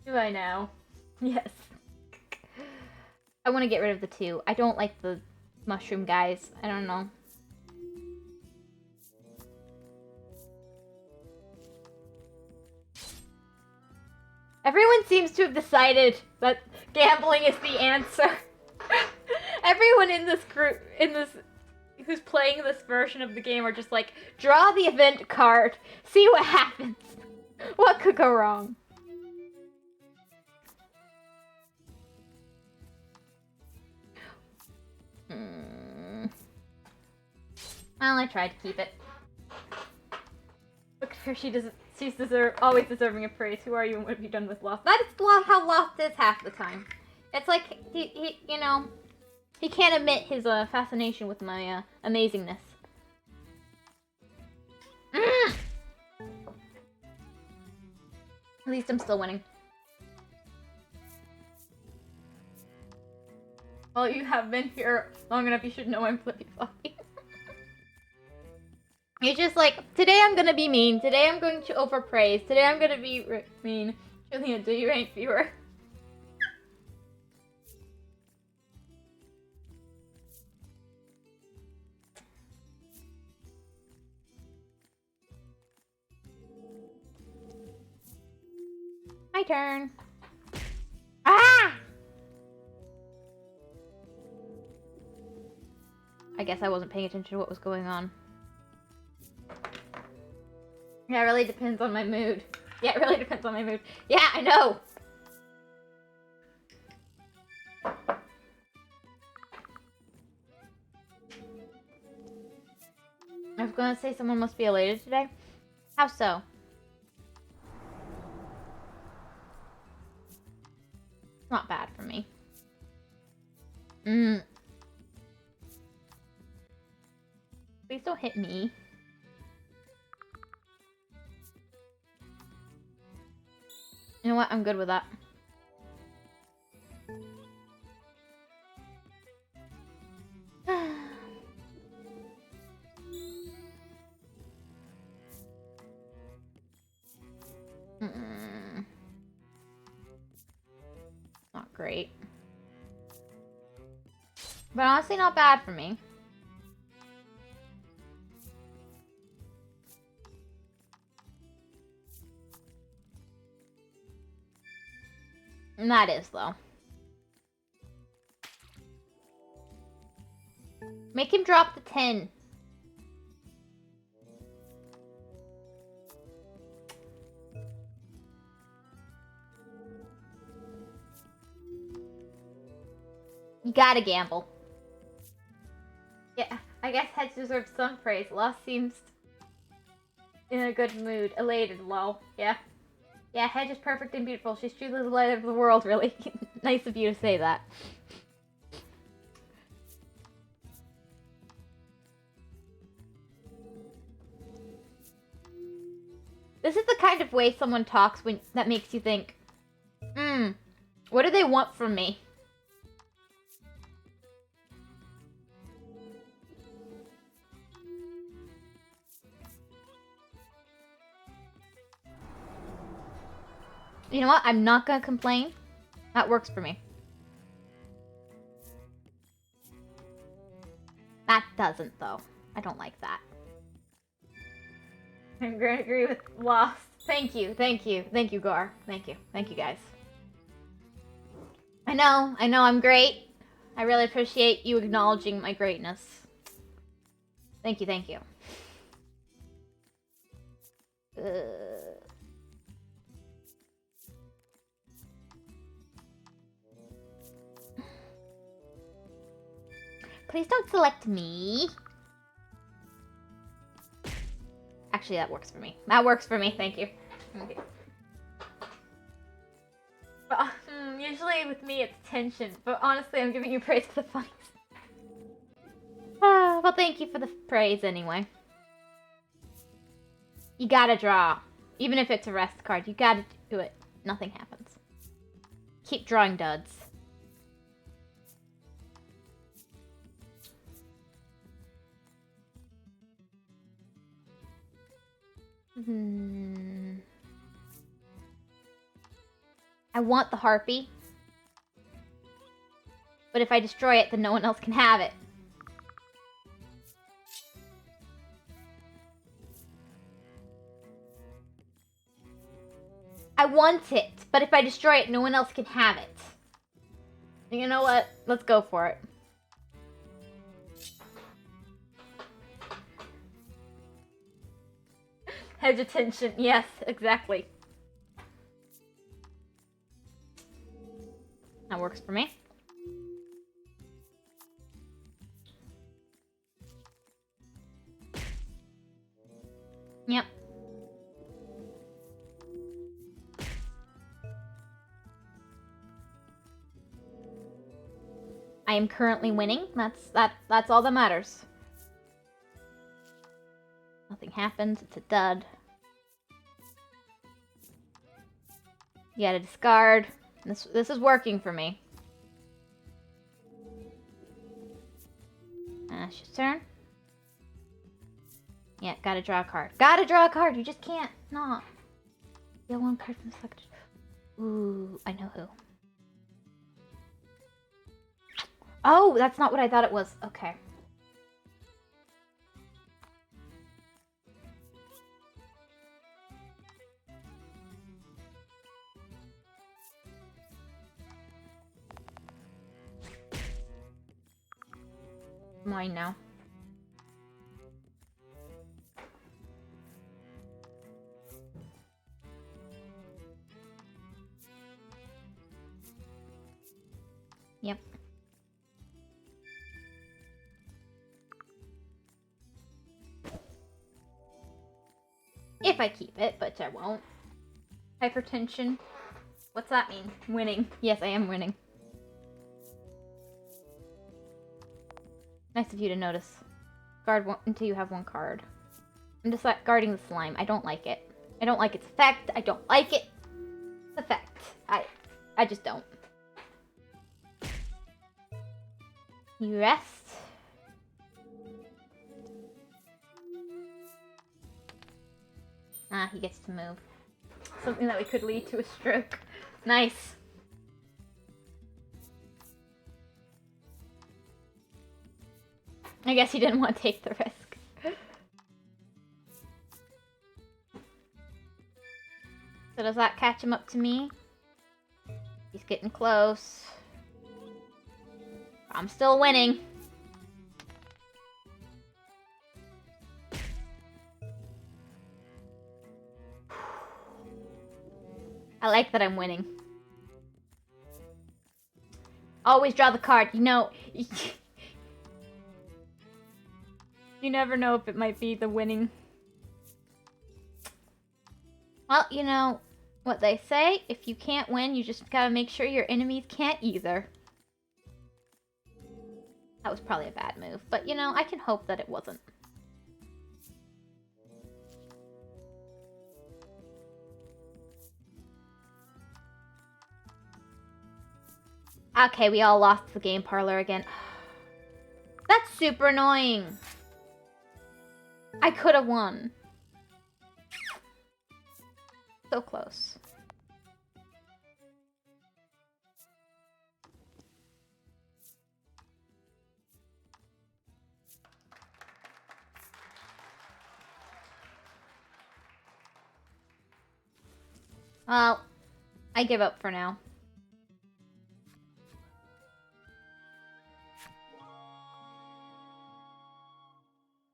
Do I now? Yes. I want to get rid of the 2. I don't like the mushroom guys. I don't know. Everyone seems to have decided that gambling is the answer. Everyone in this group, who's playing this version of the game are just like, draw the event card, see what happens. What could go wrong? Well, I tried to keep it. Look at her, she's always deserving of praise. Who are you and what have you done with Lost? That is how Lost is half the time. It's like, he you know, he can't admit his fascination with my amazingness. At least I'm still winning. Well, you have been here long enough, you should know I'm flippy floppy. You're just like, today I'm gonna be mean, today I'm going to overpraise, today I'm gonna be mean. Julian, do you ain't viewer? My turn. Ah! I guess I wasn't paying attention to what was going on. Yeah, it really depends on my mood. Yeah, it really depends on my mood. Yeah, I know! I was gonna say someone must be elated today. How so? It's not bad for me. Please don't hit me. You know what? I'm good with that. Not great. But honestly, not bad for me. And that is, though. Make him drop the 10. You gotta gamble. Yeah, I guess Hedge deserves some praise. Lost seems in a good mood. Elated, lol. Yeah. Yeah, Hedge is perfect and beautiful. She's truly the light of the world, really. Nice of you to say that. This is the kind of way someone talks that makes you think, what do they want from me? You know what? I'm not gonna complain. That works for me. That doesn't, though. I don't like that. I'm gonna agree with Lost. Thank you, thank you, thank you, Gar. Thank you, guys. I know, I'm great. I really appreciate you acknowledging my greatness. Thank you, thank you. Please don't select me. Actually, that works for me. That works for me. Thank you. Okay. But, usually with me it's tension, but honestly I'm giving you praise for the funnies. Well, thank you for the praise anyway. You gotta draw. Even if it's a rest card, you gotta do it. Nothing happens. keep drawing duds. I want the harpy. But if I destroy it, then no one else can have it. I want it, but if I destroy it, no one else can have it. You know what? Let's go for it. Hedge attention. Yes, exactly. That works for me. Yep. I am currently winning. That's all that matters. Nothing happens. It's a dud. You gotta discard. This is working for me. Ash's turn. Yeah, gotta draw a card. Gotta draw a card! You just can't not. Deal one card from the selected. Ooh, I know who. Oh, that's not what I thought it was. Okay. Mine now. Yep. If I keep it, but I won't. Hypertension. What's that mean? Winning. Yes, I am winning. Nice of you to notice. Guard one until you have one card. I'm just like guarding the slime. I don't like it. I don't like its effect. I don't like it. Effect. I just don't. You rest. Ah, he gets to move. Something that could lead to a stroke. Nice. I guess he didn't want to take the risk. So does that catch him up to me? He's getting close. I'm still winning. I like that I'm winning. Always draw the card. You know, you never know if it might be the winning. Well, you know what they say. If you can't win, you just gotta make sure your enemies can't either. That was probably a bad move, but you know, I can hope that it wasn't. Okay, we all lost the game parlor again. That's super annoying. I could have won. So close. Well, I give up for now.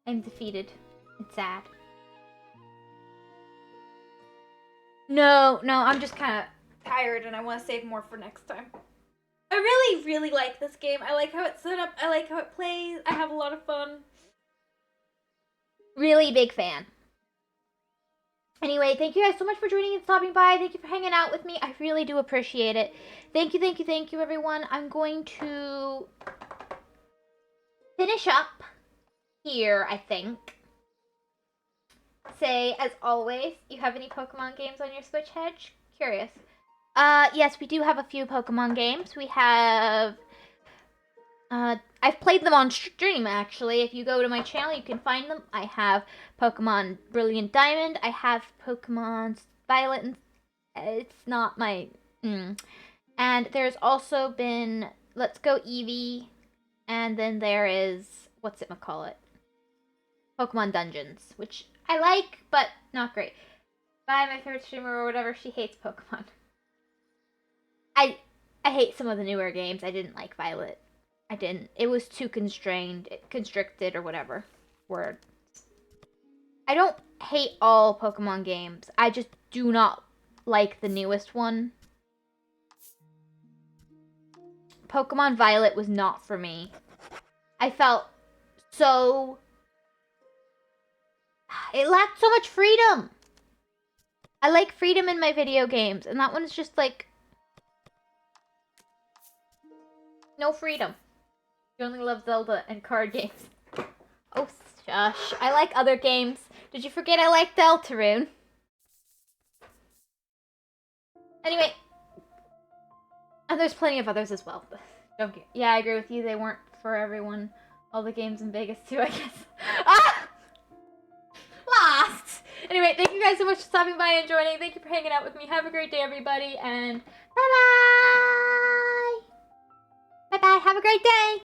I'm defeated. It's sad. No, I'm just kind of tired and I want to save more for next time. I really, really like this game. I like how it's set up. I like how it plays. I have a lot of fun. Really big fan. Anyway, thank you guys so much for joining and stopping by. Thank you for hanging out with me. I really do appreciate it. Thank you, everyone. I'm going to finish up here, I think. Say, as always, you have any Pokemon games on your Switch, Hedge? Curious. Yes, we do have a few Pokemon games. We have, I've played them on stream, actually. If you go to my channel, you can find them. I have Pokemon Brilliant Diamond. I have Pokemon Violet, and it's not my, And there's also been Let's Go Eevee, and then there is, whatchamacallit? Pokemon Dungeons, which I like, but not great. Bye, my favorite streamer or whatever, she hates Pokemon. I hate some of the newer games. I didn't like Violet. I didn't. It was too constricted, or whatever word. I don't hate all Pokemon games. I just do not like the newest one. Pokemon Violet was not for me. I felt so... It lacked so much freedom. I like freedom in my video games, and that one's just like... no freedom. You only love Zelda and card games. Oh, shush. I like other games. Did you forget I like Deltarune? Anyway. And there's plenty of others as well. Don't get... Yeah, I agree with you. They weren't for everyone. All the games in Vegas too, I guess. Ah! Lost! Anyway, thank you guys so much for stopping by and joining. Thank you for hanging out with me. Have a great day, everybody, and bye-bye! Bye-bye. Have a great day!